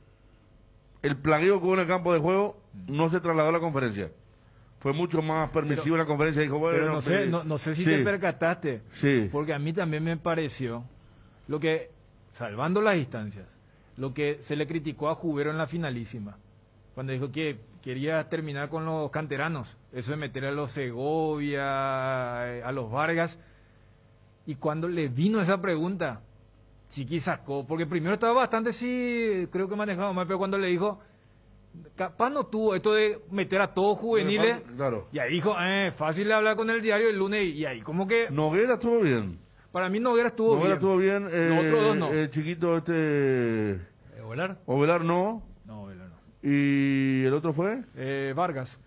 el plagueo que hubo en el campo de juego no se trasladó a la conferencia. Fue mucho más permisivo en la conferencia. Dijo, bueno, pero no sé si te percataste, sí, porque a mí también me pareció, lo que, salvando las distancias, lo que se le criticó a Jubero en la finalísima, cuando dijo que quería terminar con los canteranos, eso de meter a los Segovia, a los Vargas, y cuando le vino esa pregunta, Chiqui sacó, porque primero estaba bastante, sí, creo que manejaba mal, pero cuando le dijo, capaz no tuvo esto de meter a todos juveniles, Claro. y ahí dijo, fácil de hablar con el diario el lunes, y ahí como que, Noguera estuvo bien. para mí Noguera estuvo Noguera bien. estuvo bien. Los otros dos no. El chiquito ¿Ovelar? Ovelar no. No, Vela no. ¿Y el otro fue? Vargas.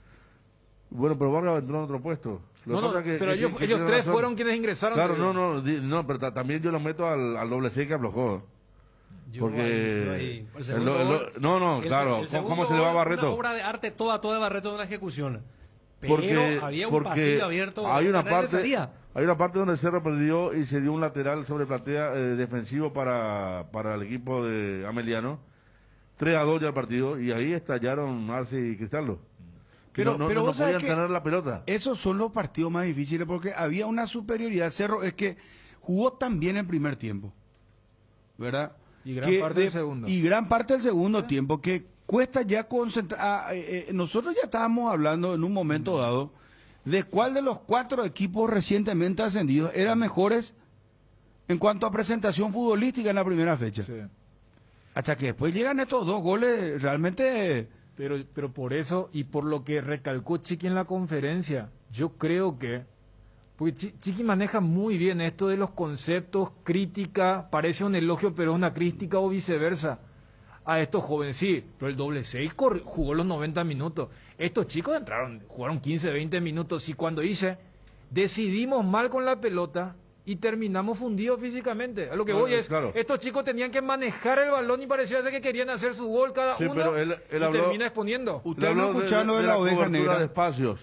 Bueno, pero Vargas entró en otro puesto. Lo No, que no, pasa es pero ellos tiene tres razón. fueron quienes ingresaron. Claro, no, pero también yo lo meto al doble C que aflojó. Porque claro, ¿cómo se le va a Barreto? Una obra de arte toda de Barreto de una ejecución. Pero Porque había un pasillo abierto. hay una nadie salía. parte donde Cerro perdió y se dio un lateral sobre platea defensivo para el equipo de Ameliano. 3-2 ya el partido y ahí estallaron Arce y Cristaldo. Pero no vos sabés podían que tener la pelota. esos son los partidos más difíciles porque había una superioridad. Cerro es que jugó tan bien el primer tiempo, ¿verdad? Y gran parte del segundo. Y gran parte del segundo tiempo que cuesta ya concentrar. Nosotros ya estábamos hablando en un momento dado de cuál de los 4 equipos recientemente ascendidos eran mejores en cuanto a presentación futbolística en la primera fecha. Sí. Hasta que después llegan estos 2 goles realmente. Pero por eso, y por lo que recalcó Chiqui en la conferencia, yo creo que, porque Chiqui maneja muy bien esto de los conceptos, crítica, parece un elogio, pero es una crítica o viceversa, a estos jóvenes, sí, pero el doble 6 jugó los 90 minutos, estos chicos jugaron 15, 20 minutos, y cuando decidimos mal con la pelota, y terminamos fundidos físicamente. A lo que voy es, claro. Estos chicos tenían que manejar el balón y parecía ser que querían hacer su gol cada uno pero él y habló, termina exponiendo. Ustedes no escucharon lo de la oveja negra. De espacios.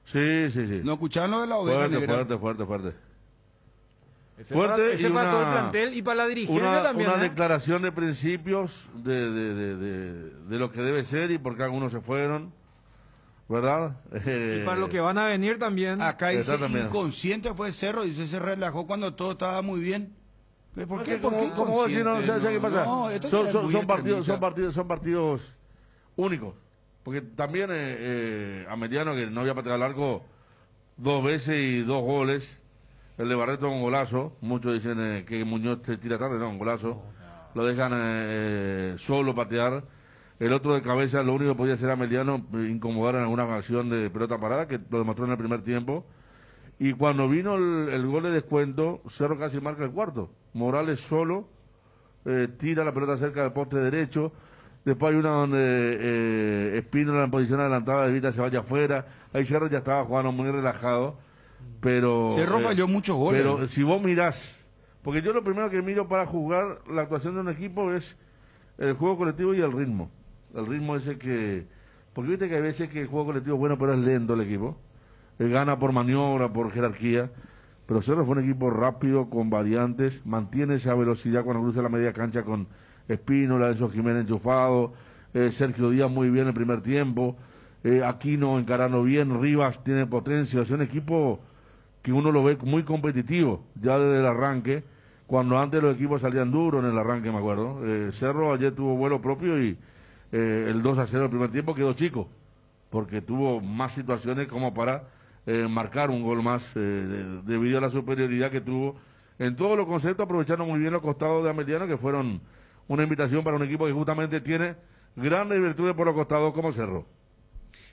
Sí. No escucharon lo de la oveja negra. Fuerte. Ese Fuerte y para todo el plantel y para la dirigencia también. Una declaración de principios de lo que debe ser y por qué algunos se fueron. ¿Verdad? Y para lo que van a venir también. Acá dice inconsciente fue Cerro, dice se relajó cuando todo estaba muy bien. ¿Por qué? ¿Cómo decir? No sé qué pasa. No, son partidos únicos. Porque también a Mediano, que no había pateado al arco 2 veces y 2 goles. El de Barreto un golazo. Muchos dicen que Muñoz se tira tarde, no, un golazo. Lo dejan solo patear. El otro de cabeza, lo único que podía hacer a Meliano, incomodar en alguna acción de pelota parada, que lo demostró en el primer tiempo. Y cuando vino el gol de descuento, Cerro casi marca el cuarto. Morales solo tira la pelota cerca del poste derecho. Después hay una donde Espínola en posición adelantada evita se vaya afuera. Ahí Cerro ya estaba jugando muy relajado. Pero Cerro falló muchos goles. Pero si vos mirás, porque yo lo primero que miro para jugar la actuación de un equipo es el juego colectivo y el ritmo. El ritmo ese que... Porque viste que hay veces que el juego colectivo es bueno, pero es lento el equipo. Gana por maniobra, por jerarquía. Pero Cerro fue un equipo rápido, con variantes. Mantiene esa velocidad cuando cruza la media cancha con Espínola, Enzo Jiménez enchufado. Sergio Díaz muy bien el primer tiempo. Aquino encarando bien. Rivas tiene potencia. Es un equipo que uno lo ve muy competitivo ya desde el arranque. Cuando antes los equipos salían duros en el arranque, me acuerdo. Cerro ayer tuvo vuelo propio y el 2-0 del primer tiempo quedó chico, porque tuvo más situaciones como para marcar un gol más debido a la superioridad que tuvo en todos los conceptos, aprovechando muy bien los costados de Ameliano, que fueron una invitación para un equipo que justamente tiene grandes virtudes por los costados como Cerro.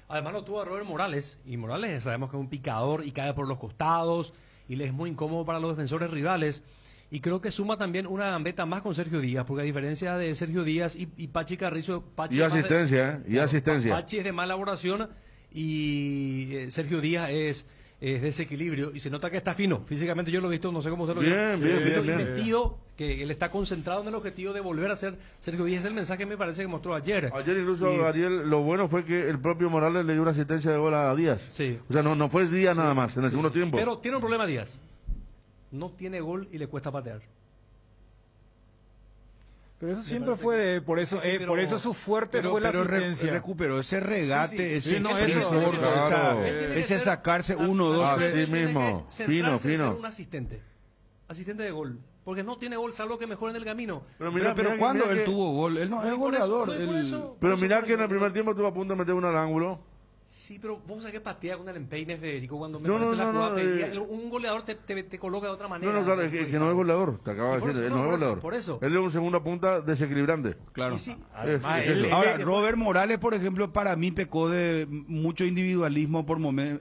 Además lo tuvo a Robert Morales, y Morales sabemos que es un picador y cae por los costados, y le es muy incómodo para los defensores rivales. Y creo que suma también una gambeta más con Sergio Díaz, porque a diferencia de Sergio Díaz y Pachi Carrizo... Pachi asistencia. Pachi es de mala elaboración y Sergio Díaz es desequilibrio, y se nota que está fino. Físicamente yo lo he visto, no sé cómo usted lo vio. Bien. Metido, que él está concentrado en el objetivo de volver a ser Sergio Díaz. Es el mensaje que me parece que mostró ayer. Ayer incluso, Ariel, lo bueno fue que el propio Morales le dio una asistencia de gol a Díaz. Sí. O sea, no fue Díaz nada más en el segundo tiempo. Pero tiene un problema Díaz. No tiene gol y le cuesta patear. Pero eso siempre fue, por eso su fuerte fue la asistencia. Recuperó ese regate, ese claro. ese sacarse 1, 2, 3. Así mismo, fino. Un asistente de gol. Porque no tiene gol, salvo que mejore en el camino. Pero cuando él tuvo gol, él no es goleador. Pero mirá que en el primer tiempo estuvo a punto de meter uno al ángulo. Sí, pero vos sabés que patea con el empeine, Federico, cuando me No, parece no, la no, jugada. no, Un goleador te coloca de otra manera. No, claro, es que no es goleador, te acabo de decir, él no es goleador. Por eso. Él es un segunda punta desequilibrante. Claro. Sí, Además, Es eso. Ahora, Robert Morales, por ejemplo, para mí pecó de mucho individualismo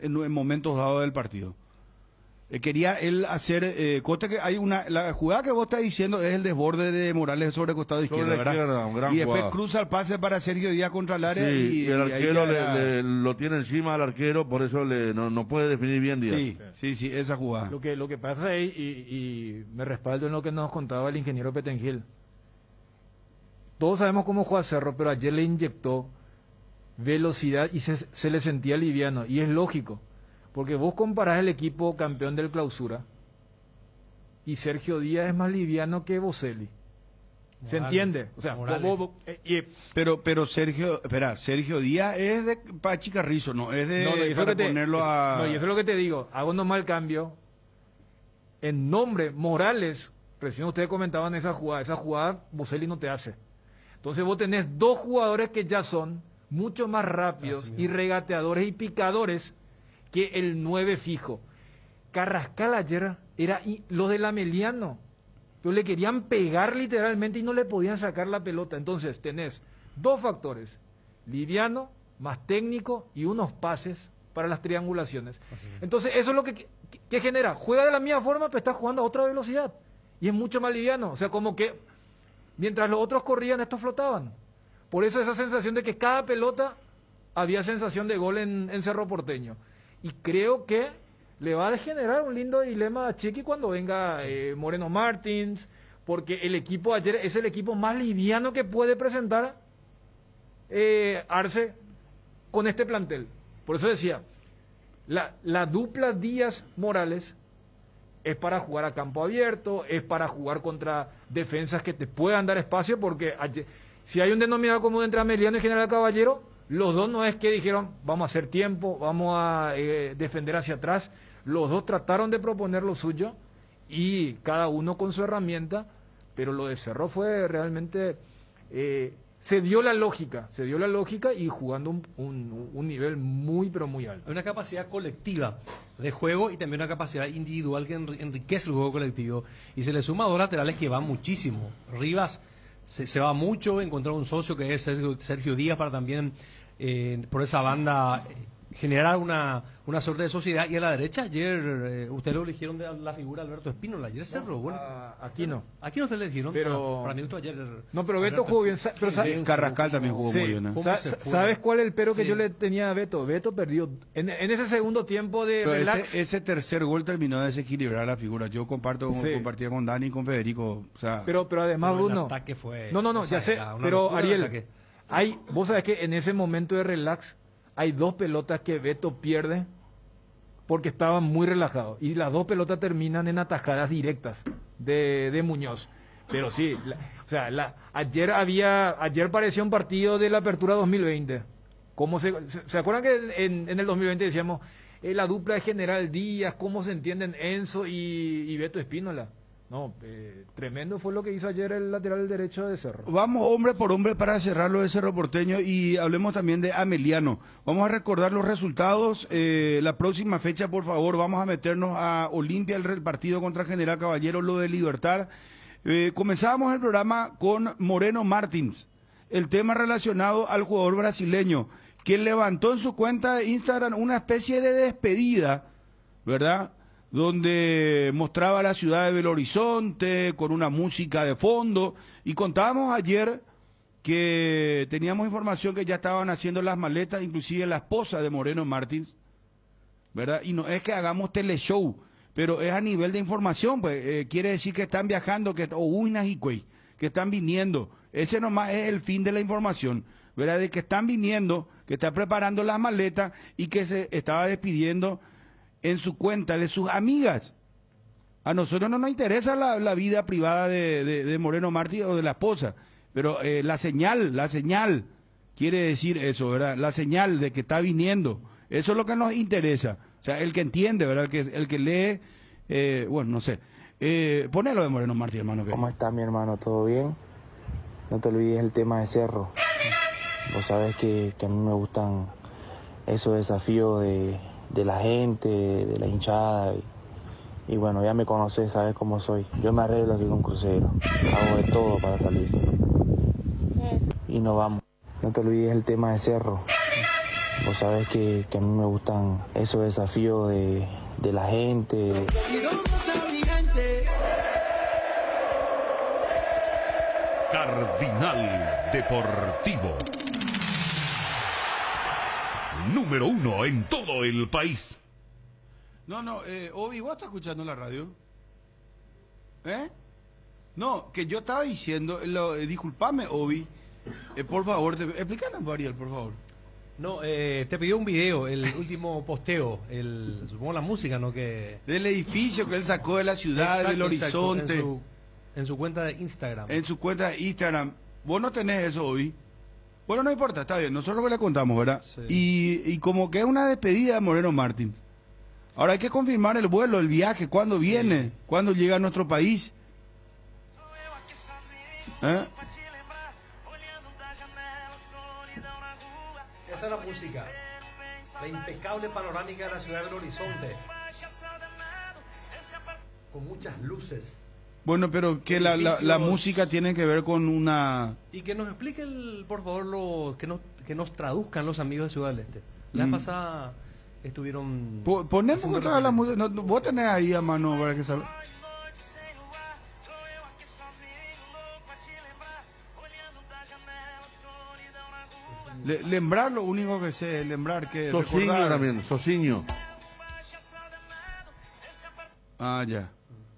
en momentos dados del partido. Quería él hacer, coste que hay la jugada que vos estás diciendo es el desborde de Morales sobre el costado izquierdo, la ¿verdad? izquierda, un gran Y después jugada. cruza el pase para Sergio Díaz contra el área Sí, y el ahí arquero ya- lo tiene encima al arquero, por eso no puede definir bien Díaz. Sí, esa jugada. Lo que pasa ahí, y me respaldo en lo que nos contaba el ingeniero Petengil. Todos sabemos cómo juega Cerro, pero ayer le inyectó velocidad y se le sentía liviano. Y es lógico, porque vos comparás el equipo campeón del Clausura y Sergio Díaz es más liviano que Boselli. ¿Se entiende? O sea, Pero Sergio Díaz es de Pachi Carrizo, no es de para ponerlo a... No, y eso es lo que te digo. Hago nomás el cambio. En nombre, Morales, recién ustedes comentaban esa jugada Boselli no te hace. Entonces vos tenés dos jugadores que ya son mucho más rápidos y regateadores y picadores que el 9 fijo. Carrascal ayer era los del Ameliano. Pero le querían pegar literalmente y no le podían sacar la pelota. Entonces tenés dos factores, liviano, más técnico y unos pases para las triangulaciones. Entonces eso es lo que genera. Juega de la misma forma, pero está jugando a otra velocidad. Y es mucho más liviano. O sea, como que mientras los otros corrían, estos flotaban. Por eso esa sensación de que cada pelota había sensación de gol en Cerro Porteño. Y creo que le va a generar un lindo dilema a Chiqui cuando venga Moreno Martins, porque el equipo ayer es el equipo más liviano que puede presentar Arce con este plantel. Por eso decía, la dupla Díaz-Morales es para jugar a campo abierto, es para jugar contra defensas que te puedan dar espacio, porque ayer, si hay un denominador común entre Ameliano y General Caballero, los dos no es que dijeron, vamos a hacer tiempo, vamos a defender hacia atrás. Los dos trataron de proponer lo suyo y cada uno con su herramienta, pero lo de Cerro fue realmente... se dio la lógica y jugando un nivel muy, pero muy alto. Hay una capacidad colectiva de juego y también una capacidad individual que enriquece el juego colectivo. Y se le suma a dos laterales que van muchísimo. Rivas se va mucho, encontrar un socio que es Sergio Díaz para también por esa banda generar una suerte de sociedad. Y a la derecha ayer ustedes lo eligieron de la figura Alberto Espínola. Ayer Cerro, bueno. Aquí no. Aquí no ustedes le eligieron, pero para mí gustó ayer. No, pero Beto jugó bien. Pero Carrascal también jugó muy bien. ¿Sabes cuál es el pero que yo le tenía a Beto? Beto perdió en ese segundo tiempo de pero relax. Ese tercer gol terminó de desequilibrar la figura. Yo compartía con Dani y con Federico. O sea, pero además, Bruno. El ataque fue no, ya sé. Pero Ariel, vos sabés que en ese momento de relax hay dos pelotas que Beto pierde porque estaban muy relajados. Y las dos pelotas terminan en atajadas directas de Muñoz. Pero sí, ayer parecía un partido de la Apertura 2020. ¿Se acuerdan que en el 2020 decíamos la dupla de General Díaz, cómo se entienden Enzo y Beto Espínola? No, tremendo fue lo que hizo ayer el lateral derecho de Cerro. Vamos hombre por hombre para cerrar lo de Cerro Porteño y hablemos también de Ameliano. Vamos a recordar los resultados. La próxima fecha, por favor, vamos a meternos a Olimpia, el partido contra General Caballero, lo de Libertad. Comenzábamos el programa con Moreno Martins, el tema relacionado al jugador brasileño, quien levantó en su cuenta de Instagram una especie de despedida, ¿verdad?, donde mostraba la ciudad de Belo Horizonte con una música de fondo, y contábamos ayer que teníamos información que ya estaban haciendo las maletas, inclusive la esposa de Moreno Martins, ¿verdad? Y no es que hagamos teleshow, pero es a nivel de información, pues quiere decir que están viajando, que están viniendo. Ese nomás es el fin de la información, ¿verdad? De que están viniendo, que está preparando las maletas y que se estaba despidiendo en su cuenta de sus amigas. A nosotros no nos interesa la vida privada de Moreno Martins o de la esposa, pero la señal quiere decir eso, ¿verdad? La señal de que está viniendo, eso es lo que nos interesa. O sea, el que entiende, ¿verdad? El que lee, bueno, no sé. Ponelo de Moreno Martins, hermano. ¿Cómo está mi hermano? ¿Todo bien? No te olvides el tema de Cerro. Vos sabés que a mí me gustan esos desafíos de la gente, de la hinchada. Y bueno, ya me conoces, sabes cómo soy. Yo me arreglo aquí con Crucero. Hago de todo para salir. Y nos vamos. No te olvides el tema de Cerro. Vos sabés que a mí me gustan esos desafíos de la gente. Cardinal Deportivo. Número 1 en todo el país. No, Obi, ¿vos estás escuchando la radio? No, que yo estaba diciendo, disculpame, Obi, por favor, explícanos, Ariel, por favor. No, te pidió un video, el último posteo, supongo la música, ¿no? Que del edificio que él sacó de la ciudad, exacto, del horizonte. exacto, en su cuenta de Instagram. En su cuenta de Instagram. Vos no tenés eso, Obi. Bueno, no importa, está bien, nosotros le contamos, ¿verdad? Sí. Y como que es una despedida de Moreno Martins. Ahora hay que confirmar el vuelo, el viaje, cuándo viene, cuándo llega a nuestro país. Esa es la música, la impecable panorámica de la ciudad del horizonte, con muchas luces. Bueno, pero que la música tiene que ver con una... Y que nos explique, por favor, que nos traduzcan los amigos de Ciudad del Este. La vez pasada estuvieron... Ponemos otra vez la música, no, vos tenés ahí a mano para que salga. Lembrar, lo único que sé, lembrar que... Sociño también, Sociño. Ah, ya.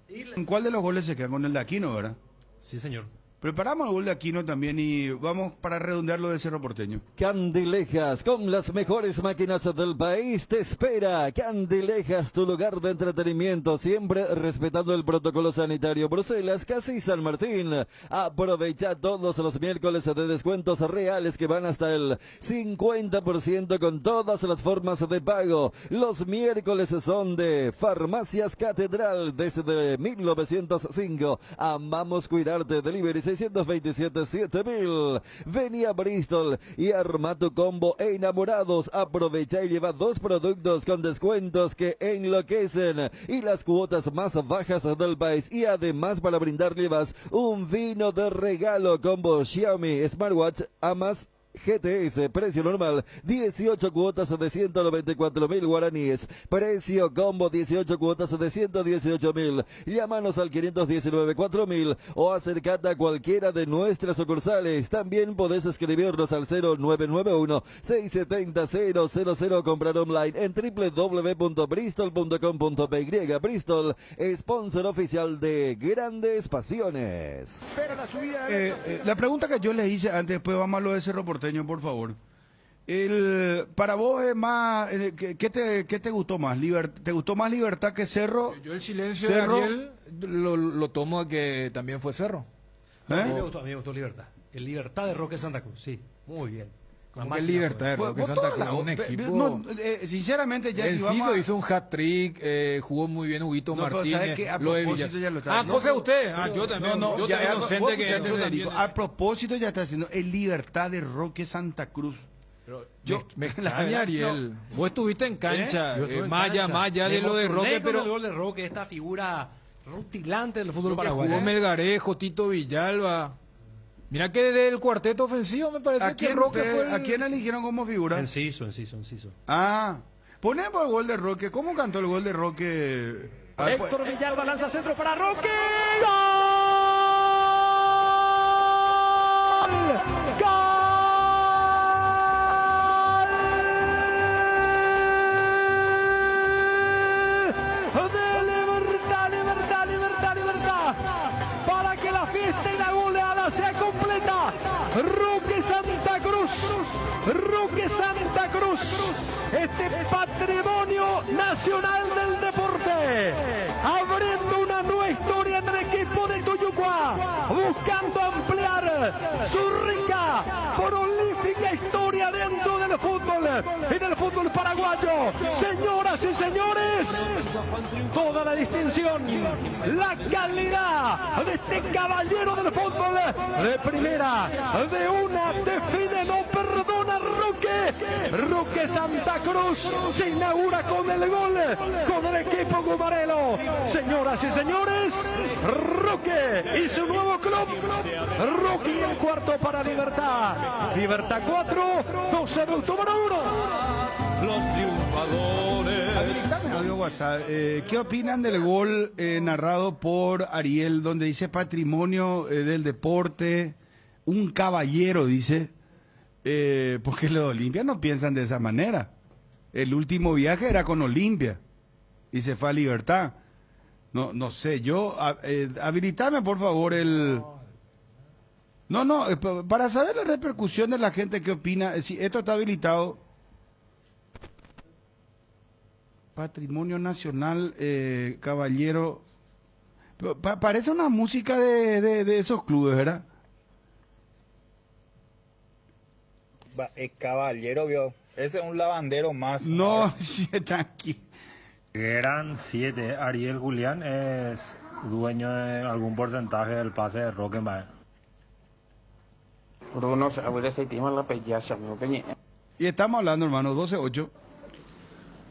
¿En cuál de los goles se queda? Con el de Aquino, ¿verdad? Sí, señor. Preparamos el gol de Aquino también y vamos para redondear lo de Cerro Porteño. Candilejas, con las mejores máquinas del país, te espera. Candilejas, tu lugar de entretenimiento, siempre respetando el protocolo sanitario. Bruselas, casi San Martín. Aprovecha todos los miércoles de descuentos reales que van hasta el 50% con todas las formas de pago. Los miércoles son de Farmacias Catedral desde 1905. Amamos cuidarte. Delivery 627-7000. Vení a Bristol y arma tu combo Enamorados. Aprovecha y lleva 2 productos con descuentos que enloquecen y las cuotas más bajas del país. Y además, para brindar, llevas un vino de regalo. Combo Xiaomi Smartwatch Amas GTS, precio normal 18 cuotas de 194.000 guaraníes, precio combo 18 cuotas de 118.000. Llámanos al 519-4000 o acercate a cualquiera de nuestras sucursales. También podés escribirnos al 0991-670-000. Comprar online en www.bristol.com.py. Bristol, sponsor oficial de Grandes Pasiones. La pregunta que yo les hice antes, después vamos a lo de Cerro Porteño, por favor. Para vos es más, ¿qué te gustó más? ¿Te gustó más Libertad que Cerro? Yo el silencio de Ariel lo tomo a que también fue Cerro. A mí me gustó Libertad. El Libertad de Roque Santa Cruz, sí, muy bien. Como que el Libertad de Roque Santa Cruz, un equipo... sinceramente, ya si vamos hizo un hat-trick, jugó muy bien Huguito Martínez. Que a propósito ya lo está haciendo. Cosa usted. Yo también. Yo ya, inocente que yo también. A propósito ya está haciendo el Libertad de Roque Santa Cruz. Pero me extraña, Ariel. Vos estuviste en cancha, más allá de lo de Roque, pero el gol de Roque, esta figura rutilante del fútbol paraguayo. Jugó Melgarejo, Tito Villalba. Mira que del cuarteto ofensivo me parece que Roque fue ¿A quién eligieron como figura? Enciso. Ah, ponemos el gol de Roque. ¿Cómo cantó el gol de Roque? Héctor Villalba lanza centro para Roque. ¡Gol! Para que la fiesta y la goleada sea completa. Roque Santa Cruz, este patrimonio nacional del deporte, abriendo una nueva historia en el equipo de Tuyucuá, buscando ampliar su rica, prolífica historia dentro del fútbol, en el fútbol paraguayo. Señoras y señores, toda la distinción, la calidad de este caballero del fútbol de primera, de una, define, no perdona Roque Roque Santa Cruz se inaugura con el gol con el equipo gumarelo. Señoras y señores, Roque y su nuevo club. Roque en el cuarto para Libertad. Libertad 4, 12 número 1. Los triunfadores. Habilitame audio WhatsApp. ¿Qué opinan del gol narrado por Ariel, donde dice patrimonio del deporte? Un caballero, dice. Porque los Olimpia no piensan de esa manera. El último viaje era con Olimpia y se fue a Libertad. No sé, yo habilitame por favor el... No, para saber la repercusión de la gente que opina, si esto está habilitado. Patrimonio Nacional, caballero. Parece una música de esos clubes, ¿verdad? Caballero, vio. Ese es un lavandero más. No, sí, está aquí. Gran 7. Ariel Julián es dueño de algún porcentaje del pase de Roque Mae. Bruno, se abre ese tema la pellacha, Y estamos hablando, hermano, 12-8.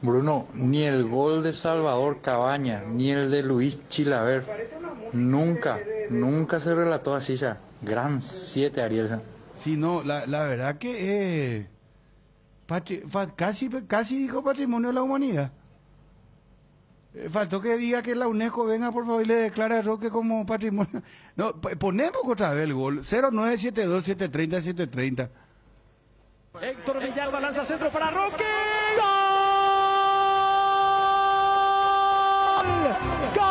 Bruno, ni el gol de Salvador Cabaña, ni el de Luis Chilaver, nunca se relató así ya. Gran 7, Ariel. Sí, no, la verdad que casi dijo patrimonio de la humanidad. Faltó que diga que la UNESCO venga por favor y le declara a Roque como patrimonio. No, ponemos otra vez el gol. 0972-730-730. Héctor Villalba lanza centro para Roque. ¡Gol! ¡Gol!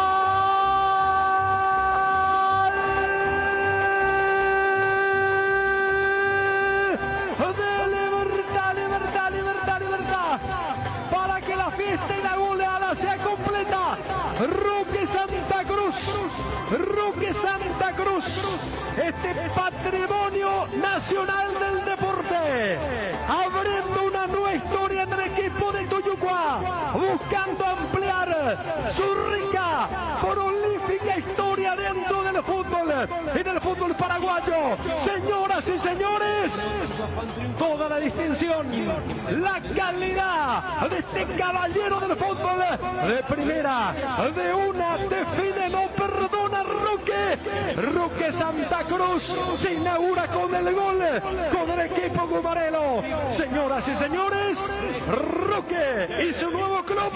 Libertad. Para que la fiesta inaugural sea completa. Roque Santa Cruz. Este patrimonio nacional del deporte. Abriendo una nueva historia en el equipo de Tuyucuá. Buscando ampliar su rica, prolífica historia dentro del fútbol. Y del fútbol paraguayo. Señoras y señores, toda la distinción, la calidad de este caballero del fútbol de primera, de una, define, no perdona Roque Santa Cruz se inaugura con el gol con el equipo gumarelo. Señoras y señores, Roque y su nuevo club.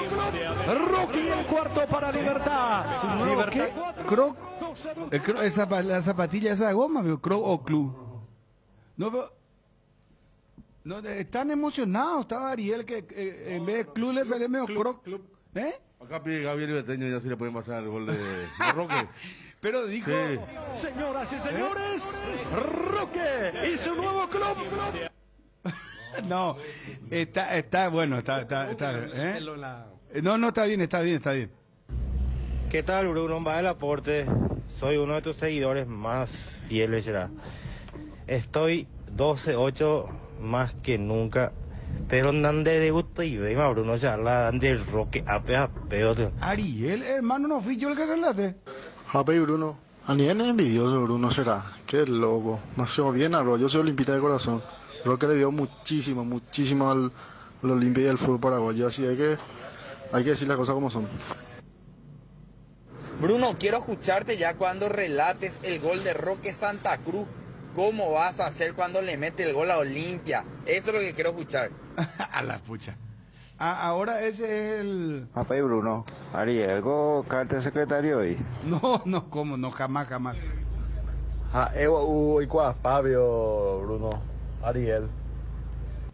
Roque y el cuarto para Libertad. Libertad 4. La zapatilla esa de goma, Croc o club. No, están emocionados. Estaba Ariel que en vez de club le salió medio Croc. ¿Eh? Acá pide Gabriel y Beteño, ya sí le pueden pasar el gol de Roque. Pero dijo... Sí. Señoras y señores, Roque y su nuevo club. No, está bueno, está No, está bien. ¿Qué tal, Bruno? Va del aporte. Soy uno de tus seguidores más fieles, ¿verdad? Estoy 12-8 más que nunca. Pero andan de debut y venga, Bruno, ya la de Roque apeo. Ariel, hermano, no fui yo el que relate. Happy Bruno, a nivel envidioso Bruno será, qué loco, nació bien a yo soy olimpista de corazón, Roque le dio muchísimo al Olimpia y al fútbol paraguayo, así hay que decir las cosas como son. Bruno, quiero escucharte ya cuando relates el gol de Roque Santa Cruz. ¿Cómo vas a hacer cuando le mete el gol a Olimpia? Eso es lo que quiero escuchar. A la pucha. Ahora ese es el... Papá y Bruno, Ariel, carta de secretario hoy. No, ¿cómo? No, jamás. Pabio, Bruno, Ariel.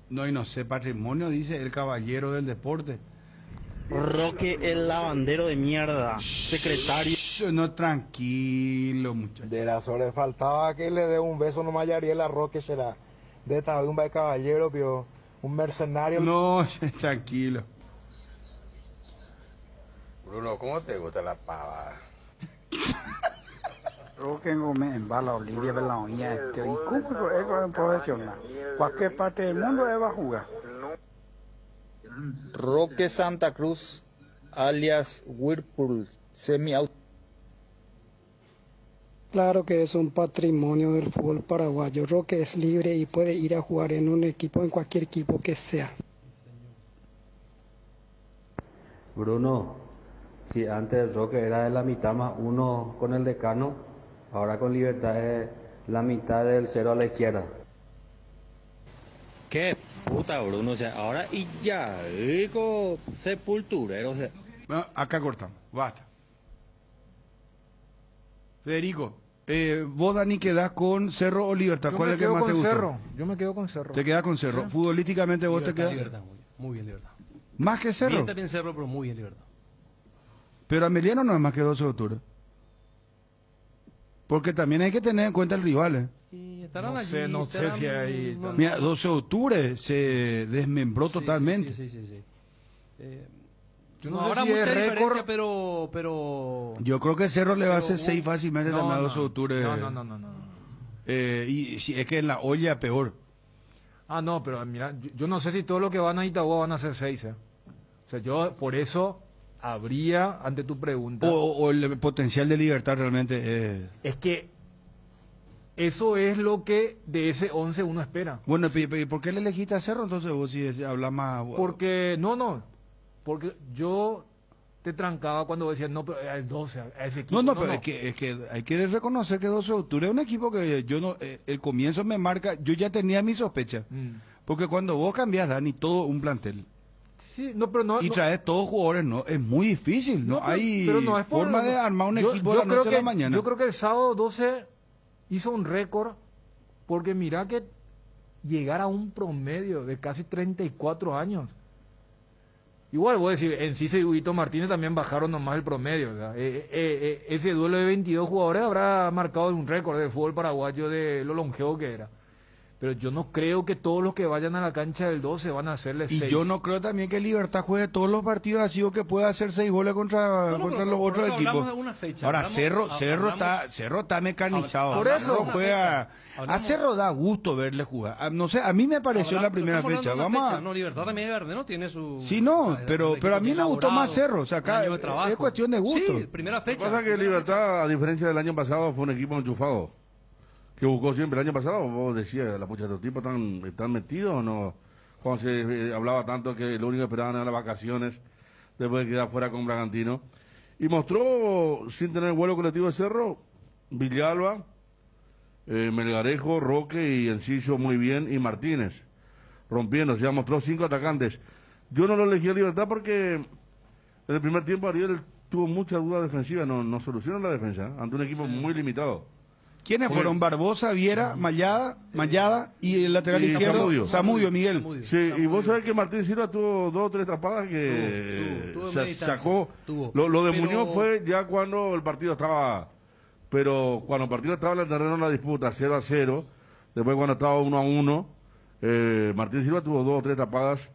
No, y no sé, patrimonio, dice el caballero del deporte. Roque el lavandero de mierda, secretario. No, tranquilo, muchachos. De la sola faltaba que le dé un beso nomás a Ariel a Roque, será. De esta un caballero, pio. Un mercenario. No, tranquilo. Bruno, ¿cómo te gusta la pava? Roque en bala Olivia de la Oña. ¿Y cómo es profesional? Cualquier parte del mundo va a jugar. Roque Santa Cruz, alias Whirlpool, semi-auto. Claro que es un patrimonio del fútbol paraguayo. Roque es libre y puede ir a jugar en un equipo, en cualquier equipo que sea. Bruno, si antes el Roque era de la mitad más uno con el decano, ahora con Libertad es la mitad del 0 a la izquierda. Qué puta, Bruno, o sea, ahora y ya, rico sepulturero, o sea. Acá cortamos, basta. Federico, vos, Dani, quedás con Cerro o Libertad. ¿Cuál es el que más te gusta? Cerro. Yo me quedo con Cerro. ¿Te quedas con Cerro? Sí. Futbolísticamente vos Libertad, te quedas... Libertad, muy bien Libertad. ¿Más que Cerro? Bien también Cerro, pero muy bien Libertad. Pero Ameliano no es más que 12 de octubre. Porque también hay que tener en cuenta el rival, Y estarán No allí, sé, no sé si hay... Mira, 12 de octubre se desmembró totalmente. Sí. Yo no habrá sé si mucha es diferencia, récord. pero... Yo creo que Cerro le va a hacer 6 fácilmente también a 12 de octubre. No. Y si es que en la olla peor. Ah, no, pero mira, yo no sé si todo lo que van a Itagua van a ser 6, O sea, yo por eso habría, ante tu pregunta... O el potencial de Libertad realmente... Es que eso es lo que de ese 11 uno espera. Bueno, ¿y por qué le elegiste a Cerro entonces vos si hablas más...? Porque, porque yo te trancaba cuando decías, no, pero el 12, a ese equipo. No, pero es que hay que reconocer que 12 de octubre es un equipo que yo no... el comienzo me marca, yo ya tenía mi sospecha. Porque cuando vos cambiás, Dani, todo un plantel... Sí, no, pero no... Y traes todos jugadores, no, es muy difícil, no hay pero no es forma de armar un equipo de la noche a la mañana. Yo creo que el sábado 12 hizo un récord, porque mira que llegar a un promedio de casi 34 años. Igual voy a decir, en Cise y Huguito Martínez también bajaron nomás el promedio. Ese duelo de 22 jugadores habrá marcado un récord del fútbol paraguayo de lo longevo que era. Pero yo no creo que todos los que vayan a la cancha del 12 van a hacerle 6. Y yo no creo también que Libertad juegue todos los partidos así o que pueda hacer 6 goles contra los otros equipos. Ahora, Cerro está mecanizado. Por eso juega... A Cerro da gusto verle jugar. No sé, a mí me pareció la primera fecha. No, Libertad también Gardeno tiene su... Sí, no, pero a mí me gustó más Cerro. O sea, acá es cuestión de gusto. Sí, primera fecha. Lo que pasa es que Libertad, a diferencia del año pasado, fue un equipo enchufado. Que buscó siempre el año pasado, vos decías, la pucha, estos tipos están metidos o no, cuando se hablaba tanto que lo único que esperaban eran las vacaciones después de quedar fuera con Bragantino, y mostró, sin tener vuelo colectivo de Cerro, Villalba, Melgarejo, Roque y Enciso muy bien, y Martínez rompiendo, o sea, mostró 5 atacantes. Yo no lo elegí a Libertad porque en el primer tiempo Ariel tuvo mucha duda defensiva, no solucionó la defensa ante un equipo muy limitado. ¿Quiénes fueron? Barbosa, Viera, Mayada y el lateral izquierdo, Zamudio, Miguel. Sí, y vos sabés que Martín Silva tuvo 2 o 3 tapadas que sacó. Lo de Muñoz fue ya cuando el partido estaba... Pero cuando el partido estaba en el terreno de la disputa, 0-0, después cuando estaba 1-1, Martín Silva tuvo 2 o 3 tapadas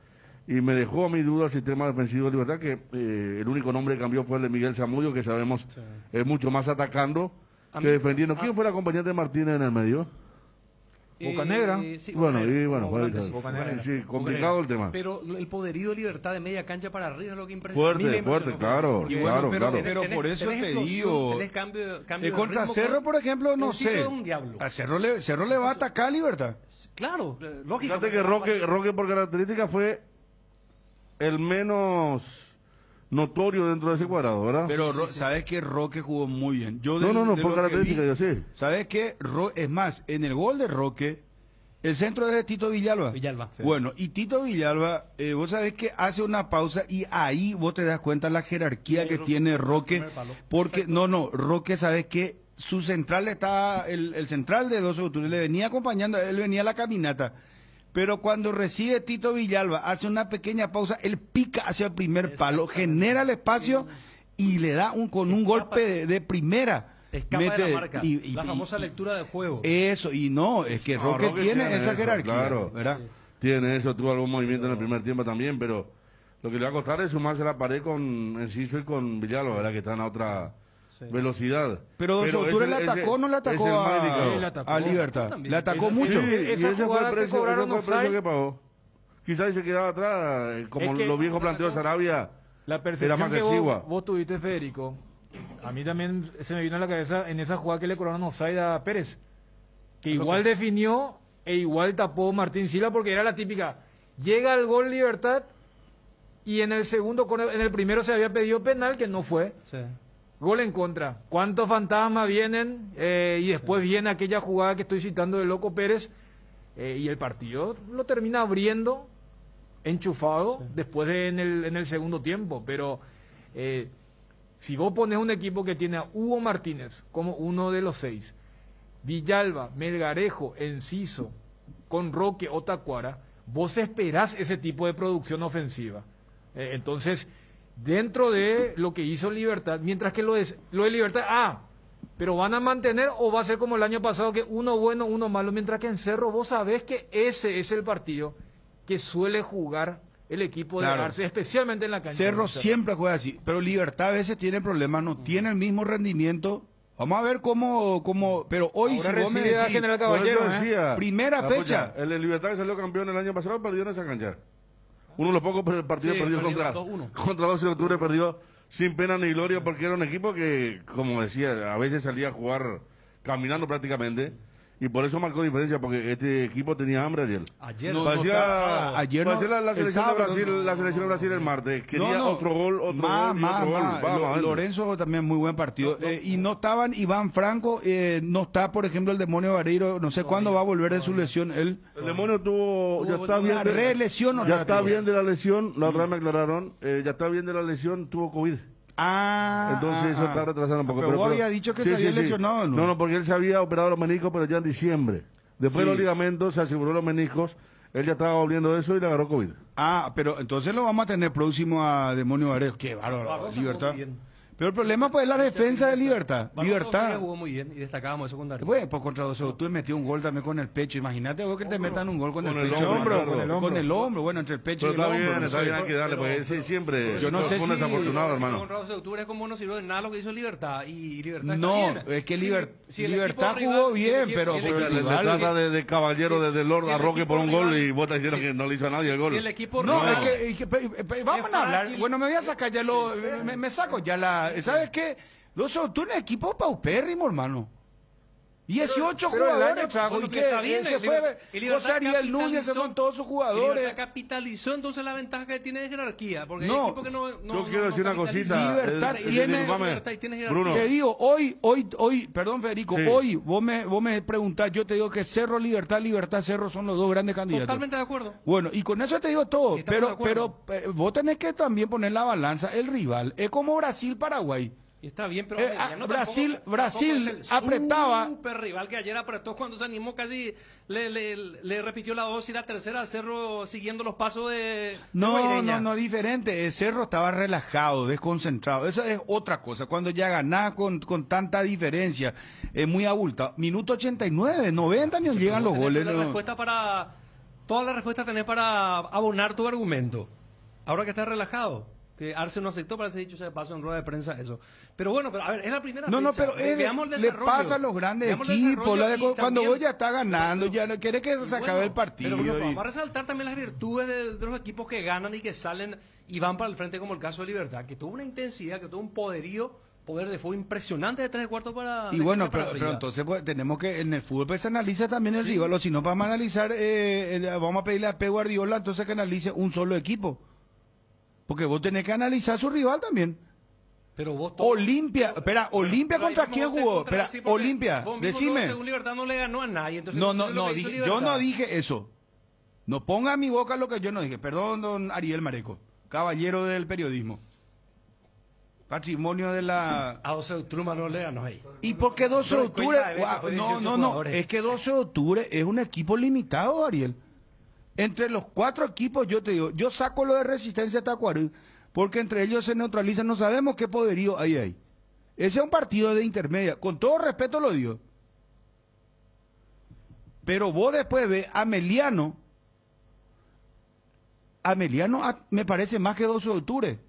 y me dejó a mi duda el sistema defensivo de Libertad, que el único nombre que cambió fue el de Miguel Zamudio, que sabemos es mucho más atacando que defendiendo. ¿Quién fue el acompañante de Martínez en el medio? Boca Negra. Sí, Boca Negra. Sí, complicado el tema. Pero el poderío de Libertad de media cancha para arriba es lo que impresiona. Fuerte, claro. Pero por eso te digo, contra Cerro, por ejemplo, no sé. A Cerro le va a atacar a Libertad. Claro, lógico. Fíjate que Roque por característica fue el menos notorio dentro de ese cuadrado, ¿verdad? Pero sabes que Roque jugó muy bien. No, por característica, yo sí. Sabes que es más, en el gol de Roque, el centro es de Tito Villalba. Sí. Bueno, y Tito Villalba, vos sabés que hace una pausa y ahí vos te das cuenta la jerarquía que tiene Roque, porque Roque, sabes que su central el central de 12 de octubre le venía acompañando, él venía a la caminata. Pero cuando recibe Tito Villalba, hace una pequeña pausa, él pica hacia el primer palo, genera el espacio y le da con un golpe de primera. Escapa de la marca, la famosa lectura del juego. Eso, y es que Roque tiene esa jerarquía. Claro, ¿verdad? Tiene eso, tuvo algún movimiento en el primer tiempo también, pero lo que le va a costar es sumarse a la pared con Enciso y con Villalba, ¿verdad? Que están a otra velocidad. Pero 12 de octubre le atacó, no le atacó a Libertad. Le atacó mucho. Sí, y ese fue el precio que pagó. Quizás se quedaba atrás, como lo viejo planteó Sarabia. La percepción que vos tuviste, Federico, a mí también se me vino a la cabeza en esa jugada que le cobraron offside a Pérez, que igual definió e igual tapó Martín Silva, porque era la típica, llega el gol Libertad y en el segundo, en el primero se había pedido penal que no fue. Sí. Gol en contra. ¿Cuántos fantasmas vienen? Y después viene aquella jugada que estoy citando de Loco Pérez, y el partido lo termina abriendo enchufado después en el segundo tiempo. Pero si vos pones un equipo que tiene a Hugo Martínez como uno de los 6, Villalba, Melgarejo, Enciso, con Roque o Tacuara, vos esperás ese tipo de producción ofensiva. Entonces, dentro de lo que hizo Libertad, mientras que lo de Libertad, pero van a mantener o va a ser como el año pasado, que uno bueno, uno malo, mientras que en Cerro vos sabés que ese es el partido que suele jugar el equipo de Arce, especialmente en la cancha. Cerro siempre juega así, pero Libertad a veces tiene problemas, no tiene el mismo rendimiento. Vamos a ver cómo pero hoy ahora si vos me decís, decís, General Caballero, primera fecha. El Libertad que salió campeón el año pasado perdió en esa cancha. Uno de los pocos partidos perdió contra 12 de octubre, perdió sin pena ni gloria, porque era un equipo que, como decía, a veces salía a jugar caminando prácticamente, y por eso marcó diferencia, porque este equipo tenía hambre, Ariel. Ayer parecía la selección de Brasil, la selección de Brasil el martes, quería otro gol, Lorenzo también muy buen partido. Y no estaban Iván Franco, no está, por ejemplo, el Demonio Vareiro, no sé cuándo va a volver de su lesión él. El Demonio ya está bien. Ya está bien de la lesión, la otra vez me aclararon, ya está bien de la lesión, tuvo COVID. Entonces eso está retrasando un poco. Pero vos había dicho que se había lesionado, ¿no? No, porque él se había operado los meniscos, pero ya en diciembre. Después de los ligamentos, se aseguró los meniscos, él ya estaba volviendo de eso y le agarró COVID. Pero entonces lo vamos a tener próximo a Demonio Vareiro. Qué bárbaro, Libertad. Pero el problema pues es la defensa de Libertad. Libertad jugó muy bien y destacábamos eso con Darío. Bueno, pues contra 12 de octubre metió un gol también con el pecho. Imagínate vos que te metan un gol con el pecho. Con el hombro, bueno, entre el pecho y el hombro. Está bien, hay que darle, porque siempre yo no sé si desafortunado, hermano. Contra 12 de octubre es como no sirvió de nada lo que hizo Libertad, y Libertad es que Libertad jugó bien, pero le trata de caballero desde Lord a Roque por un gol y vos estás diciendo que no le hizo a nadie el gol. No, es que vamos a hablar. Bueno, me voy a sacar ya me saco ya ¿sabes qué? 12 de octubre, equipo paupérrimo, hermano. 18 jugadores trajo, y que se fue José Ariel Núñez con todos sus jugadores. Capitalizó entonces la ventaja que tiene de jerarquía, porque hay No, equipo que no yo quiero decir una cosita. Libertad tiene, Bruno. Te digo, hoy, perdón Federico, Sí. hoy vos me preguntás, yo te digo que Cerro, Libertad, Cerro son los dos grandes candidatos. Totalmente de acuerdo. Bueno, y con eso te digo todo, Sí, estamos de pero acuerdo. vos tenés que también poner la balanza, el rival, es como Brasil-Paraguay. Y está bien, pero Brasil tampoco apretaba. Super rival que ayer apretó cuando se animó, casi le repitió la 2 y la tercera, Cerro siguiendo los pasos de Guaireña. No, diferente. El Cerro estaba relajado, desconcentrado. Esa es otra cosa. Cuando ya ganás con tanta diferencia, es muy abultado. Minuto 89, 90 ni llegan los goles. Toda la respuesta tenés para abonar tu argumento. Ahora que estás relajado. Que Arce no aceptó, parece dicho sea de paso en rueda de prensa eso. Pero bueno, a ver, es la primera fecha. Pero le pasa a los grandes equipos. Cuando vos ya está ganando, ya no querés que se acabe el partido. Pero vamos a resaltar también las virtudes de los equipos que ganan y que salen y van para el frente, como el caso de Libertad, que tuvo una intensidad, que tuvo un poder de fuego impresionante de 3/4 para... Y bueno, pero entonces pues, tenemos que, en el fútbol pues se analiza también el rival, o si no vamos a analizar, vamos a pedirle a Pep Guardiola entonces que analice un solo equipo. Porque vos tenés que analizar su rival también. Pero vos Olimpia contra quién jugó. Olimpia, decime. Según Libertad no le ganó a nadie. Entonces yo no dije eso. No ponga en mi boca lo que yo no dije. Perdón, don Ariel Mareco, caballero del periodismo. Patrimonio de la... A 12 de octubre no le ganó ahí. ¿Y por qué 12 de octubre? No, es que 12 de octubre es un equipo limitado, Ariel. Entre los 4 equipos, yo te digo, yo saco lo de Resistencia Tacuarí, porque entre ellos se neutralizan, no sabemos qué poderío hay ahí. Ese es un partido de intermedia, con todo respeto lo digo. Pero vos después ves a Meliano me parece más que 12 de octubre.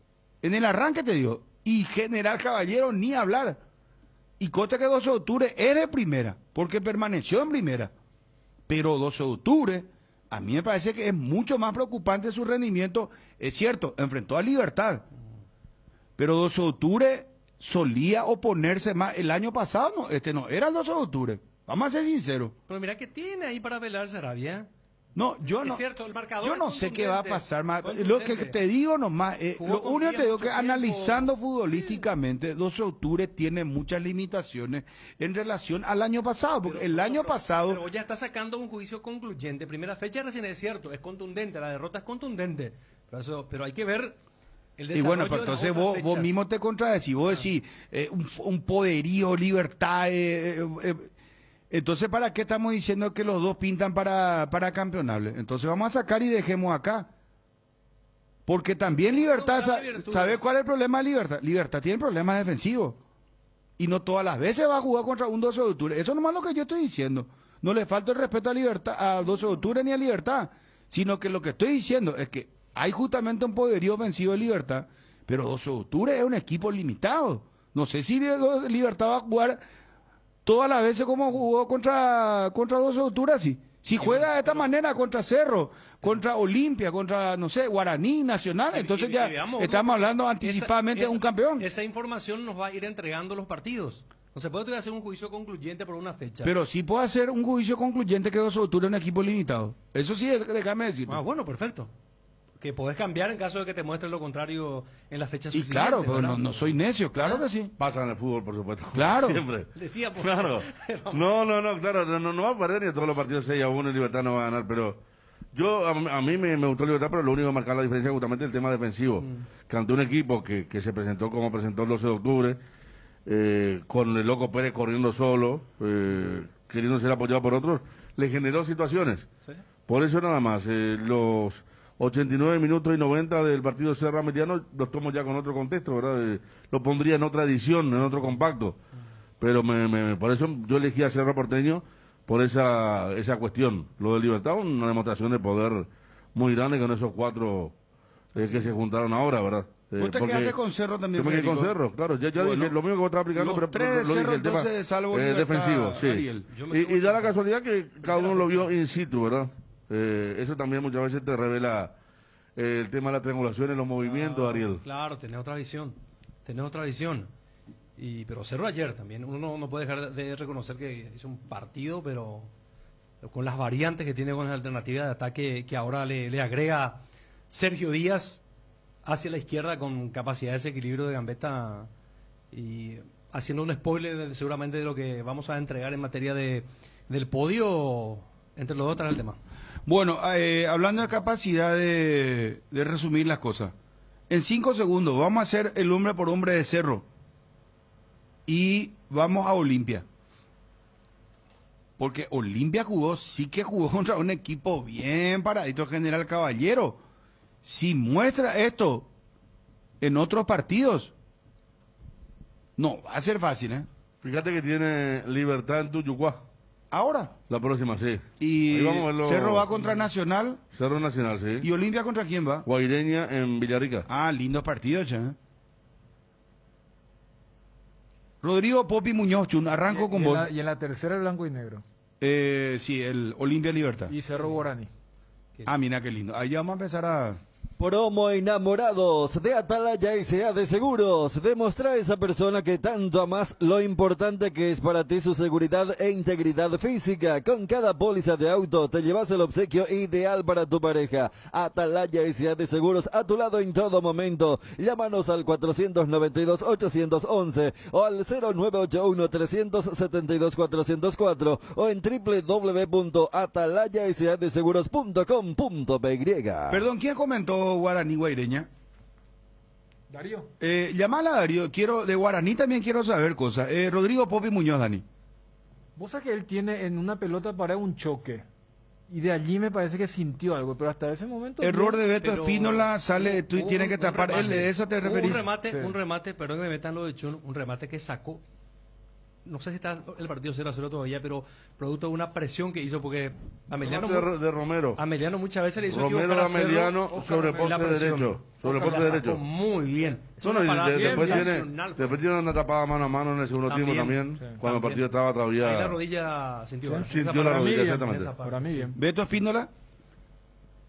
En el arranque te digo, y General Caballero ni hablar. Y consta que 12 de octubre era primera, porque permaneció en primera. Pero 12 de octubre... A mí me parece que es mucho más preocupante su rendimiento. Es cierto, enfrentó a Libertad. Pero 12 de octubre solía oponerse más. El año pasado no era el 12 de octubre. Vamos a ser sinceros. Pero mira que tiene ahí para velar Sarabia. No, yo no, Es cierto, el marcador yo es no sé qué va a pasar más. Lo que contundente. te digo nomás, Jugó lo con único que te digo mucho que tiempo. analizando futbolísticamente, 12 de octubre tiene muchas limitaciones en relación al año pasado, porque el año pasado... Pero ya está sacando un juicio concluyente. Primera fecha recién es cierto, es contundente, la derrota es contundente. Pero hay que ver el desarrollo. Y bueno, pero de las entonces otras vos fechas. mismo te contradecís, vos decís un poderío, libertad. Entonces, ¿para qué estamos diciendo que los dos pintan para campeonables? Entonces vamos a sacar y dejemos acá. Porque también Libertad, ¿sabe cuál es el problema de Libertad? Libertad tiene problemas defensivos. Y no todas las veces va a jugar contra un 12 de octubre. Eso nomás es lo que yo estoy diciendo. No le falta el respeto a Libertad, a 12 de octubre ni a Libertad. Sino que lo que estoy diciendo es que hay justamente un poderío ofensivo de Libertad, pero 12 de octubre es un equipo limitado. No sé si Libertad va a jugar todas las veces como jugó contra 12 de octubre, así. Si juega de esta manera contra Cerro, contra Olimpia, contra, no sé, Guaraní, Nacional, entonces ya estamos hablando anticipadamente de un campeón. Esa información nos va a ir entregando los partidos. No se puede hacer un juicio concluyente por una fecha. Pero sí puede hacer un juicio concluyente que 12 de octubre es un equipo limitado. Eso sí, déjame decirlo. Ah, bueno, perfecto. Que podés cambiar en caso de que te muestre lo contrario en la fecha Y siguiente. claro, pero no soy necio, claro que sí. Pasa en el fútbol, por supuesto. Claro. Siempre. Decía, por Claro. No, claro, no va a perder ni todos los partidos 6-1 y Libertad no va a ganar, pero a mí me gustó Libertad, pero lo único que marcar la diferencia es justamente el tema defensivo. Que ante un equipo que se presentó como presentó el 12 de octubre, con el Loco Pérez corriendo solo, queriendo ser apoyado por otros, le generó situaciones. ¿Sí? Por eso nada más, los 89 minutos y 90 del partido Serra Mediano los tomo ya con otro contexto, ¿verdad? Lo pondría en otra edición, en otro compacto. Pero por eso yo elegí a Cerro Porteño por esa cuestión. Lo de Libertad, una demostración de poder muy grande con esos cuatro que se juntaron ahora, ¿verdad? ¿Vos te quedaste con Cerro también, Yo me quedé con Federico? Cerro, claro. Ya Bueno, dije, lo mismo que vos estabas aplicando, los tres de lo Cerro, dije, el tema entonces, salvo Libertad, defensivo, sí. Ariel. Y da la casualidad que cada uno lo vio in situ, ¿verdad? Eso también muchas veces te revela el tema de la triangulación en los movimientos, Ariel. Claro, tenés otra visión. Pero Cerro ayer también, uno no puede dejar de reconocer que hizo un partido, pero con las variantes que tiene con la alternativa de ataque que ahora le agrega Sergio Díaz hacia la izquierda con capacidad de desequilibrio de gambeta y haciendo un spoiler seguramente de lo que vamos a entregar en materia del podio entre los dos tras el tema. Bueno, hablando de capacidad de resumir las cosas, en 5 segundos vamos a hacer el hombre por hombre de Cerro y vamos a Olimpia. Porque Olimpia sí que jugó contra un equipo bien paradito, General Caballero. Si muestra esto en otros partidos, no va a ser fácil, ¿eh? Fíjate que tiene Libertad en Tuyucuá. Ahora. La próxima, sí. Y Ahí vamos a verlo. Cerro va contra Nacional. Cerro Nacional, sí. ¿Y Olimpia contra quién va? Guaireña en Villarrica. Ah, lindos partidos ya. ¿eh? Rodrigo Popi Muñoz, Chun, arranco con vos. Y en la tercera el blanco y negro. Sí, el Olimpia Libertad. Y Cerro Guaraní. Ah, mira qué lindo. Ahí vamos a empezar a... Promo enamorados de Atalaya S.A. de Seguros. Demostra a esa persona que tanto amas lo importante que es para ti su seguridad e integridad física. Con cada póliza de auto te llevas el obsequio ideal para tu pareja. Atalaya S.A. de Seguros, a tu lado en todo momento. Llámanos al 492-811 o al 0981-372-404 o en www.atalayasadeseguros.com.py. Perdón, ¿quién comentó Guaraní Guaireña? Darío. Llamala a Darío, de Guaraní también quiero saber cosas. Rodrigo Popi Muñoz, Dani. Vos sabés que él tiene en una pelota para un choque. Y de allí me parece que sintió algo, pero hasta ese momento... Error de Beto Espínola, sale, tú tienes que tapar, él de esa te referís. Un remate, perdón que me metan lo de Chun, un remate que sacó, no sé si está el partido 0-0 todavía, pero producto de una presión que hizo, porque Ameliano... De Romero. Ameliano muchas veces le hizo Romero de Ameliano sobre poste derecho. Sobre poste derecho. Muy bien. Después tiene una tapada mano a mano en el segundo tiempo también, cuando el partido estaba todavía... Ahí la rodilla sintió. Sintió la rodilla, exactamente. Para mí bien. Beto Espínola.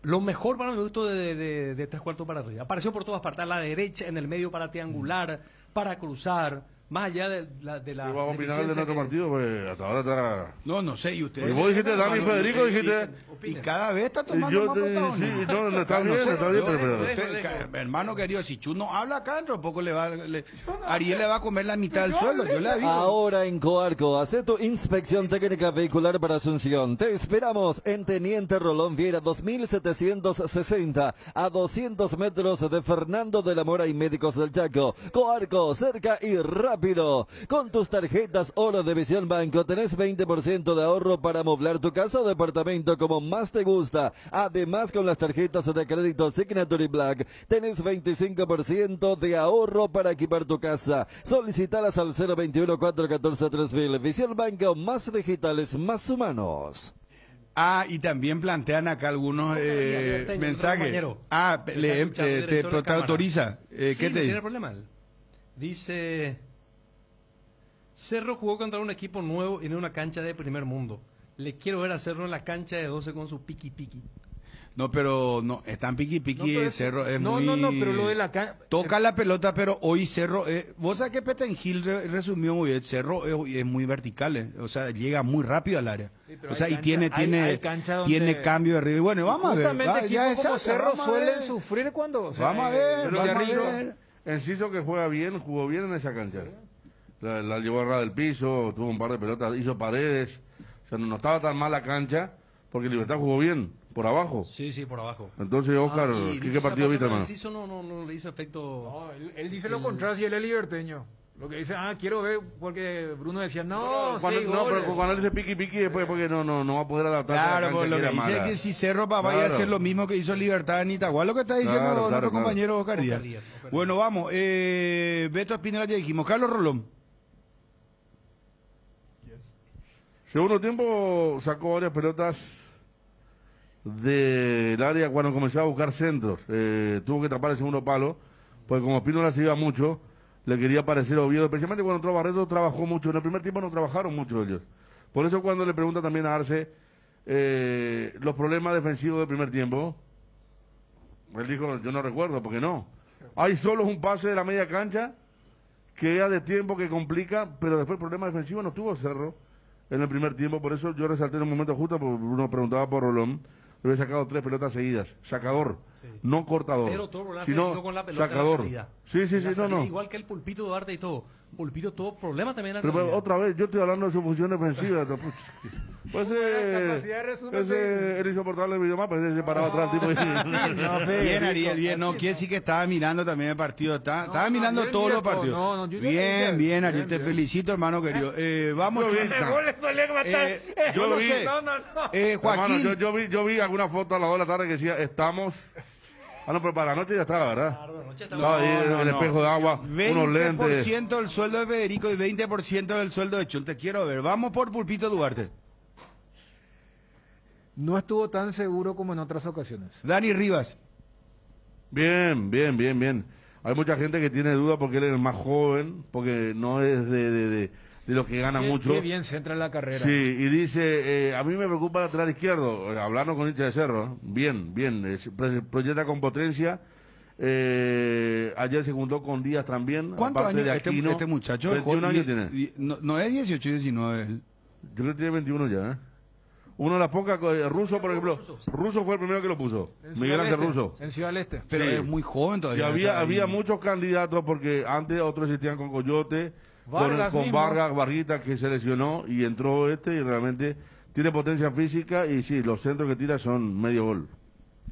Lo mejor para mi gusto de tres cuartos para arriba. Apareció por todas partes, a la derecha, en el medio para triangular, para cruzar, más allá de la ¿Y vas a opinar del deficiencia otro que- partido? Pues hasta ahora está... No sé, y usted. Y vos dijiste, Dani Federico, dijiste... Y cada vez está Y tomando yo más protagonismo. sí, no, está Ah, bien, sé, está bien, yo- pero... hermano querido, si Chuno habla acá, dentro de poco Ariel le va a comer la mitad del sueldo, yo le aviso. Ahora en Coarco, hace tu inspección técnica vehicular para Asunción. Te esperamos en Teniente Rolón Viera 2760, a 200 metros de Fernando de la Mora y Médicos del Chaco. Coarco, cerca y rápido. Con tus tarjetas Oro de Visión Banco tenés 20% de ahorro para amoblar tu casa o departamento como más te gusta. Además, con las tarjetas de crédito Signature Black tenés 25% de ahorro para equipar tu casa. Solicitalas al 021-414-3000. Visión Banco, más digitales, más humanos. Ah, y también plantean acá algunos mensajes. compañero. Ah, Está escuchando el director de te cámara. autoriza. Sí, ¿Qué no te tiene dice? problema. Dice, Cerro jugó contra un equipo nuevo en una cancha de primer mundo. Le quiero ver a Cerro en la cancha de 12 con su piqui piqui. No, pero no, es tan piqui piqui pero Cerro, es no, muy... no, pero lo de la Toca la pelota, pero hoy Cerro... vos sabés que Petengil resumió muy bien, Cerro es muy vertical, o sea, llega muy rápido al área. pero O sea, hay y cancha- tiene hay cancha donde- tiene cambio de ritmo. Y bueno, vamos a ver. Justamente va, ya equipos es como esa, Cerro vamos a suelen ver. sufrir cuando... o sea, Vamos a ver, Pero vamos a Enciso- ver. Enciso que juega bien, jugó bien en esa cancha. La llevó a ras del piso, tuvo un par de pelotas, hizo paredes. O sea, no estaba tan mal la cancha, porque Libertad jugó bien, por abajo. Sí, por abajo. Entonces, Oscar, y ¿qué dicho partido sea viste, paso, hermano? Enciso no le hizo efecto... No, él dice lo contrario, si él es liberteño. Lo que dice, quiero ver, porque Bruno decía, no, Cuando, sí, no, goles. pero cuando él dice piqui piqui, después porque no va a poder adaptarse a la Claro, cancha por lo que era dice mala. que si Cerro va a hacer lo mismo que hizo Libertad en Itaguá, lo que está diciendo Claro, nuestro claro. compañero Oscar Díaz. Bueno, vamos, Beto Espinela ya dijimos, Carlos Rolón. Segundo tiempo sacó varias pelotas del área cuando comenzó a buscar centros. Tuvo que tapar el segundo palo, porque como Espínola se iba mucho, le quería parecer Oviedo, especialmente cuando entró Barreto trabajó mucho. En el primer tiempo no trabajaron mucho ellos. Por eso cuando le pregunta también a Arce los problemas defensivos del primer tiempo, él dijo, yo no recuerdo, porque no. Hay solo un pase de la media cancha que era de tiempo que complica, pero después problema defensivo no tuvo Cerro en el primer tiempo. Por eso yo resalté en un momento justo, porque uno preguntaba por Rolón, le había sacado 3 pelotas seguidas, sacador, no cortador, Pero todo problema sino con la pelota sacador. en la salida. Sí, En la salida, no. Igual que el Pulpito Duarte y todo. Pulpito tuvo problema también en la Pero salida. otra vez, yo estoy hablando de su función defensiva. Pues ese era insoportable el videomapa, ese se paraba atrás, tipo. Bien, Ariel, bien. No, quiere decir que estaba mirando también el partido. Estaba mirando yo todos los directo, partidos. no, yo bien, bien, Ariel. Te bien. felicito, hermano querido. Vamos, Yo vi, yo lo sé. Joaquín. Hermano, yo vi alguna foto a las 2 de la tarde que decía, estamos... Ah, no, pero para la noche ya estaba, ¿verdad? Estaba ahí el espejo de agua, unos lentes. 20% del sueldo de Federico y 20% del sueldo de Chun. Te quiero ver. Vamos por Pulpito Duarte. No estuvo tan seguro como en otras ocasiones. Dani Rivas. Bien. Hay mucha gente que tiene duda porque él es el más joven, porque no es de los que gana mucho. Qué bien centra en la carrera. Sí, y dice, a mí me preocupa el lateral izquierdo, hablando con hincha de Cerro, bien, proyecta con potencia. Ayer se juntó con Díaz también. ¿Cuántos aparte años de Aquino. este muchacho? 21 años tiene. No es 18, 19. Yo creo que tiene 21 ya, ¿eh? Uno de las pocas, Russo, por ejemplo, Russo fue el primero que lo puso, Miguel Ángel Russo. En Ciudad del Este. Pero Sí. es muy joven Y todavía. había muchos candidatos porque antes otros existían con Coyote, Vargas con mismo. Vargas, Barrita y realmente tiene potencia física y sí, los centros que tira son medio gol.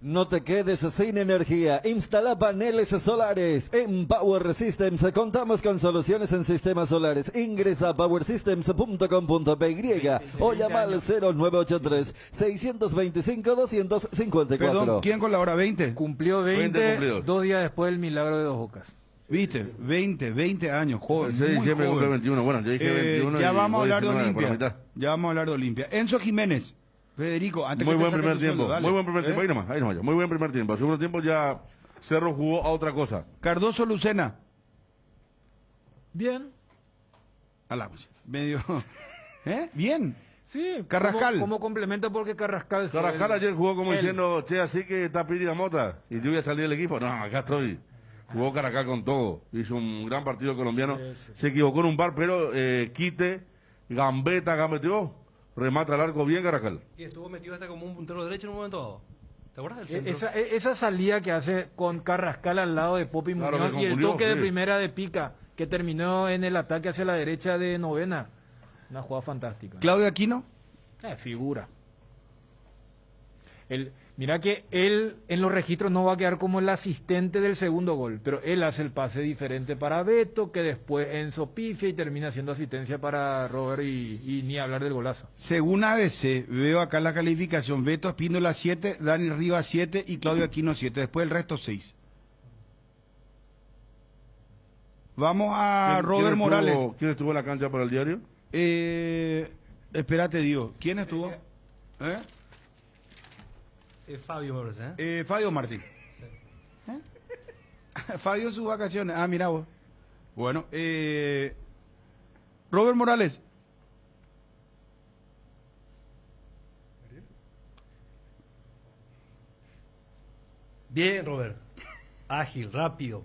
No te quedes sin energía. Instala paneles solares. En Power Systems contamos con soluciones en sistemas solares. Ingresa a powersystems.com.py o llama al 0983-625-254. Perdón, ¿quién con la hora 20? Cumplió 20 20, cumplidos. 2 días después del milagro de Dos Bocas. ¿Viste? 20 años, joven. El 6 de muy diciembre cumple joven. 21. Bueno, yo dije 21 ya y vamos a voy hablar de 19 por la Olimpia. mitad. Ya vamos a hablar de Olimpia. Enzo Jiménez. Federico, antes Muy que te buen saque primer tu sueldo, tiempo, dale. muy buen primer tiempo. ¿Eh? Ahí nomás ya. Muy buen primer tiempo. Al segundo tiempo ya Cerro jugó a otra cosa. Cardoso Lucena. Bien. Medio. Bien. Sí. Carrascal. Como complemento porque Carrascal fue Carrascal ayer jugó como él. diciendo, che, así que está Piri la mota y yo voy a salir del equipo. No, acá estoy. Jugó Caracal con todo. Hizo un gran partido colombiano. Sí. Se equivocó en un par, pero quite, gambeteó, remata al arco bien Caracal. Y estuvo metido hasta como un puntero derecho en un momento dado. ¿Te acuerdas del centro? Esa salida que hace con Carrascal al lado de Popi Claro, Muñoz me y el confundió, toque de sí. primera de Pica, que terminó en el ataque hacia la derecha de Novena. Una jugada fantástica. Claudio Aquino. Figura. Mira que él en los registros no va a quedar como el asistente del segundo gol, pero él hace el pase diferente para Beto, que después Enzo pifia y termina haciendo asistencia para Robert y ni hablar del golazo. Según ABC, veo acá la calificación: Beto Espíndola 7, Dani Rivas 7 y Claudio Aquino 7. Después el resto 6. Vamos a Robert Morales. ¿Quién estuvo en la cancha para el diario? Espérate, digo. ¿Quién estuvo? Fabio, me parece, Fabio Martín. Sí. Fabio en sus vacaciones. Ah, mira vos. Bueno, Robert Morales. Bien, Robert. Ágil, rápido,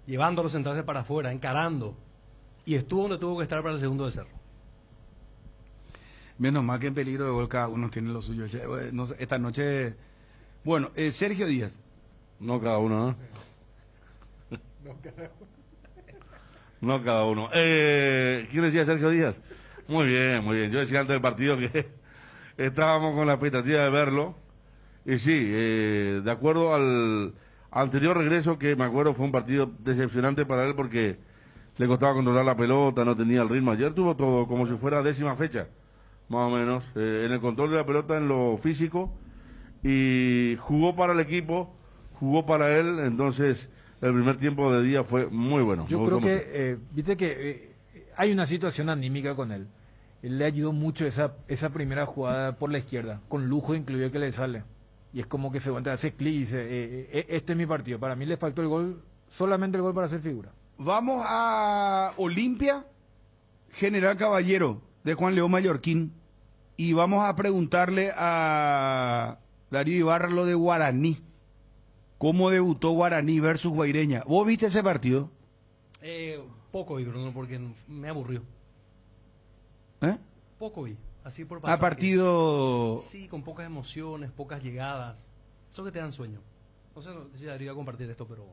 llevando a los centrales para afuera, encarando. Y estuvo donde tuvo que estar para el segundo de Cerro. Menos mal que en peligro de gol cada uno tiene lo suyo. No sé, esta noche... Bueno, Sergio Díaz. No cada uno, ¿no? No cada uno. ¿Quién decía Sergio Díaz? Muy bien, muy bien. Yo decía antes del partido que estábamos con la expectativa de verlo. Y sí, de acuerdo al anterior regreso, que me acuerdo fue un partido decepcionante para él porque le costaba controlar la pelota, no tenía el ritmo. Ayer tuvo todo como si fuera 10ª fecha, más o menos, en el control de la pelota, en lo físico, y jugó para el equipo, jugó para él. Entonces el primer tiempo de día fue muy bueno. Yo creo que, viste que hay una situación anímica con él. Él le ayudó mucho esa primera jugada por la izquierda, con lujo incluido que le sale. Y es como que se vuelve a hacer clic y dice, este es mi partido. Para mí le faltó el gol, solamente el gol para hacer figura. Vamos a Olimpia, General Caballero, de Juan León Mallorquín. Y vamos a preguntarle a Darío Ibarra lo de Guaraní. ¿Cómo debutó Guaraní versus Guaireña? ¿Vos viste ese partido? Poco vi, Bruno, porque me aburrió. Poco vi, así por pasar. ¿A partido? Sí, con pocas emociones, pocas llegadas. Eso que te dan sueño. No sé si Darío iba a compartir esto, pero...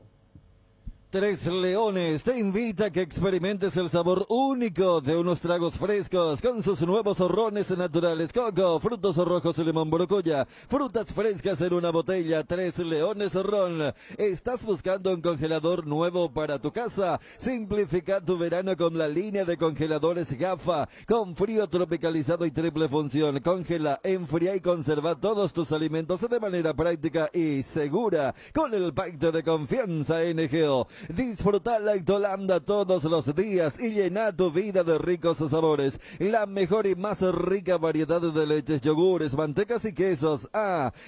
Tres Leones te invita a que experimentes el sabor único de unos tragos frescos con sus nuevos rones naturales: coco, frutos rojos y limón borocoya, frutas frescas en una botella. Tres Leones Ron. ¿Estás buscando un congelador nuevo para tu casa? Simplifica tu verano con la línea de congeladores GAFA, con frío tropicalizado y triple función. Congela, enfría y conserva todos tus alimentos de manera práctica y segura con el pacto de confianza NGO. Disfruta Light Holanda todos los días y llena tu vida de ricos sabores. La mejor y más rica variedad de leches, yogures, mantecas y quesos.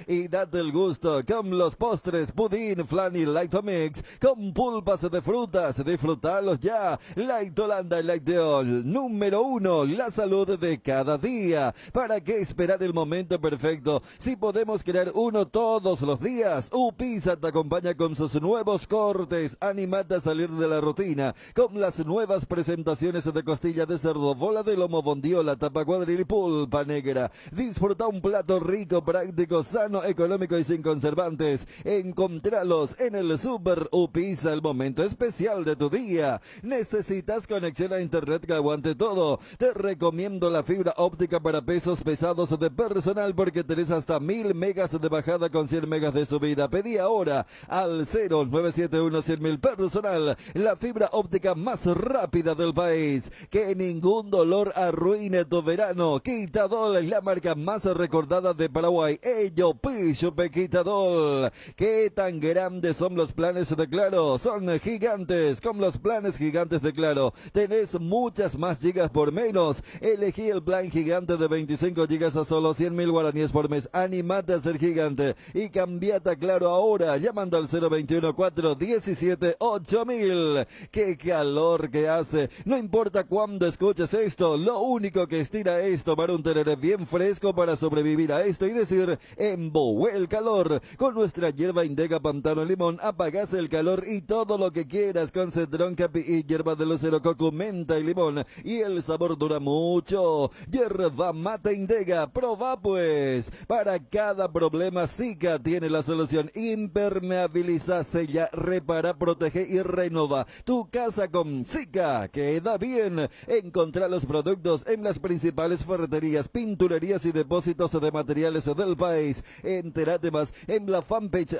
Y date el gusto con los postres, pudín, flan y Light Mix, con pulpas de frutas. Disfrutalos ya. Light Holanda y Light Deol. Número 1, la salud de cada día. ¿Para qué esperar el momento perfecto si podemos crear uno todos los días? Upisa te acompaña con sus nuevos cortes. Animate a salir de la rutina con las nuevas presentaciones de costilla de cerdo, bola de lomo, bondiola, tapa cuadril y pulpa negra. Disfruta un plato rico, práctico, sano, económico y sin conservantes. Encontralos en el Super Upisa, el momento especial de tu día. ¿Necesitas conexión a internet que aguante todo? Te recomiendo la fibra óptica para pesos pesados de personal, porque tenés hasta 1000 megas de bajada con 100 megas de subida. Pedí ahora al 0971-100.000 personal, la fibra óptica más rápida del país. Que ningún dolor arruine tu verano. Quitadol es la marca más recordada de Paraguay. Ello Pichupe Quitadol. ¿Qué tan grandes son los planes de Claro? Son gigantes. Con los planes gigantes de Claro tenés muchas más gigas por menos. Elegí el plan gigante de 25 gigas a solo 100.000 guaraníes por mes. Animate a ser gigante y cambiate a Claro ahora, llamando al 021 417 8000. ¡Qué calor que hace! No importa cuándo escuches esto, lo único que estira es tomar un tereré bien fresco para sobrevivir a esto y decir, embobé el calor. Con nuestra hierba Indega Pantano Limón, apagas el calor y todo lo que quieras con cedrón, capi y hierba de lucero, coco, menta y limón. Y el sabor dura mucho. Hierba mate Indega, proba pues. Para cada problema, Sika tiene la solución. Impermeabiliza, sella, repara, protege y renova tu casa con Sika. Queda bien. Encontrá los productos en las principales ferreterías, pinturerías y depósitos de materiales del país. Entérate más en la fanpage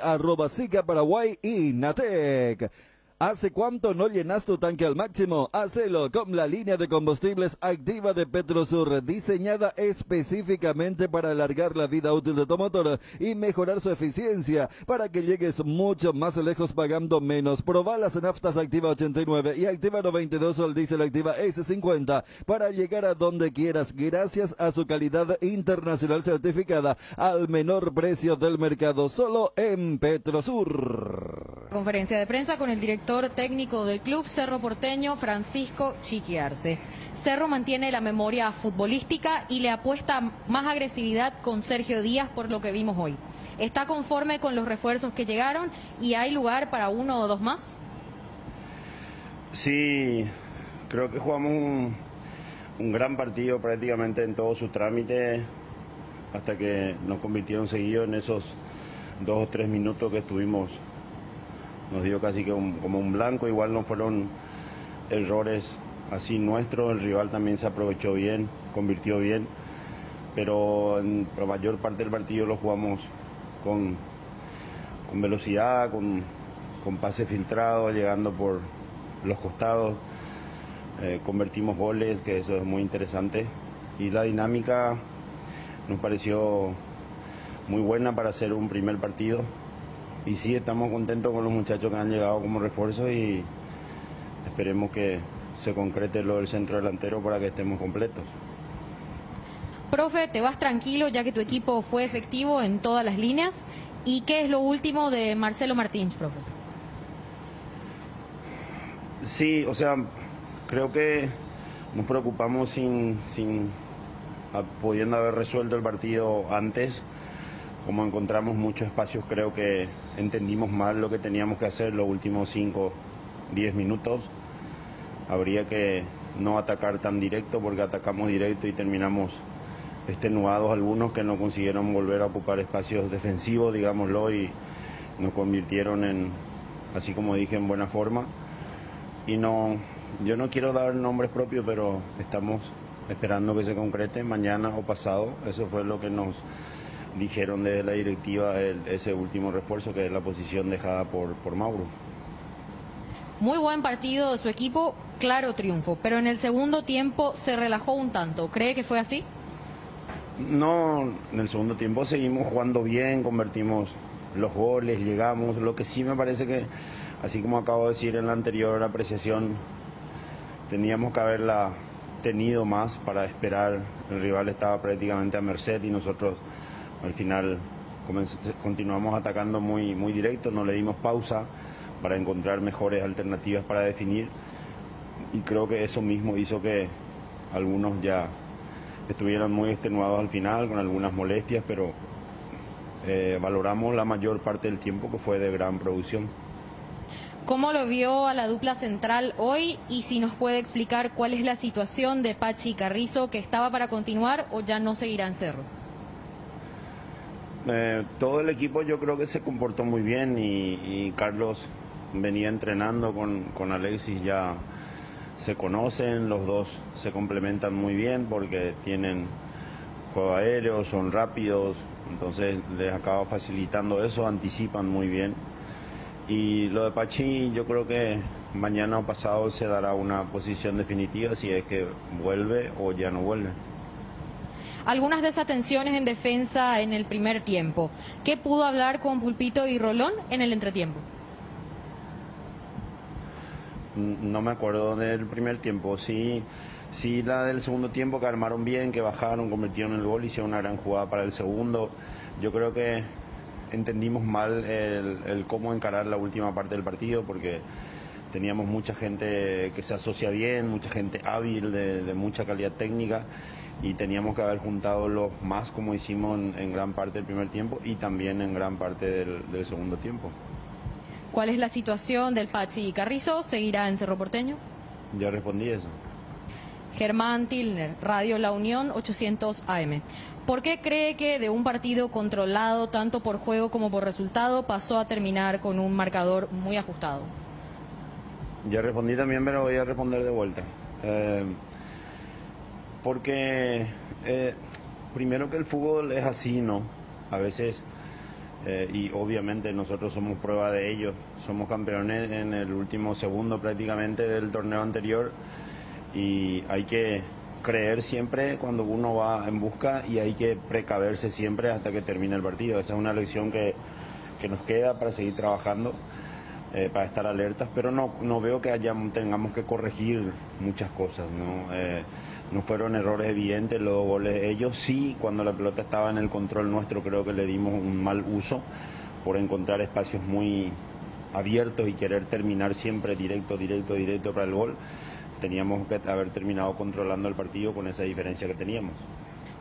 @Sika Paraguay y Natec. ¿Hace cuánto no llenas tu tanque al máximo? Hacelo con la línea de combustibles activa de Petrosur, diseñada específicamente para alargar la vida útil de tu motor y mejorar su eficiencia, para que llegues mucho más lejos pagando menos. Proba las naftas Activa 89 y Activa 92 o el diésel Activa S50 para llegar a donde quieras, gracias a su calidad internacional certificada al menor precio del mercado, solo en Petrosur. Conferencia de prensa con el director técnico del club Cerro Porteño, Francisco Chiqui Arce. Cerro mantiene la memoria futbolística y le apuesta más agresividad con Sergio Díaz, por lo que vimos hoy. ¿Está conforme con los refuerzos que llegaron y hay lugar para uno o dos más? Sí, creo que jugamos un gran partido prácticamente en todo su trámite, hasta que nos convirtieron seguido en esos 2 o 3 minutos que estuvimos. Nos dio casi que como un blanco. Igual no fueron errores así nuestros, el rival también se aprovechó bien, convirtió bien, pero en la mayor parte del partido lo jugamos con velocidad, con pase filtrado, llegando por los costados, convertimos goles, que eso es muy interesante, y la dinámica nos pareció muy buena para hacer un primer partido. Y sí, estamos contentos con los muchachos que han llegado como refuerzo y esperemos que se concrete lo del centro delantero para que estemos completos. Profe, ¿te vas tranquilo ya que tu equipo fue efectivo en todas las líneas? ¿Y qué es lo último de Marcelo Martins, profe? Sí, o sea, creo que nos preocupamos sin pudiendo haber resuelto el partido antes. Como encontramos muchos espacios, creo que entendimos mal lo que teníamos que hacer los últimos 5, 10 minutos. Habría que no atacar tan directo, porque atacamos directo y terminamos extenuados algunos que no consiguieron volver a ocupar espacios defensivos, digámoslo, y nos convirtieron en, así como dije, en buena forma. Y no, yo no quiero dar nombres propios, pero estamos esperando que se concrete mañana o pasado. Eso fue lo que nos dijeron desde la directiva, ese último refuerzo, que es la posición dejada por Mauro. Muy buen partido de su equipo, claro triunfo, pero en el segundo tiempo se relajó un tanto. ¿Cree que fue así? No, en el segundo tiempo seguimos jugando bien, convertimos los goles, llegamos. Lo que sí me parece que, así como acabo de decir en la anterior apreciación, teníamos que haberla tenido más para esperar. El rival estaba prácticamente a merced y nosotros al final continuamos atacando muy directo, no le dimos pausa para encontrar mejores alternativas para definir, y creo que eso mismo hizo que algunos ya estuvieran muy extenuados al final, con algunas molestias, pero valoramos la mayor parte del tiempo, que fue de gran producción. ¿Cómo lo vio a la dupla central hoy? Y si nos puede explicar cuál es la situación de Pachi y Carrizo, que estaba para continuar o ya no seguirá en Cerro. Todo el equipo yo creo que se comportó muy bien, y Carlos venía entrenando con Alexis, ya se conocen, los dos se complementan muy bien porque tienen juego aéreo, son rápidos, entonces les acaba facilitando eso, anticipan muy bien. Y lo de Pachi, yo creo que mañana o pasado se dará una posición definitiva, si es que vuelve o ya no vuelve. Algunas desatenciones en defensa en el primer tiempo. ¿Qué pudo hablar con Pulpito y Rolón en el entretiempo? No me acuerdo del primer tiempo. Sí, la del segundo tiempo, que armaron bien, que bajaron, convirtieron el gol, hicieron una gran jugada para el segundo. Yo creo que entendimos mal el cómo encarar la última parte del partido, porque teníamos mucha gente que se asocia bien, mucha gente hábil, de mucha calidad técnica, y teníamos que haber juntado los más como hicimos en gran parte del primer tiempo y también en gran parte del segundo tiempo. ¿Cuál es la situación del Pachi Carrizo? ¿Seguirá en Cerro Porteño? Ya respondí eso. Germán Tilner, Radio La Unión 800 AM. ¿Por qué cree que de un partido controlado tanto por juego como por resultado pasó a terminar con un marcador muy ajustado? Ya respondí también, pero voy a responder de vuelta. Porque primero que el fútbol es así, ¿no? A veces, y obviamente nosotros somos prueba de ello, somos campeones en el último segundo prácticamente del torneo anterior, y hay que creer siempre cuando uno va en busca y hay que precaverse siempre hasta que termine el partido. Esa es una lección que nos queda para seguir trabajando, para estar alertas, pero no veo que tengamos que corregir muchas cosas, ¿no? No fueron errores evidentes los 2 goles. Ellos sí, cuando la pelota estaba en el control nuestro, creo que le dimos un mal uso por encontrar espacios muy abiertos y querer terminar siempre directo para el gol. Teníamos que haber terminado controlando el partido con esa diferencia que teníamos.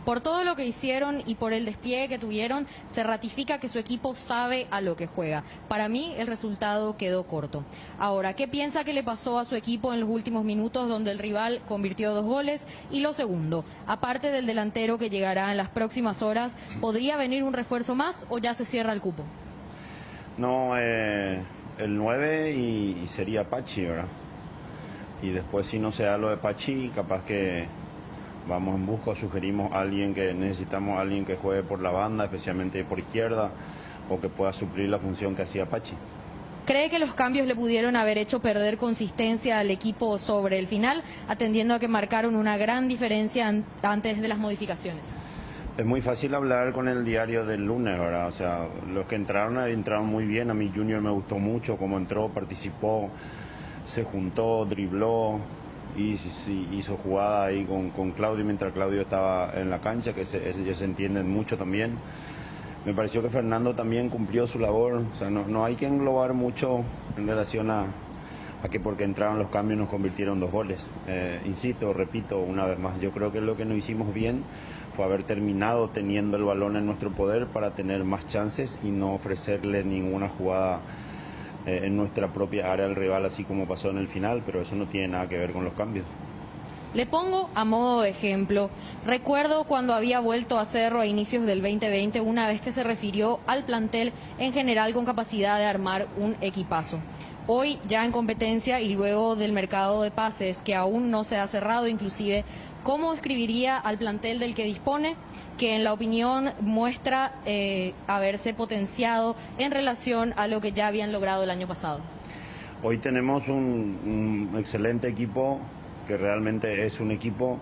Por todo lo que hicieron y por el despliegue que tuvieron, se ratifica que su equipo sabe a lo que juega. Para mí, el resultado quedó corto. Ahora, ¿qué piensa que le pasó a su equipo en los últimos minutos donde el rival convirtió 2 goles? Y lo segundo, aparte del delantero que llegará en las próximas horas, ¿podría venir un refuerzo más o ya se cierra el cupo? No, el 9 y sería Pachi, ¿verdad? Y después, si no se da lo de Pachi, capaz que vamos en busca, sugerimos a alguien necesitamos a alguien que juegue por la banda, especialmente por izquierda, o que pueda suplir la función que hacía Pachi. ¿Cree que los cambios le pudieron haber hecho perder consistencia al equipo sobre el final, atendiendo a que marcaron una gran diferencia antes de las modificaciones? Es muy fácil hablar con el diario del lunes, ¿verdad? O sea, los que entraron muy bien. A mí Junior me gustó mucho cómo entró, participó, se juntó, dribló y hizo jugada ahí con Claudio mientras Claudio estaba en la cancha, que ellos se entienden mucho también. Me pareció que Fernando también cumplió su labor. O sea, no hay que englobar mucho en relación a que porque entraron los cambios nos convirtieron 2 goles. Insisto, repito una vez más, yo creo que lo que no hicimos bien fue haber terminado teniendo el balón en nuestro poder para tener más chances y no ofrecerle ninguna jugada en nuestra propia área al rival, así como pasó en el final, pero eso no tiene nada que ver con los cambios. Le pongo a modo de ejemplo, recuerdo cuando había vuelto a Cerro a inicios del 2020, una vez que se refirió al plantel en general con capacidad de armar un equipazo. Hoy ya en competencia y luego del mercado de pases que aún no se ha cerrado, inclusive, ¿cómo describiría al plantel del que dispone, que en la opinión muestra haberse potenciado en relación a lo que ya habían logrado el año pasado? Hoy tenemos un excelente equipo, que realmente es un equipo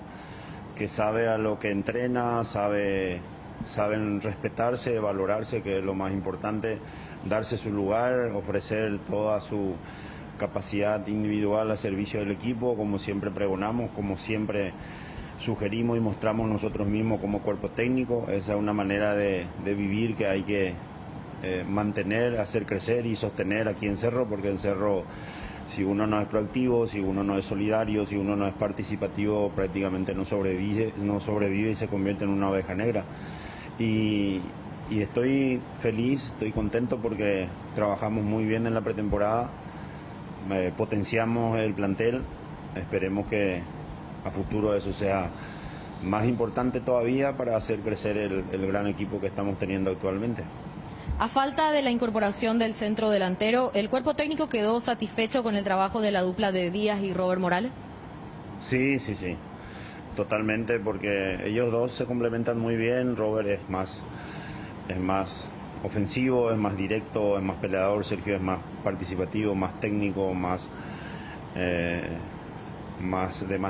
que sabe a lo que entrena, saben respetarse, valorarse, que es lo más importante, darse su lugar, ofrecer toda su capacidad individual a servicio del equipo, como siempre pregonamos, como siempre sugerimos y mostramos nosotros mismos como cuerpo técnico. Esa es una manera de vivir que hay que mantener, hacer crecer y sostener aquí en Cerro, porque en Cerro, si uno no es proactivo, si uno no es solidario, si uno no es participativo, prácticamente no sobrevive y se convierte en una oveja negra. Y estoy feliz, estoy contento porque trabajamos muy bien en la pretemporada, potenciamos el plantel, esperemos que a futuro eso sea más importante todavía para hacer crecer el gran equipo que estamos teniendo actualmente. A falta de la incorporación del centro delantero, ¿el cuerpo técnico quedó satisfecho con el trabajo de la dupla de Díaz y Robert Morales? Sí, totalmente, porque ellos dos se complementan muy bien. Robert es más ofensivo, es más directo, es más peleador. Sergio es más participativo, más técnico, más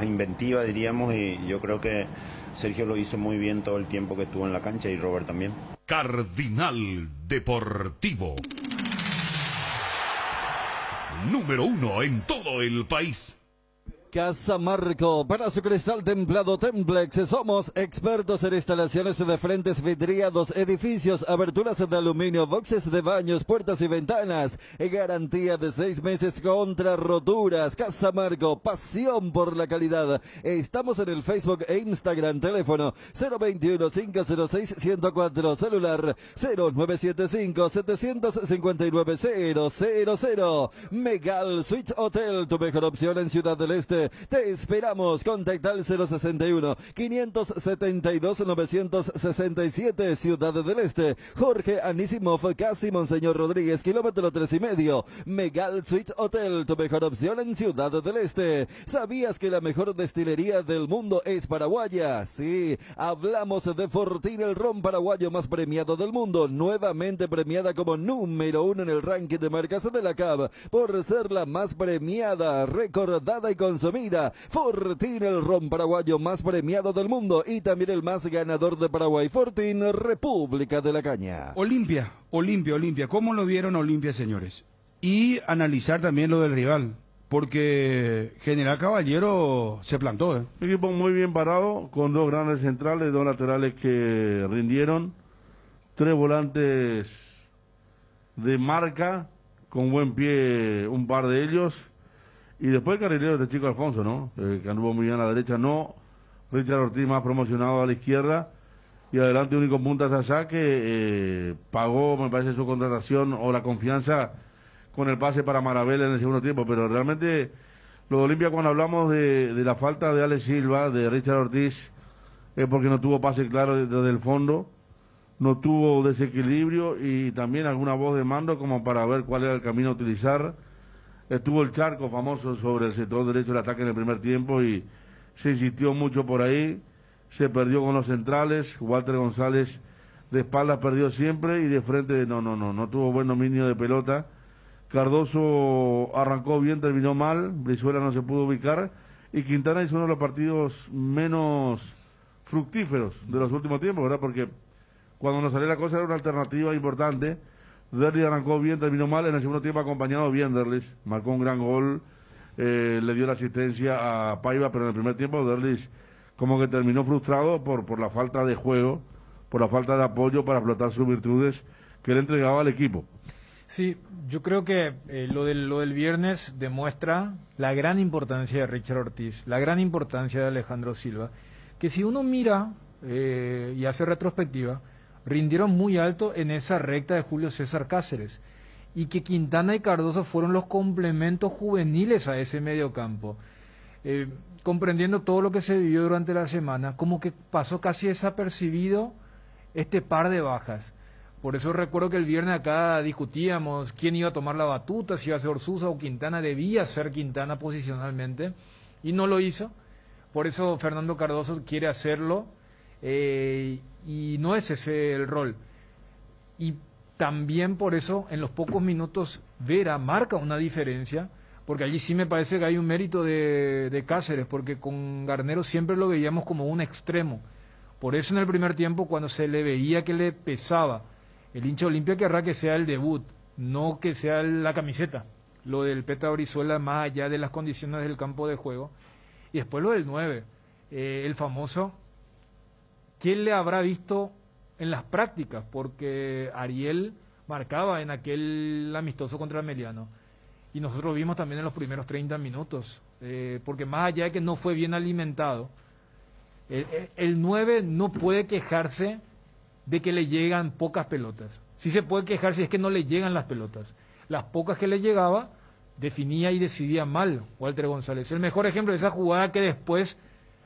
inventiva, diríamos, y yo creo que Sergio lo hizo muy bien todo el tiempo que estuvo en la cancha y Robert también. Cardinal Deportivo, número 1 en todo el país. Casamarco, para su cristal templado Templex, somos expertos en instalaciones de frentes vidriados, edificios, aberturas de aluminio, boxes de baños, puertas y ventanas, garantía de 6 meses contra roturas. Casamarco, pasión por la calidad. Estamos en el Facebook e Instagram, teléfono 021-506-104, celular 0975-759-000. Megal Suites Hotel, tu mejor opción en Ciudad del Este. Te esperamos. Contacta al 061-572-967, Ciudad del Este. Jorge Anisimov, casi Monseñor Rodríguez, kilómetro 3,5. Megal Suites Hotel, tu mejor opción en Ciudad del Este. ¿Sabías que la mejor destilería del mundo es paraguaya? Sí, hablamos de Fortín, el ron paraguayo más premiado del mundo, nuevamente premiada como número 1 en el ranking de marcas de la CAB, por ser la más premiada, recordada y consumida. Fortín, el ron paraguayo más premiado del mundo y también el más ganador de Paraguay. Fortín, República de la Caña. Olimpia. ¿Cómo lo vieron Olimpia, señores? Y analizar también lo del rival, porque General Caballero se plantó. Un equipo muy bien parado, con 2 grandes centrales, 2 laterales que rindieron, 3 volantes de marca, con buen pie un par de ellos. Y después el carrilero de Chico Alfonso, ¿no? Que anduvo muy bien a la derecha, no. Richard Ortiz más promocionado a la izquierda. Y adelante único punta Sasá que pagó, me parece, su contratación o la confianza con el pase para Marabel en el segundo tiempo. Pero realmente, lo de Olimpia, cuando hablamos de la falta de Alex Silva, de Richard Ortiz, es porque no tuvo pase claro desde el fondo, no tuvo desequilibrio y también alguna voz de mando como para ver cuál era el camino a utilizar. Estuvo el charco famoso sobre el sector derecho del ataque en el primer tiempo y se insistió mucho por ahí, se perdió con los centrales. Walter González de espaldas perdió siempre y de frente no tuvo buen dominio de pelota. Cardoso arrancó bien, terminó mal, Brizuela no se pudo ubicar y Quintana hizo uno de los partidos menos fructíferos de los últimos tiempos, ¿verdad? Porque cuando nos salió la cosa era una alternativa importante. Derlis arrancó bien, terminó mal, en el segundo tiempo acompañado bien Derlis, marcó un gran gol, le dio la asistencia a Paiva, pero en el primer tiempo Derlis como que terminó frustrado por la falta de juego, por la falta de apoyo para explotar sus virtudes que él entregaba al equipo. Sí, yo creo que lo del viernes demuestra la gran importancia de Richard Ortiz, la gran importancia de Alejandro Silva, que si uno mira y hace retrospectiva, rindieron muy alto en esa recta de Julio César Cáceres y que Quintana y Cardoso fueron los complementos juveniles a ese mediocampo. Comprendiendo todo lo que se vivió durante la semana, como que pasó casi desapercibido este par de bajas. Por eso recuerdo que el viernes acá discutíamos quién iba a tomar la batuta, si iba a ser Orsusa o Quintana. Debía ser Quintana posicionalmente y no lo hizo. Por eso Fernando Cardoso quiere hacerlo. Y no es ese el rol. Y también por eso en los pocos minutos Vera marca una diferencia, porque allí sí me parece que hay un mérito de Cáceres, porque con Garnero siempre lo veíamos como un extremo. Por eso en el primer tiempo, cuando se le veía que le pesaba, el hincha Olimpia querrá que sea el debut, no que sea la camiseta. Lo del Peta Brizuela más allá de las condiciones del campo de juego. Y después lo del 9, el famoso. ¿Quién le habrá visto en las prácticas? Porque Ariel marcaba en aquel amistoso contra Emiliano. Y nosotros vimos también en los primeros 30 minutos. Porque más allá de que no fue bien alimentado, el 9 no puede quejarse de que le llegan pocas pelotas. Sí se puede quejar si es que no le llegan las pelotas. Las pocas que le llegaba, definía y decidía mal Walter González. El mejor ejemplo de esa jugada que después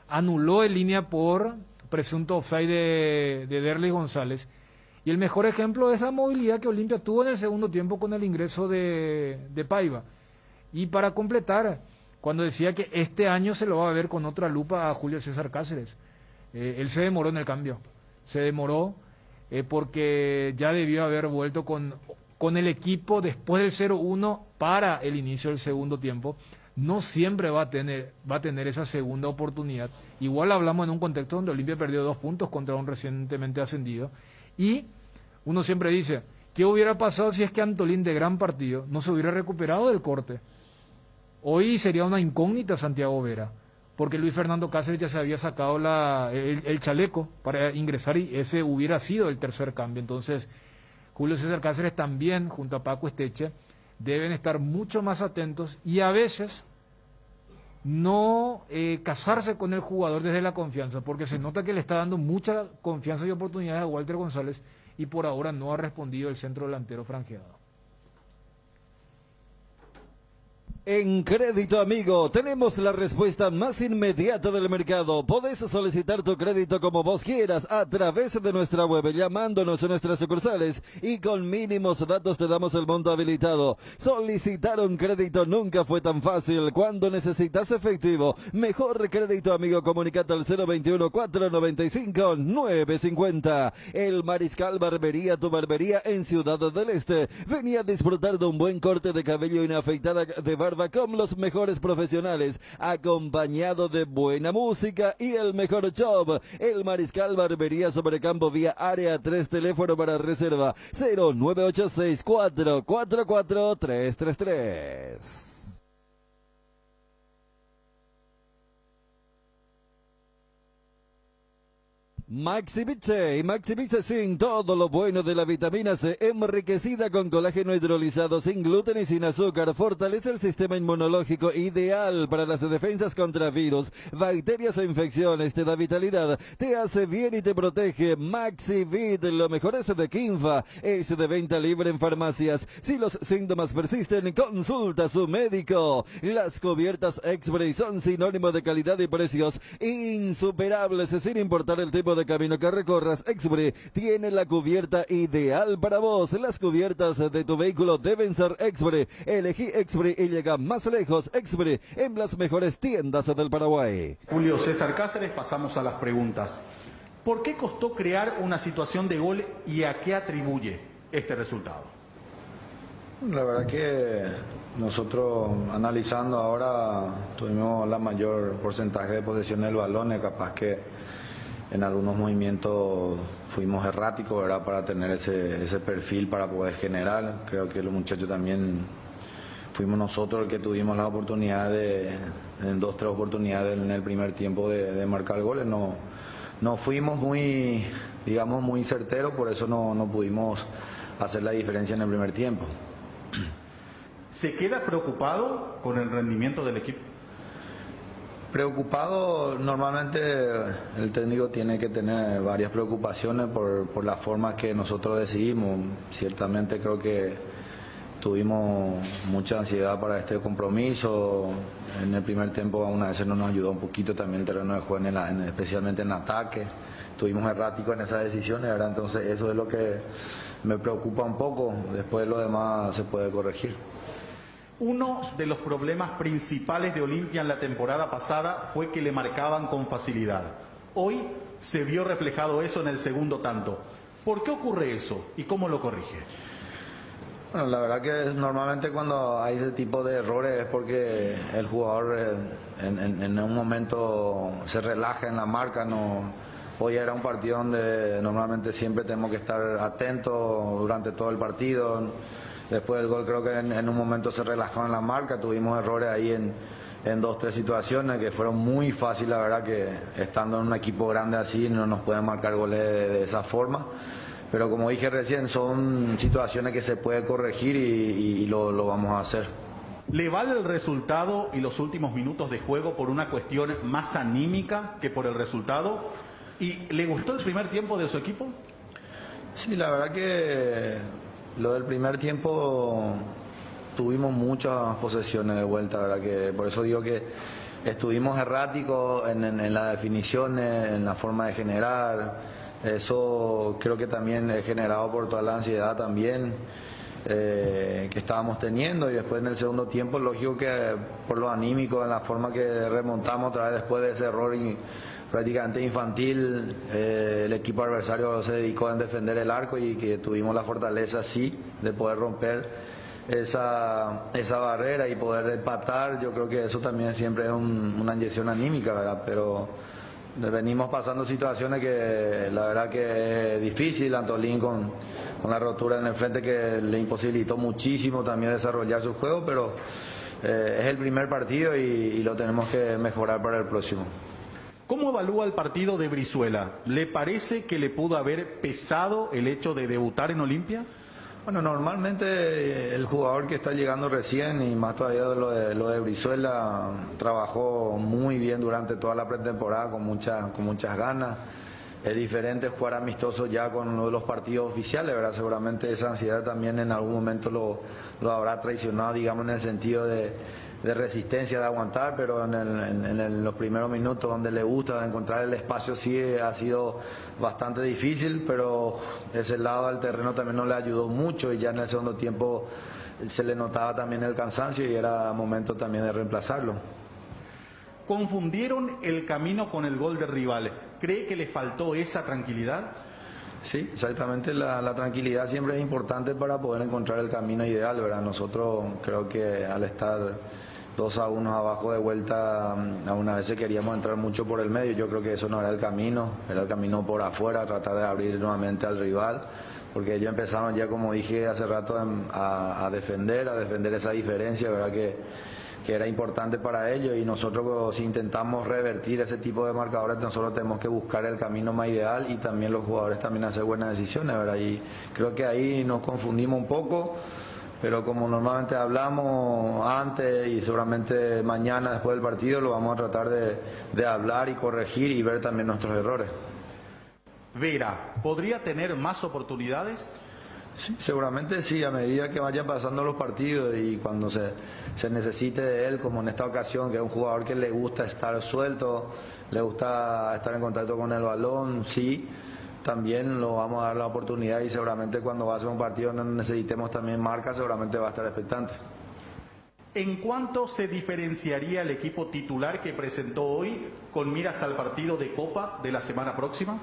anuló en línea por presunto offside de Derlis González, y el mejor ejemplo es la movilidad que Olimpia tuvo en el segundo tiempo con el ingreso de Paiva. Y para completar, cuando decía que este año se lo va a ver con otra lupa a Julio César Cáceres, él se demoró en el cambio, se demoró porque ya debió haber vuelto con el equipo después del 0-1 para el inicio del segundo tiempo. No siempre va a tener esa segunda oportunidad. Igual hablamos en un contexto donde Olimpia perdió 2 puntos contra un recientemente ascendido. Y uno siempre dice, ¿qué hubiera pasado si es que Antolín, de gran partido, no se hubiera recuperado del corte? Hoy sería una incógnita Santiago Vera, porque Luis Fernando Cáceres ya se había sacado el chaleco para ingresar y ese hubiera sido el tercer cambio. Entonces, Julio César Cáceres también, junto a Paco Esteche, deben estar mucho más atentos y a veces no casarse con el jugador desde la confianza, porque se nota que le está dando mucha confianza y oportunidades a Walter González y por ahora no ha respondido el centro delantero franjeado. En Crédito Amigo tenemos la respuesta más inmediata del mercado. Podés solicitar tu crédito como vos quieras a través de nuestra web, llamándonos a nuestras sucursales y con mínimos datos te damos el monto habilitado. Solicitar un crédito nunca fue tan fácil. Cuando necesitas efectivo, mejor Crédito Amigo, comunicate al 021-495-950. El Mariscal Barbería, tu barbería en Ciudad del Este. Venía a disfrutar de un buen corte de cabello y una afeitada de barba con los mejores profesionales, acompañado de buena música y el mejor job. El Mariscal Barbería sobre Campo Vía Área 3, teléfono para reserva 09864443333. Maxi Biche sin todo lo bueno de la vitamina C, enriquecida con colágeno hidrolizado, sin gluten y sin azúcar, fortalece el sistema inmunológico, ideal para las defensas contra virus, bacterias e infecciones, te da vitalidad, te hace bien y te protege. Maxi Vit, lo mejor es de Kinfa, es de venta libre en farmacias. Si los síntomas persisten, consulta a su médico. Las cubiertas X-Spray son sinónimo de calidad y precios insuperables, sin importar el tipo de camino que recorras. X-Spray tiene la cubierta ideal para vos. Las cubiertas de tu vehículo deben ser X-Spray. Elegí X-Spray y llega más lejos. X-Spray en las mejores tiendas del Paraguay. Julio César Cáceres, pasamos a las preguntas. ¿Por qué costó crear una situación de gol y a qué atribuye este resultado? La verdad que nosotros analizando ahora tuvimos la mayor porcentaje de posesión del balón, y capaz que en algunos movimientos fuimos erráticos, ¿verdad?, para tener ese perfil para poder generar. Creo que los muchachos también fuimos nosotros el que tuvimos la oportunidad en 2-3 oportunidades en el primer tiempo de marcar goles. No fuimos muy certeros, por eso no pudimos hacer la diferencia en el primer tiempo. ¿Se queda preocupado con el rendimiento del equipo? Preocupado, normalmente el técnico tiene que tener varias preocupaciones por la forma que nosotros decidimos. Ciertamente creo que tuvimos mucha ansiedad para este compromiso. En el primer tiempo a una vez no nos ayudó un poquito también el terreno de juego, especialmente en ataque. Estuvimos erráticos en esas decisiones, ¿verdad? Entonces eso es lo que me preocupa un poco. Después lo demás se puede corregir. Uno de los problemas principales de Olimpia en la temporada pasada fue que le marcaban con facilidad. Hoy se vio reflejado eso en el segundo tanto. ¿Por qué ocurre eso y cómo lo corrige? Bueno, la verdad que normalmente cuando hay ese tipo de errores es porque el jugador en un momento se relaja en la marca. Hoy era un partido donde normalmente siempre tenemos que estar atentos durante todo el partido. Después del gol creo que en un momento se relajó en la marca, tuvimos errores ahí en 2-3 situaciones que fueron muy fáciles. La verdad que estando en un equipo grande así no nos pueden marcar goles de esa forma, pero como dije recién son situaciones que se puede corregir y lo vamos a hacer. ¿Le vale el resultado y los últimos minutos de juego por una cuestión más anímica que por el resultado? ¿Y le gustó el primer tiempo de su equipo? Sí, la verdad que lo del primer tiempo tuvimos muchas posesiones de vuelta, ¿verdad? Que por eso digo que estuvimos erráticos en las definiciones, en la forma de generar. Eso creo que también es generado por toda la ansiedad también que estábamos teniendo. Y después en el segundo tiempo, lógico que por lo anímico, en la forma que remontamos otra vez después de ese error prácticamente infantil, el equipo adversario se dedicó a defender el arco y que tuvimos la fortaleza sí de poder romper esa barrera y poder empatar. Yo creo que eso también siempre es una inyección anímica, ¿verdad? Pero venimos pasando situaciones que la verdad que es difícil. Antolín con la rotura en el frente que le imposibilitó muchísimo también desarrollar su juego, pero es el primer partido y lo tenemos que mejorar para el próximo. ¿Cómo evalúa el partido de Brizuela? ¿Le parece que le pudo haber pesado el hecho de debutar en Olimpia? Bueno, normalmente el jugador que está llegando recién y más todavía lo de Brizuela trabajó muy bien durante toda la pretemporada con muchas ganas. Es diferente jugar amistoso ya con uno de los partidos oficiales, ¿verdad? Seguramente esa ansiedad también en algún momento lo habrá traicionado, digamos, en el sentido de resistencia, de aguantar, pero en los primeros minutos donde le gusta encontrar el espacio sí ha sido bastante difícil, pero ese lado del terreno también no le ayudó mucho y ya en el segundo tiempo se le notaba también el cansancio y era momento también de reemplazarlo. Confundieron el camino con el gol del rival. ¿Cree que le faltó esa tranquilidad? Sí, exactamente. La tranquilidad siempre es importante para poder encontrar el camino ideal, ¿verdad? Nosotros creo que al estar 2-1 abajo de vuelta, algunas veces queríamos entrar mucho por el medio. Yo creo que eso no era el camino por afuera, tratar de abrir nuevamente al rival, porque ellos empezaron ya, como dije hace rato, a defender esa diferencia, ¿verdad? Que era importante para ellos, y nosotros si intentamos revertir ese tipo de marcadores, nosotros tenemos que buscar el camino más ideal y también los jugadores también hacer buenas decisiones, ¿verdad? Y creo que ahí nos confundimos un poco, pero como normalmente hablamos antes y seguramente mañana después del partido lo vamos a tratar de hablar y corregir y ver también nuestros errores. Vera, ¿podría tener más oportunidades? Sí, seguramente sí, a medida que vayan pasando los partidos y cuando se necesite de él, como en esta ocasión, que es un jugador que le gusta estar suelto, le gusta estar en contacto con el balón, sí, también lo vamos a dar la oportunidad y seguramente cuando va a ser un partido donde necesitemos también marca, seguramente va a estar expectante. ¿En cuánto se diferenciaría el equipo titular que presentó hoy con miras al partido de Copa de la semana próxima?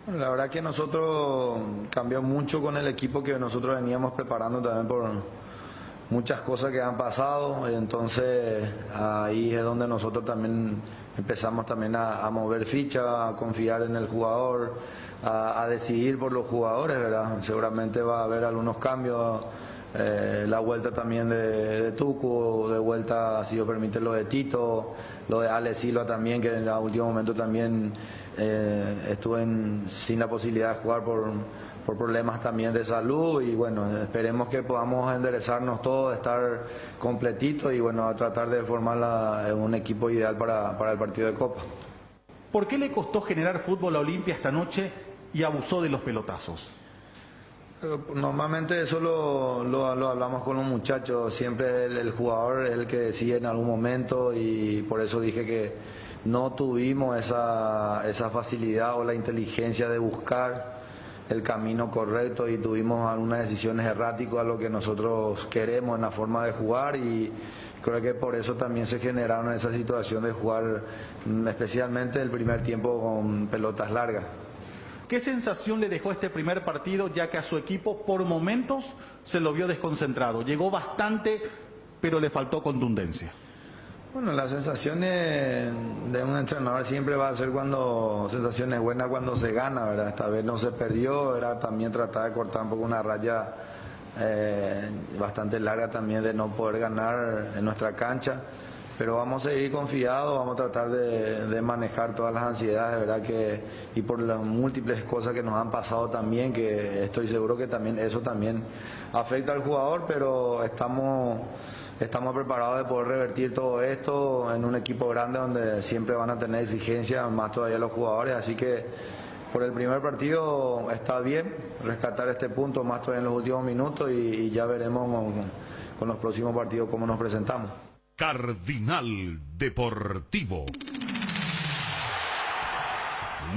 Bueno, la verdad que nosotros cambió mucho con el equipo que nosotros veníamos preparando también por muchas cosas que han pasado, entonces ahí es donde nosotros también empezamos también a mover ficha, a confiar en el jugador, a decidir por los jugadores, ¿verdad? Seguramente va a haber algunos cambios, la vuelta también de Tucu, de vuelta, si Dios permite, lo de Tito, lo de Ale Silva también, que en el último momento también estuvo sin la posibilidad de jugar por problemas también de salud, y bueno, esperemos que podamos enderezarnos todos, estar completitos y bueno, a tratar de formar un equipo ideal para el partido de Copa. ¿Por qué le costó generar fútbol a Olimpia esta noche y abusó de los pelotazos? Normalmente eso lo hablamos con los muchachos, siempre el jugador es el que decide en algún momento, y por eso dije que no tuvimos esa facilidad o la inteligencia de buscar el camino correcto y tuvimos algunas decisiones erráticas a lo que nosotros queremos en la forma de jugar, y creo que por eso también se generaron esa situación de jugar especialmente el primer tiempo con pelotas largas. ¿Qué sensación le dejó este primer partido, ya que a su equipo por momentos se lo vio desconcentrado? Llegó bastante, pero le faltó contundencia. Bueno, las sensaciones de un entrenador siempre va a ser sensaciones buenas cuando se gana, ¿verdad? Esta vez no se perdió, era también tratar de cortar un poco una raya bastante larga también de no poder ganar en nuestra cancha. Pero vamos a seguir confiados, vamos a tratar de manejar todas las ansiedades, ¿verdad? Y por las múltiples cosas que nos han pasado también, que estoy seguro que también eso también afecta al jugador, pero estamos preparados de poder revertir todo esto en un equipo grande donde siempre van a tener exigencias, más todavía los jugadores, así que por el primer partido está bien rescatar este punto, más todavía en los últimos minutos, y ya veremos con los próximos partidos cómo nos presentamos. Cardinal Deportivo.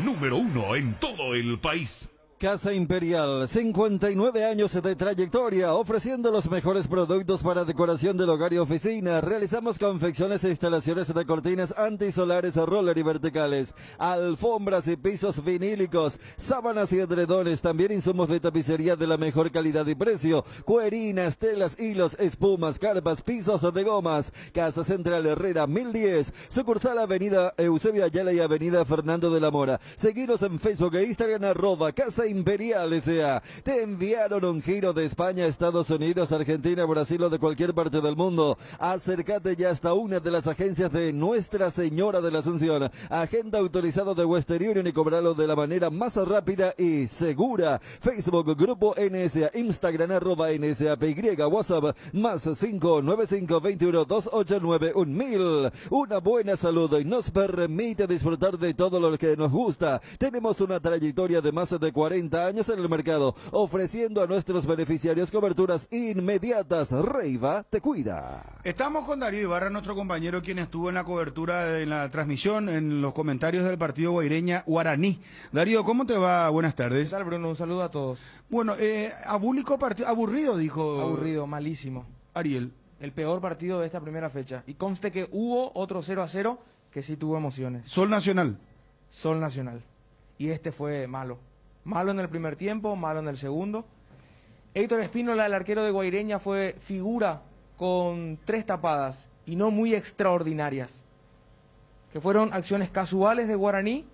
Número 1 en todo el país. Casa Imperial, 59 años de trayectoria, ofreciendo los mejores productos para decoración del hogar y oficina. Realizamos confecciones e instalaciones de cortinas antisolares, roller y verticales, alfombras y pisos vinílicos, sábanas y edredones, también insumos de tapicería de la mejor calidad y precio, cuerinas, telas, hilos, espumas, carpas, pisos de gomas. Casa Central Herrera 1010, sucursal Avenida Eusebio Ayala y Avenida Fernando de la Mora. Seguinos en Facebook e Instagram @Casa Imperial. Imperial S.A. Te enviaron un giro de España, Estados Unidos, Argentina, Brasil o de cualquier parte del mundo. Acércate ya hasta una de las agencias de Nuestra Señora de la Asunción. Agenda autorizado de Western Union y cobralo de la manera más rápida y segura. Facebook, Grupo NSA, Instagram, @NSAPY, WhatsApp, más 595-21-289-1000. Una buena salud y nos permite disfrutar de todo lo que nos gusta. Tenemos una trayectoria de más de 40 años en el mercado, ofreciendo a nuestros beneficiarios coberturas inmediatas. Reiva te cuida. Estamos con Darío Ibarra, nuestro compañero, quien estuvo en la cobertura, en la transmisión, en los comentarios del partido Guaireña-Guaraní. Darío, ¿cómo te va? Buenas tardes. ¿Qué tal, Bruno? Un saludo a todos. Bueno, abúlico partido, aburrido, dijo. Aburrido, malísimo. Ariel. El peor partido de esta primera fecha. Y conste que hubo otro 0-0 que sí tuvo emociones. Sol Nacional. Sol Nacional. Y este fue malo. Malo en el primer tiempo, malo en el segundo. Héctor Espínola, el arquero de Guaireña, fue figura con 3 tapadas y no muy extraordinarias, que fueron acciones casuales de Guaraní,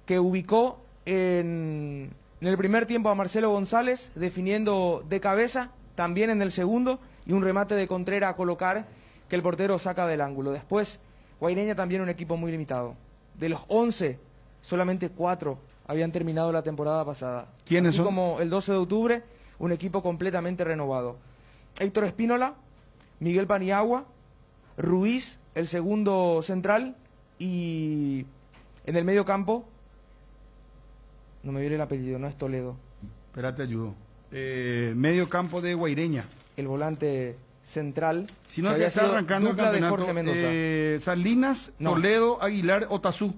que ubicó en el primer tiempo a Marcelo González definiendo de cabeza, también en el segundo, y un remate de Contreras a colocar que el portero saca del ángulo. Después, Guaireña también un equipo muy limitado. De los 11, solamente 4 habían terminado la temporada pasada. ¿Quiénes son? Como el 12 de octubre, un equipo completamente renovado. Héctor Espínola, Miguel Paniagua, Ruiz, el segundo central, y en el medio campo, no me viene el apellido, no es Toledo. Espérate, ayudo. Medio campo de Guaireña. El volante central. Si no, que está arrancando el campeonato. De Jorge Mendoza. Salinas, no. Toledo, Aguilar, Otazú.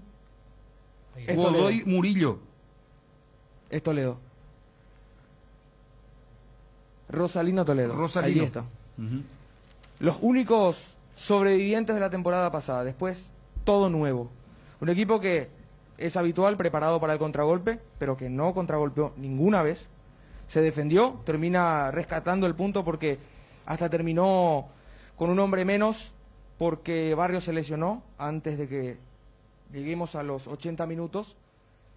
Godoy, Murillo. Es Toledo. Rosalino Toledo. Rosalino. Ahí está. Los únicos sobrevivientes de la temporada pasada. Después, todo nuevo. Un equipo que es habitual, preparado para el contragolpe, pero que no contragolpeó ninguna vez. Se defendió, termina rescatando el punto porque hasta terminó con un hombre menos porque Barrios se lesionó antes de que lleguemos a los 80 minutos,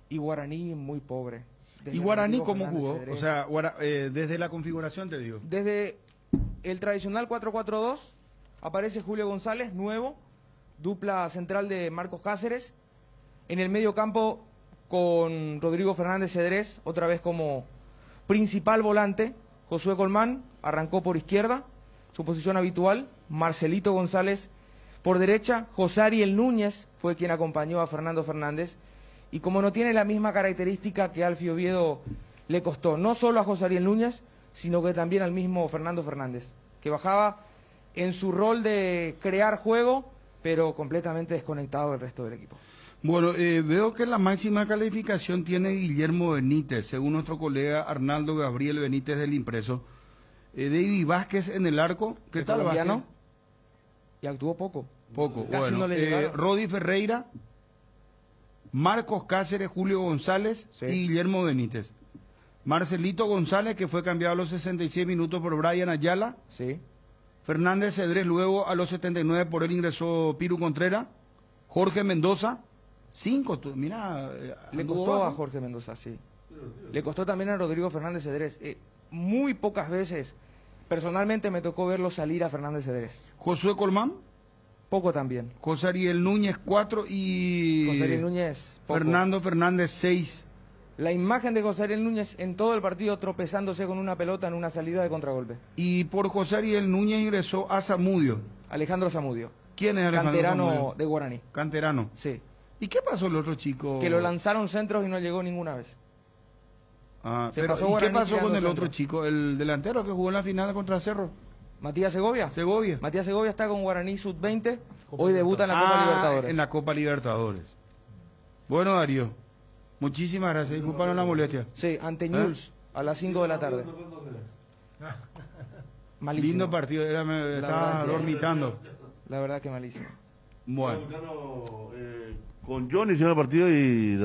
y Guaraní muy pobre. ¿Y Guaraní cómo jugó? O sea, desde la configuración te digo. Desde el tradicional 4-4-2 aparece Julio González, nuevo, dupla central de Marcos Cáceres. En el medio campo con Rodrigo Fernández Cedrés, otra vez como principal volante. Josué Colmán arrancó por izquierda, su posición habitual. Marcelito González por derecha. José Ariel Núñez fue quien acompañó a Fernando Fernández. Y como no tiene la misma característica que Alfio Oviedo le costó, no solo a José Ariel Núñez, sino que también al mismo Fernando Fernández, que bajaba en su rol de crear juego, pero completamente desconectado del resto del equipo. Bueno, veo que la máxima calificación tiene Guillermo Benítez, según nuestro colega Arnaldo Gabriel Benítez del Impreso. David Vázquez en el arco, ¿qué tal Vázquez? Y actuó poco. Poco, Casi bueno. No le Rodi Ferreira, Marcos Cáceres, Julio González y Guillermo Benítez. Marcelito González, que fue cambiado a los 66 minutos por Brian Ayala. Sí. Fernández Cedrés, luego a los 79 por él ingresó Piru Contreras. Jorge Mendoza, 5, mira. Le costó a Jorge Mendoza, sí. Le costó también a Rodrigo Fernández Cedrés. Muy pocas veces, personalmente me tocó verlo salir a Fernández Cedrés. Josué Colmán. Poco también. José Ariel Núñez, 4 y... José Ariel Núñez, poco. Fernando Fernández, 6. La imagen de José Ariel Núñez en todo el partido tropezándose con una pelota en una salida de contragolpe. Y por José Ariel Núñez ingresó a Zamudio. Alejandro Zamudio. ¿Quién es Alejandro Canterano Zamudio? de Guaraní. Canterano. Sí. ¿Y qué pasó el otro chico? Que lo lanzaron centros y no llegó ninguna vez. Pero, ¿y qué pasó con el otro chico? El delantero que jugó en la final contra Cerro. ¿Matías Segovia? Segovia. Matías Segovia está con Guaraní Sub-20. Hoy debuta en la Copa Libertadores. En la Copa Libertadores. Bueno, Darío, muchísimas gracias. Disculparon la molestia. Sí, ante Newell's a las 5 de la tarde. Malísimo. Lindo partido, estaba dormitando. La verdad que malísimo. Bueno. Con Johnny hicieron el partido y...